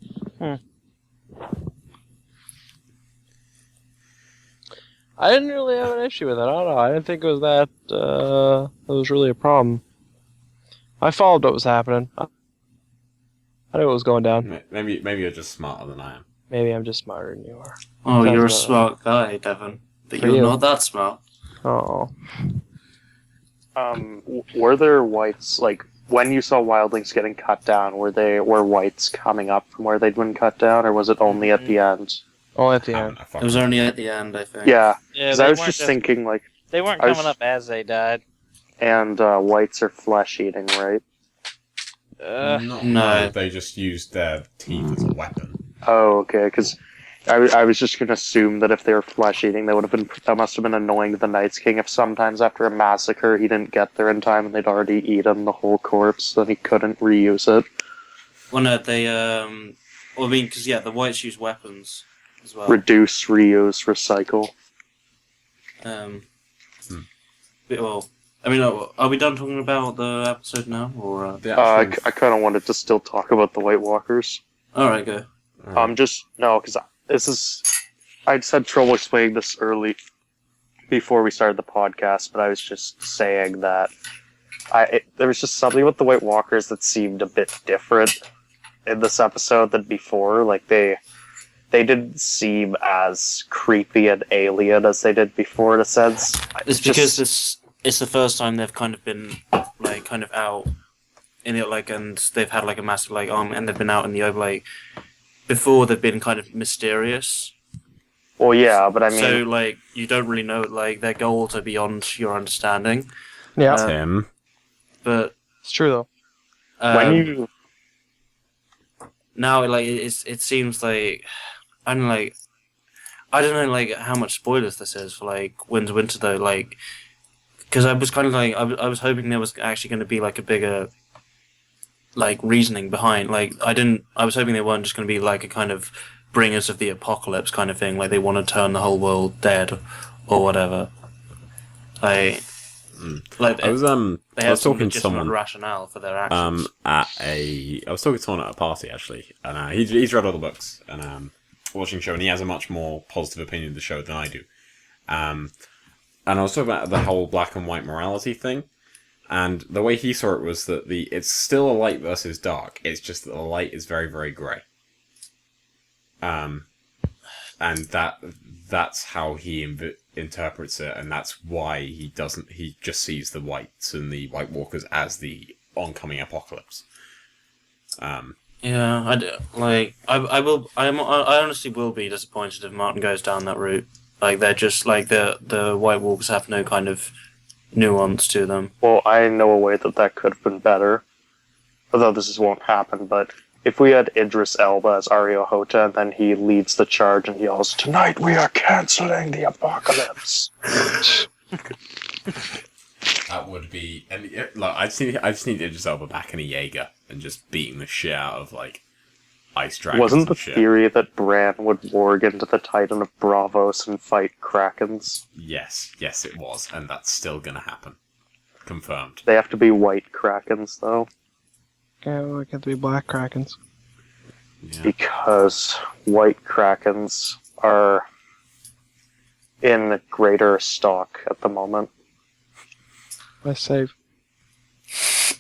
Speaker 2: I didn't really have an issue with it. I don't know. I didn't think it was that it was really a problem. I followed what was happening. I knew what was going down.
Speaker 3: Maybe you're just smarter than I am.
Speaker 2: Maybe I'm just smarter than you are.
Speaker 5: Oh,
Speaker 2: Sounds
Speaker 5: you're a
Speaker 2: about
Speaker 5: smart guy, Devon, but
Speaker 2: For
Speaker 5: you're
Speaker 2: you.
Speaker 5: not that smart.
Speaker 2: Oh.
Speaker 1: Were there whites, like, when you saw wildlings getting cut down, were whites coming up from where they'd been cut down, or was it only at the end?
Speaker 2: Oh, at the end.
Speaker 5: It was only at the end, I think.
Speaker 1: Yeah,
Speaker 4: Yeah,
Speaker 1: because
Speaker 4: they
Speaker 1: I was
Speaker 4: weren't
Speaker 1: just thinking, like,
Speaker 4: They weren't
Speaker 1: I was-
Speaker 4: coming up as they died.
Speaker 1: and whites are flesh-eating, right?
Speaker 5: No.
Speaker 3: They just used their teeth as a weapon.
Speaker 1: Oh, okay, because I was just going to assume that if they were flesh-eating, that must have been annoying to the Night's King if sometimes after a massacre he didn't get there in time and they'd already eaten the whole corpse, then he couldn't reuse it.
Speaker 5: Well, no, they, well, I mean, because, yeah, the whites use weapons as well.
Speaker 1: Reduce, reuse, recycle.
Speaker 5: Well, I mean, are we done talking about the episode now, or?
Speaker 3: The
Speaker 1: I
Speaker 3: actual-
Speaker 1: kind of wanted to still talk about the White Walkers.
Speaker 5: Alright, go.
Speaker 1: Because I'd had trouble explaining this early before we started the podcast, but I was just saying that there was just something with the White Walkers that seemed a bit different in this episode than before. Like they didn't seem as creepy and alien as they did before, in a sense.
Speaker 5: It's because it's the first time they've kind of been, like, kind of out in it, like, and they've had, like, a massive, like, army, and they've been out in the open, like, before they've been kind of mysterious.
Speaker 1: Well, yeah, but I mean,
Speaker 5: So, like, you don't really know, like, their goals are beyond your understanding.
Speaker 2: Yeah,
Speaker 3: Tim.
Speaker 5: But,
Speaker 2: it's true though.
Speaker 1: when you
Speaker 5: now, like, it seems like, I don't know, like, how much spoilers this is for, like, Winter, though, like, because I was kind of, like, I was hoping there was actually going to be, like, a bigger, like, reasoning behind, like, I was hoping they weren't just going to be, like, a kind of bringers of the apocalypse kind of thing. Like they want to turn the whole world dead or whatever. Like
Speaker 3: I was
Speaker 5: they
Speaker 3: I
Speaker 5: have
Speaker 3: was
Speaker 5: some
Speaker 3: talking to
Speaker 5: legitimate
Speaker 3: someone
Speaker 5: rationale for their actions.
Speaker 3: I was talking to someone at a party actually, and he's read all the books and watching the show, and he has a much more positive opinion of the show than I do. And I was talking about the whole black and white morality thing, and the way he saw it was that it's still a light versus dark. It's just that the light is very, very grey. And that's how he interprets it, and that's why he just sees the whites and the White Walkers as the oncoming apocalypse.
Speaker 5: Yeah, I honestly will be disappointed if Martin goes down that route. Like they're just like the White Walkers have no kind of nuance to them.
Speaker 1: Well, I know a way that could have been better. Although this won't happen, but if we had Idris Elba as Arya Hota, and then he leads the charge and he yells, "Tonight we are canceling the apocalypse."
Speaker 3: That would be, and like I just need Idris Elba back in a Jaeger and just beating the shit out of like ice dragons.
Speaker 1: Wasn't the
Speaker 3: and shit.
Speaker 1: theory that Bran would warg into the Titan of Braavos and fight Krakens?
Speaker 3: Yes, it was, and that's still gonna happen. Confirmed.
Speaker 1: They have to be white Krakens, though.
Speaker 2: Yeah, we get to be black Krakens.
Speaker 3: Yeah.
Speaker 1: Because white Krakens are in greater stock at the moment.
Speaker 2: Nice save.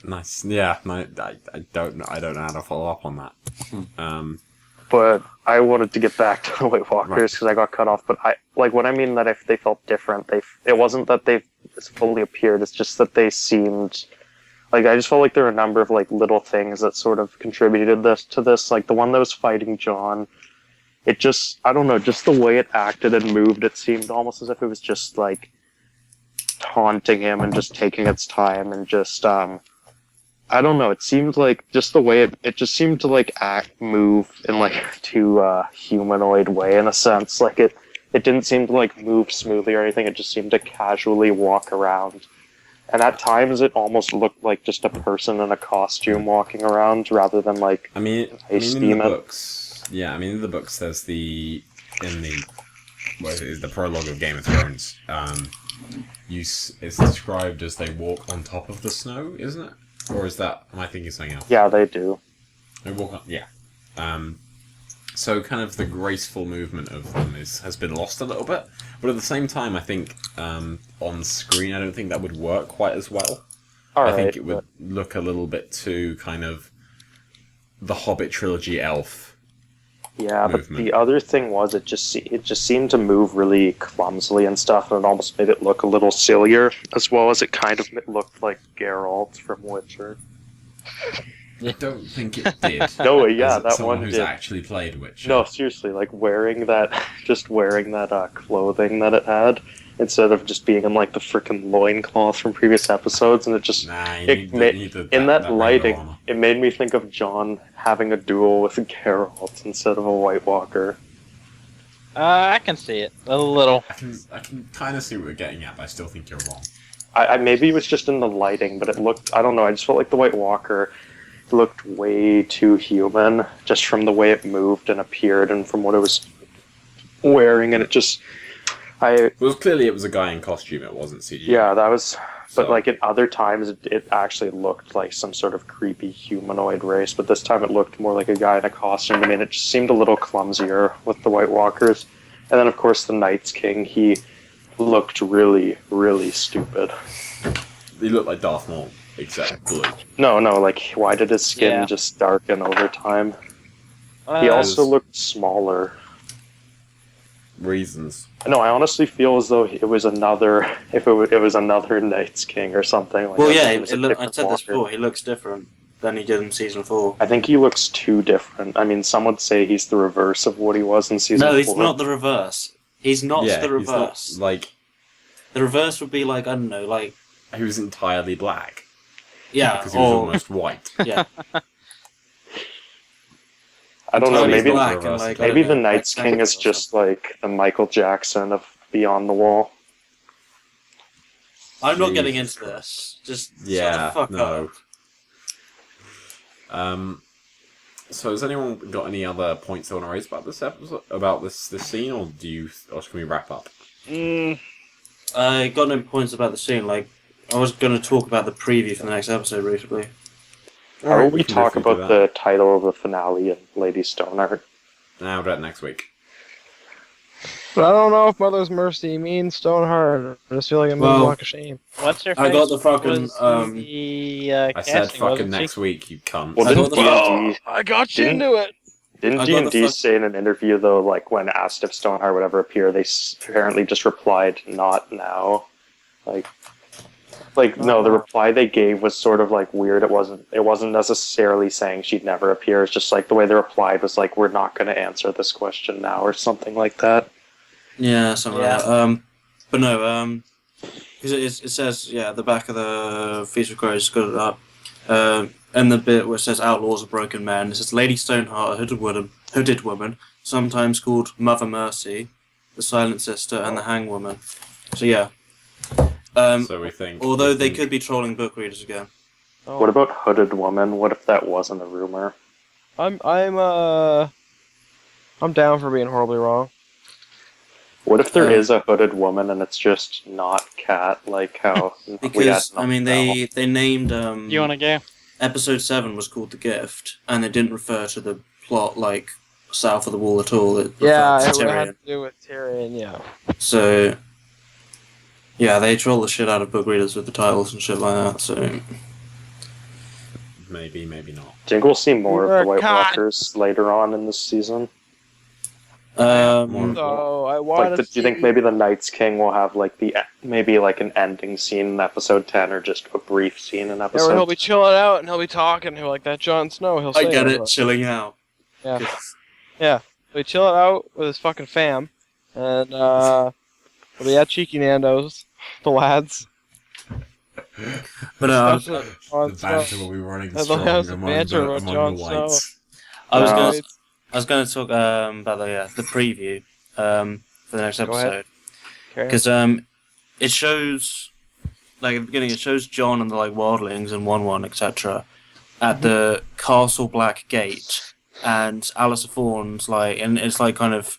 Speaker 3: Nice. Yeah. No, I don't know. I don't know how to follow up on that.
Speaker 1: But I wanted to get back to the White Walkers because I got cut off. But what I mean that if they felt different, it wasn't that they fully appeared. It's just that they seemed like I just felt like there were a number of like little things that sort of contributed to this. Like the one that was fighting Jon, it just I don't know, just the way it acted and moved. It seemed almost as if it was just like taunting him and just taking its time and just I don't know, it seemed like just the way it just seemed to like move in like too humanoid way in a sense. Like it didn't seem to like move smoothly or anything, it just seemed to casually walk around. And at times it almost looked like just a person in a costume walking around rather than like
Speaker 3: in the books. Yeah, in the books there's the prologue of Game of Thrones. It's described as they walk on top of the snow, isn't it? Or am I thinking something else?
Speaker 1: Yeah, they do.
Speaker 3: They walk on, yeah. So kind of the graceful movement of them has been lost a little bit, but at the same time, I think on screen, I don't think that would work quite as well. I think it would look a little bit too kind of the Hobbit trilogy elf.
Speaker 1: Yeah,
Speaker 3: movement.
Speaker 1: But the other thing was it just seemed to move really clumsily and stuff, and it almost made it look a little sillier, as well as it kind of looked like Geralt from Witcher.
Speaker 3: I don't think it did.
Speaker 1: No, yeah, that
Speaker 3: someone
Speaker 1: one
Speaker 3: who's
Speaker 1: did.
Speaker 3: actually played Witcher.
Speaker 1: No, seriously, like wearing that clothing that it had, instead of just being in like the frickin' loincloth from previous episodes, and it just in that lighting, it made me think of Jon having a duel with Geralt instead of a White Walker.
Speaker 4: I can see it a little.
Speaker 3: I can kind of see what you're getting at, but I still think you're wrong.
Speaker 1: I maybe it was just in the lighting, but it looked, I don't know, I just felt like the White Walker looked way too human, just from the way it moved and appeared and from what it was wearing, and it just...
Speaker 3: It was a guy in costume, it wasn't CGI.
Speaker 1: Yeah, that was... But
Speaker 3: So-
Speaker 1: like in other times, it actually looked like some sort of creepy humanoid race, but this time it looked more like a guy in a costume. I mean, it just seemed a little clumsier with the White Walkers. And then, of course, the Night's King, he looked really, really stupid.
Speaker 3: He looked like Darth Maul, except blue.
Speaker 1: No, like, why did his skin just darken over time? He also looked smaller.
Speaker 3: Reasons.
Speaker 1: No, I honestly feel as though it was another Night's King or something. Like
Speaker 5: Well,
Speaker 1: that.
Speaker 5: yeah,
Speaker 1: It was a
Speaker 5: I
Speaker 1: different
Speaker 5: said this
Speaker 1: Walker.
Speaker 5: before. He looks different than he did in season 4.
Speaker 1: I think he looks too different. I mean, some would say he's the reverse of what he was in season 4.
Speaker 5: No, he's not the reverse. He's not
Speaker 3: Yeah,
Speaker 5: the
Speaker 3: he's not,
Speaker 5: reverse.
Speaker 3: like,
Speaker 5: The reverse would be like, I don't know, like...
Speaker 3: he was entirely black.
Speaker 5: Yeah,
Speaker 3: Because he was almost white.
Speaker 5: Yeah.
Speaker 1: I don't know,
Speaker 3: Entirely
Speaker 1: maybe
Speaker 3: black.
Speaker 5: and, like, I
Speaker 1: maybe
Speaker 5: don't
Speaker 1: the
Speaker 5: know,
Speaker 1: Night's
Speaker 5: like
Speaker 1: King is
Speaker 5: or
Speaker 1: just like the Michael Jackson of Beyond the Wall.
Speaker 5: I'm not
Speaker 3: Jeez.
Speaker 5: getting into this. Just
Speaker 3: Yeah,
Speaker 5: shut the fuck
Speaker 3: no.
Speaker 5: up.
Speaker 3: So has anyone got any other points they want to raise about this episode, about this scene, or can we wrap up?
Speaker 5: I got no points about the scene. Like, I was going to talk about the preview for the next episode recently.
Speaker 1: How about we
Speaker 3: can
Speaker 1: talk
Speaker 3: definitely do
Speaker 1: about
Speaker 3: that.
Speaker 1: the title of the finale and Lady Stoneheart?
Speaker 3: Now we'll do that next week.
Speaker 2: But I don't know if Mother's Mercy means Stoneheart. I just feel like it means
Speaker 5: Well,
Speaker 2: walk of shame.
Speaker 4: What's her face?
Speaker 5: I got the fucking,
Speaker 4: was the,
Speaker 3: I said
Speaker 4: casting,
Speaker 3: fucking
Speaker 4: wasn't she?
Speaker 3: next week, you cunt.
Speaker 1: Well,
Speaker 5: I
Speaker 1: didn't
Speaker 5: got the-
Speaker 1: D&D,
Speaker 2: I got you
Speaker 1: Didn't-
Speaker 2: into it.
Speaker 1: didn't
Speaker 5: I got the
Speaker 1: D&D
Speaker 5: fuck-
Speaker 1: say in an interview, though, like, when asked if Stoneheart would ever appear, they apparently just replied, not now. No, the reply they gave was sort of, like, weird. It wasn't necessarily saying she'd never appear. It's just, like, the way they replied was, like, we're not going to answer this question now, or something like that.
Speaker 5: Yeah, something like that. But no, because it says, at the back of the Feast of Crows, got it up. And the bit where it says outlaws are broken men, it says Lady Stoneheart, a hooded woman, sometimes called Mother Mercy, the Silent Sister, and the Hangwoman. So yeah.
Speaker 3: So we think.
Speaker 5: Although they could be trolling book readers again.
Speaker 2: Oh.
Speaker 1: What about Hooded Woman? What if that wasn't a rumor?
Speaker 2: I'm down for being horribly wrong.
Speaker 1: What if there is a hooded woman and it's just not Cat, like how we had
Speaker 5: Because, I mean,
Speaker 1: Novel?
Speaker 5: they named,
Speaker 4: You wanna go?
Speaker 5: Episode 7 was called The Gift, and it didn't refer to the plot, like, south of the wall at all. It
Speaker 2: Yeah,
Speaker 5: referred
Speaker 2: it
Speaker 5: to
Speaker 2: would have
Speaker 5: Tyrion.
Speaker 2: to do with Tyrion, yeah.
Speaker 5: So, yeah, they troll the shit out of book readers with the titles and shit like that, so...
Speaker 3: Maybe, maybe not.
Speaker 1: Do you think we'll see more of the
Speaker 2: You're
Speaker 1: White
Speaker 2: a cunt.
Speaker 1: Walkers later on in this season?
Speaker 3: More-
Speaker 2: So, I want to
Speaker 1: Do you think maybe the Night's King will have like maybe like an ending scene in episode 10 or just a brief scene in
Speaker 2: Yeah,
Speaker 1: episode
Speaker 2: where he'll be chilling out and he'll be talking, he'll like that Jon Snow, he'll say
Speaker 5: I get
Speaker 2: it.
Speaker 5: it, chilling out.
Speaker 2: Yeah. Yeah. He'll be chilling out with his fucking fam. And he'll be at Cheeky Nando's, the lads.
Speaker 5: But no, I
Speaker 2: Stuff
Speaker 3: The
Speaker 2: with Jon
Speaker 3: banter
Speaker 2: Snow.
Speaker 3: will be running
Speaker 2: And they'll
Speaker 3: strong
Speaker 2: have some
Speaker 3: among
Speaker 2: banter
Speaker 3: the,
Speaker 2: about
Speaker 3: among
Speaker 2: Jon
Speaker 3: the
Speaker 2: Snow.
Speaker 3: whites.
Speaker 5: was
Speaker 1: No.
Speaker 5: gonna, I was going to talk about the preview for the next
Speaker 2: Go ahead.
Speaker 5: episode.
Speaker 2: Okay.
Speaker 5: Because it shows, like at the beginning, it shows John and the like wildlings and 1-1, etc. at the Castle Black Gate, and Alice Thorne's like, and it's like kind of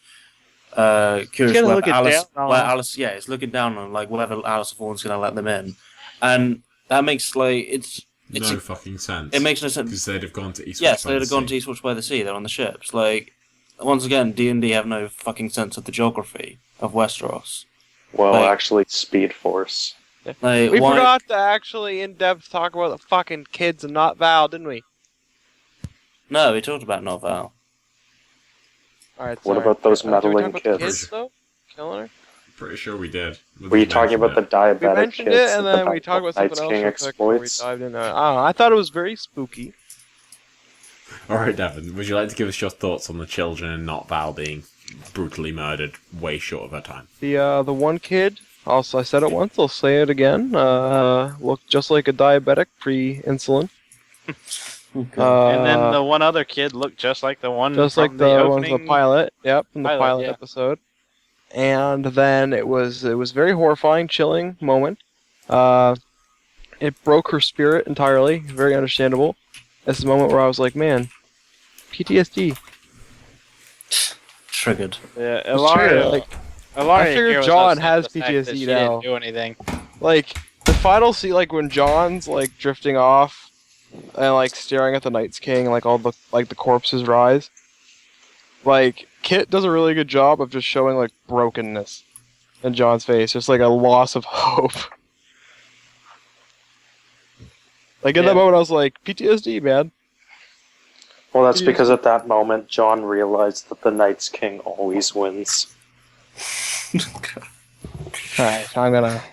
Speaker 5: curious
Speaker 2: gonna
Speaker 5: whether
Speaker 2: look it
Speaker 5: Alice,
Speaker 2: down on
Speaker 5: where
Speaker 2: them.
Speaker 5: Alice, it's looking down on like whether Alice Thorne's gonna let them in, and that makes like it's
Speaker 3: No fucking sense.
Speaker 5: it makes no sense.
Speaker 3: Because they'd have gone to Eastwatch.
Speaker 5: Yes,
Speaker 3: by
Speaker 5: they'd
Speaker 3: the
Speaker 5: have gone
Speaker 3: sea.
Speaker 5: to Eastwatch by the Sea. They're on the ships. Like, once again, D&D have no fucking sense of the geography of Westeros.
Speaker 1: Well,
Speaker 5: Like-
Speaker 1: actually, Speed Force.
Speaker 5: Like,
Speaker 2: We
Speaker 5: why?
Speaker 2: forgot to actually in-depth talk about the fucking kids and not Val, didn't we?
Speaker 5: No, we talked about Norval.
Speaker 2: Alright,
Speaker 1: What
Speaker 2: sorry.
Speaker 1: about those
Speaker 2: Did we talk
Speaker 1: meddling
Speaker 2: about the
Speaker 1: kids?
Speaker 2: kids, though? Killing her?
Speaker 3: Pretty sure we did.
Speaker 1: Were you talking about the diabetic
Speaker 2: We mentioned
Speaker 1: kids?
Speaker 2: it, and
Speaker 1: that
Speaker 2: then
Speaker 1: the
Speaker 2: we talked about
Speaker 1: Night's
Speaker 2: something
Speaker 1: King
Speaker 2: else real quick before we
Speaker 1: exploits?
Speaker 2: dived into it. I don't know. I thought it was very spooky.
Speaker 3: Alright, Devon, would you like to give us your thoughts on the children and not Val being brutally murdered way short of her time?
Speaker 2: The one kid, I said it once, I'll say it again, looked just like a diabetic pre-insulin.
Speaker 4: And then the one other kid looked just like the one
Speaker 2: Just
Speaker 4: from
Speaker 2: like the one
Speaker 4: opening.
Speaker 2: from the pilot, yep, from the
Speaker 4: Pilot,
Speaker 2: pilot
Speaker 4: yeah.
Speaker 2: episode. And then it was very horrifying, chilling moment. It broke her spirit entirely, very understandable. It's the moment where I was like, man, PTSD.
Speaker 5: Triggered.
Speaker 4: Yeah,
Speaker 2: It's true, like, I figured Jon has PTSD
Speaker 4: She
Speaker 2: now.
Speaker 4: didn't do anything.
Speaker 2: Like the final scene, like when John's like drifting off and like staring at the Night's King, like all the corpses rise. Like Kit does a really good job of just showing like brokenness in John's face, just like a loss of hope. Like in
Speaker 4: Yeah.
Speaker 2: that moment, I was like, PTSD, man.
Speaker 1: Well, that's because at that moment, John realized that the Night's King always wins.
Speaker 2: All right, I'm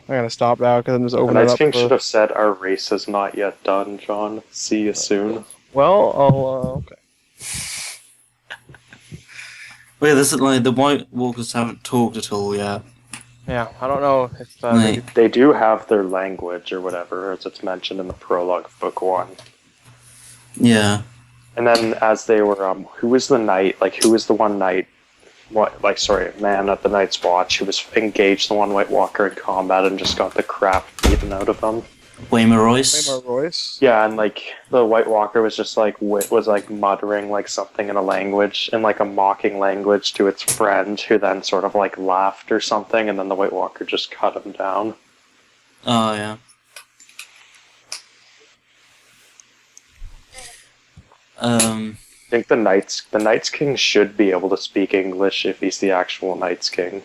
Speaker 2: gonna stop now because I'm just
Speaker 1: The
Speaker 2: opening it
Speaker 1: Night's
Speaker 2: up.
Speaker 1: King
Speaker 2: for-
Speaker 1: should have said, "Our race is not yet done, John. See you soon."
Speaker 2: Well, I'll okay.
Speaker 5: Wait, this is like the White Walkers haven't talked at all yet.
Speaker 2: Yeah, I don't know if
Speaker 5: Like,
Speaker 1: They do have their language or whatever, as it's mentioned in the prologue of Book 1.
Speaker 5: yeah.
Speaker 1: And then as they were, who was the knight? Like, who was the one knight? Man at the Night's Watch who was engaged the one White Walker in combat and just got the crap beaten out of him.
Speaker 5: Waymar Royce.
Speaker 2: Waymar Royce.
Speaker 1: Yeah, and like the White Walker was just like was like muttering like something in a language, in like a mocking language to its friend, who then sort of like laughed or something, and then the White Walker just cut him down.
Speaker 5: Oh yeah.
Speaker 1: I think the Night's King should be able to speak English if he's the actual Night's King.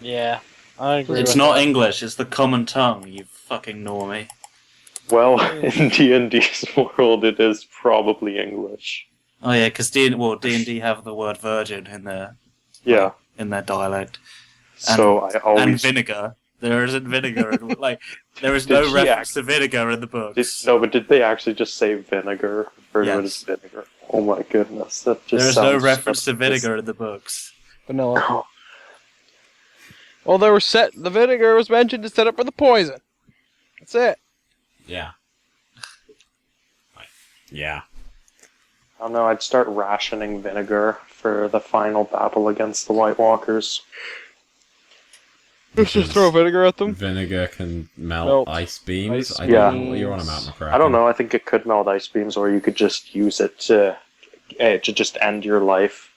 Speaker 4: Yeah, I agree.
Speaker 5: It's
Speaker 4: with
Speaker 5: not
Speaker 4: that.
Speaker 5: English. It's the common tongue. You fucking normie.
Speaker 1: Well, in D&D's world, it is probably English.
Speaker 5: Oh yeah, because D&D have the word virgin in their dialect.
Speaker 1: So I
Speaker 5: And
Speaker 1: always
Speaker 5: vinegar. There isn't vinegar. Like there is
Speaker 1: Did
Speaker 5: no
Speaker 1: she
Speaker 5: reference to vinegar in the books.
Speaker 1: but did they actually just say vinegar? Refer to it
Speaker 5: Yes.
Speaker 1: as vinegar? Oh my goodness, that just
Speaker 5: There is no
Speaker 1: sounds
Speaker 5: reference to
Speaker 1: so-
Speaker 5: vinegar in the books.
Speaker 2: Vanilla.
Speaker 1: Oh,
Speaker 2: Well, the vinegar was mentioned to set up for the poison. That's it.
Speaker 3: Yeah. Yeah.
Speaker 1: I don't know. I'd start rationing vinegar for the final battle against the White Walkers.
Speaker 2: Let's just throw vinegar at them.
Speaker 3: Vinegar can melt
Speaker 2: Melt
Speaker 3: ice beams.
Speaker 2: ice
Speaker 3: I
Speaker 1: beams.
Speaker 3: don't know what you're on about, McCracken.
Speaker 1: I don't know. I think it could melt ice beams, or you could just use it to just end your life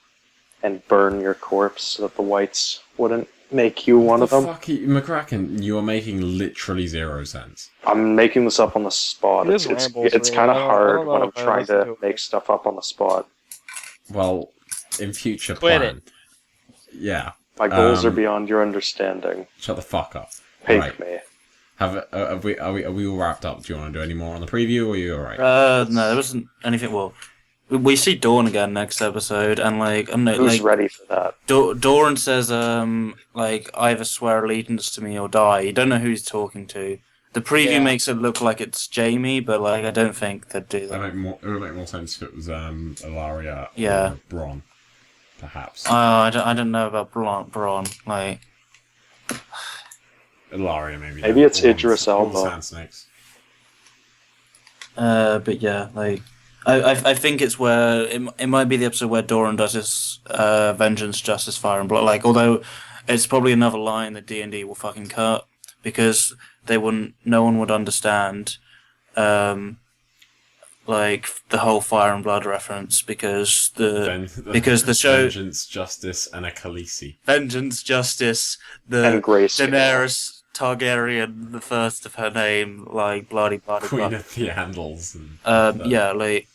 Speaker 1: and burn your corpse so that the Whites wouldn't make you one of them.
Speaker 3: Fuck you, McCracken, you are making literally zero sense.
Speaker 1: I'm making this up on the spot.
Speaker 2: It
Speaker 1: It's
Speaker 2: is rambles,
Speaker 1: it's
Speaker 2: really.
Speaker 1: kind of
Speaker 2: I don't
Speaker 1: hard
Speaker 2: know
Speaker 1: when I'm
Speaker 2: if I
Speaker 1: trying
Speaker 2: listen
Speaker 1: to
Speaker 2: to it.
Speaker 1: make stuff up on the spot.
Speaker 3: Well, in future
Speaker 4: Quit
Speaker 3: plan. Yeah.
Speaker 1: My goals are
Speaker 3: Um,
Speaker 1: beyond your understanding.
Speaker 3: Shut the fuck up.
Speaker 1: Take
Speaker 3: Right.
Speaker 1: me.
Speaker 3: Are we all wrapped up? Do you want to do any more on the preview, or are you alright?
Speaker 5: No, there wasn't anything. Well, we see Dawn again next episode, and like I'm not
Speaker 1: Who's
Speaker 5: like
Speaker 1: ready for that?
Speaker 5: Doran says like either swear allegiance to me or die. You don't know who he's talking to. The preview
Speaker 4: Yeah.
Speaker 5: makes it look like it's Jamie, but like I don't think they'd do
Speaker 3: It
Speaker 5: that.
Speaker 3: would make more sense if it was Ilaria
Speaker 5: Yeah.
Speaker 3: or Bronn, perhaps.
Speaker 5: I don't know about Bronn. Like
Speaker 3: Ilaria, maybe.
Speaker 1: Maybe
Speaker 3: then.
Speaker 1: it's
Speaker 3: All the-
Speaker 1: Idris
Speaker 3: all the
Speaker 1: Elba.
Speaker 3: Sand Snakes.
Speaker 5: but yeah, like I think it's where it might be the episode where Doran does his vengeance, justice, fire and blood. Like, although it's probably another line that D&D will fucking cut because no one would understand, like the whole fire and blood reference because because the show
Speaker 3: Vengeance, Justice, and a Khaleesi.
Speaker 5: vengeance, justice, the
Speaker 1: And Grace.
Speaker 5: Daenerys Targaryen, the first of her name, like bloody bloody
Speaker 3: Queen
Speaker 5: bloody.
Speaker 3: of the Andals. And
Speaker 5: Yeah, like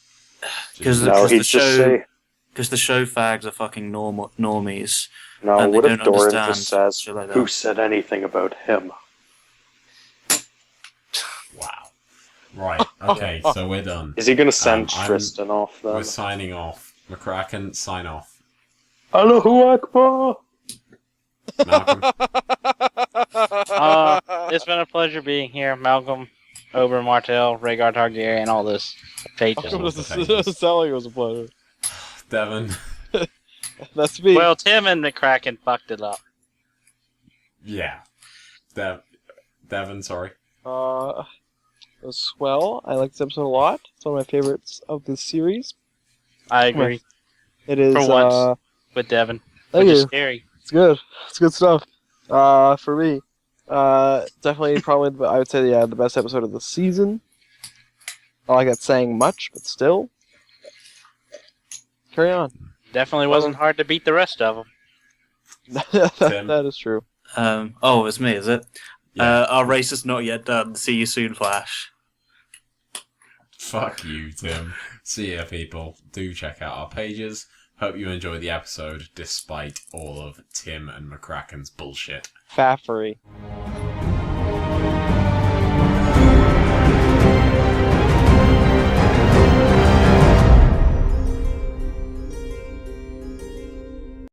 Speaker 5: because
Speaker 3: Jesus.
Speaker 1: No,
Speaker 5: because
Speaker 1: he'd
Speaker 5: the
Speaker 1: just
Speaker 5: show
Speaker 1: say,
Speaker 5: because the show fags are fucking normies.
Speaker 1: no,
Speaker 5: and they
Speaker 1: what if
Speaker 5: don't
Speaker 1: Doran
Speaker 5: understand
Speaker 1: just says,
Speaker 5: shit like that.
Speaker 1: who said anything about him?
Speaker 3: Wow. Right, okay, so we're done.
Speaker 1: Is he going to send
Speaker 3: I'm-
Speaker 1: Tristan off then?
Speaker 3: We're signing off. McCracken, sign off.
Speaker 1: Allahu Akbar!
Speaker 3: Malcolm,
Speaker 4: It's been a pleasure being here, Malcolm, Oberyn Martell, Rhaegar Targaryen, all this. Pages.
Speaker 3: Oh.
Speaker 2: It doesn't sound like it was a pleasure.
Speaker 3: Devon.
Speaker 2: That's me.
Speaker 4: Well, Tim and McCracken fucked it up.
Speaker 3: Yeah. Devon, sorry.
Speaker 2: It was swell. I like this episode a lot. It's one of my favorites of the series.
Speaker 4: I agree
Speaker 2: It is.
Speaker 4: For once. with Devin,
Speaker 2: Thank
Speaker 4: which is
Speaker 2: you.
Speaker 4: scary.
Speaker 2: It's good. It's good stuff. For me, definitely, probably, I would say, yeah, the best episode of the season. Not like that's saying much, but still. Carry on.
Speaker 4: Definitely wasn't hard to beat the rest of them.
Speaker 3: Tim.
Speaker 2: That is true.
Speaker 5: Oh, it's me, is it?
Speaker 3: Yeah.
Speaker 5: Our race is not yet done. See you soon, Flash.
Speaker 3: Fuck you, Tim. See ya, people. Do check out our pages. Hope you enjoyed the episode, despite all of Tim and McCracken's bullshit.
Speaker 2: Faffery.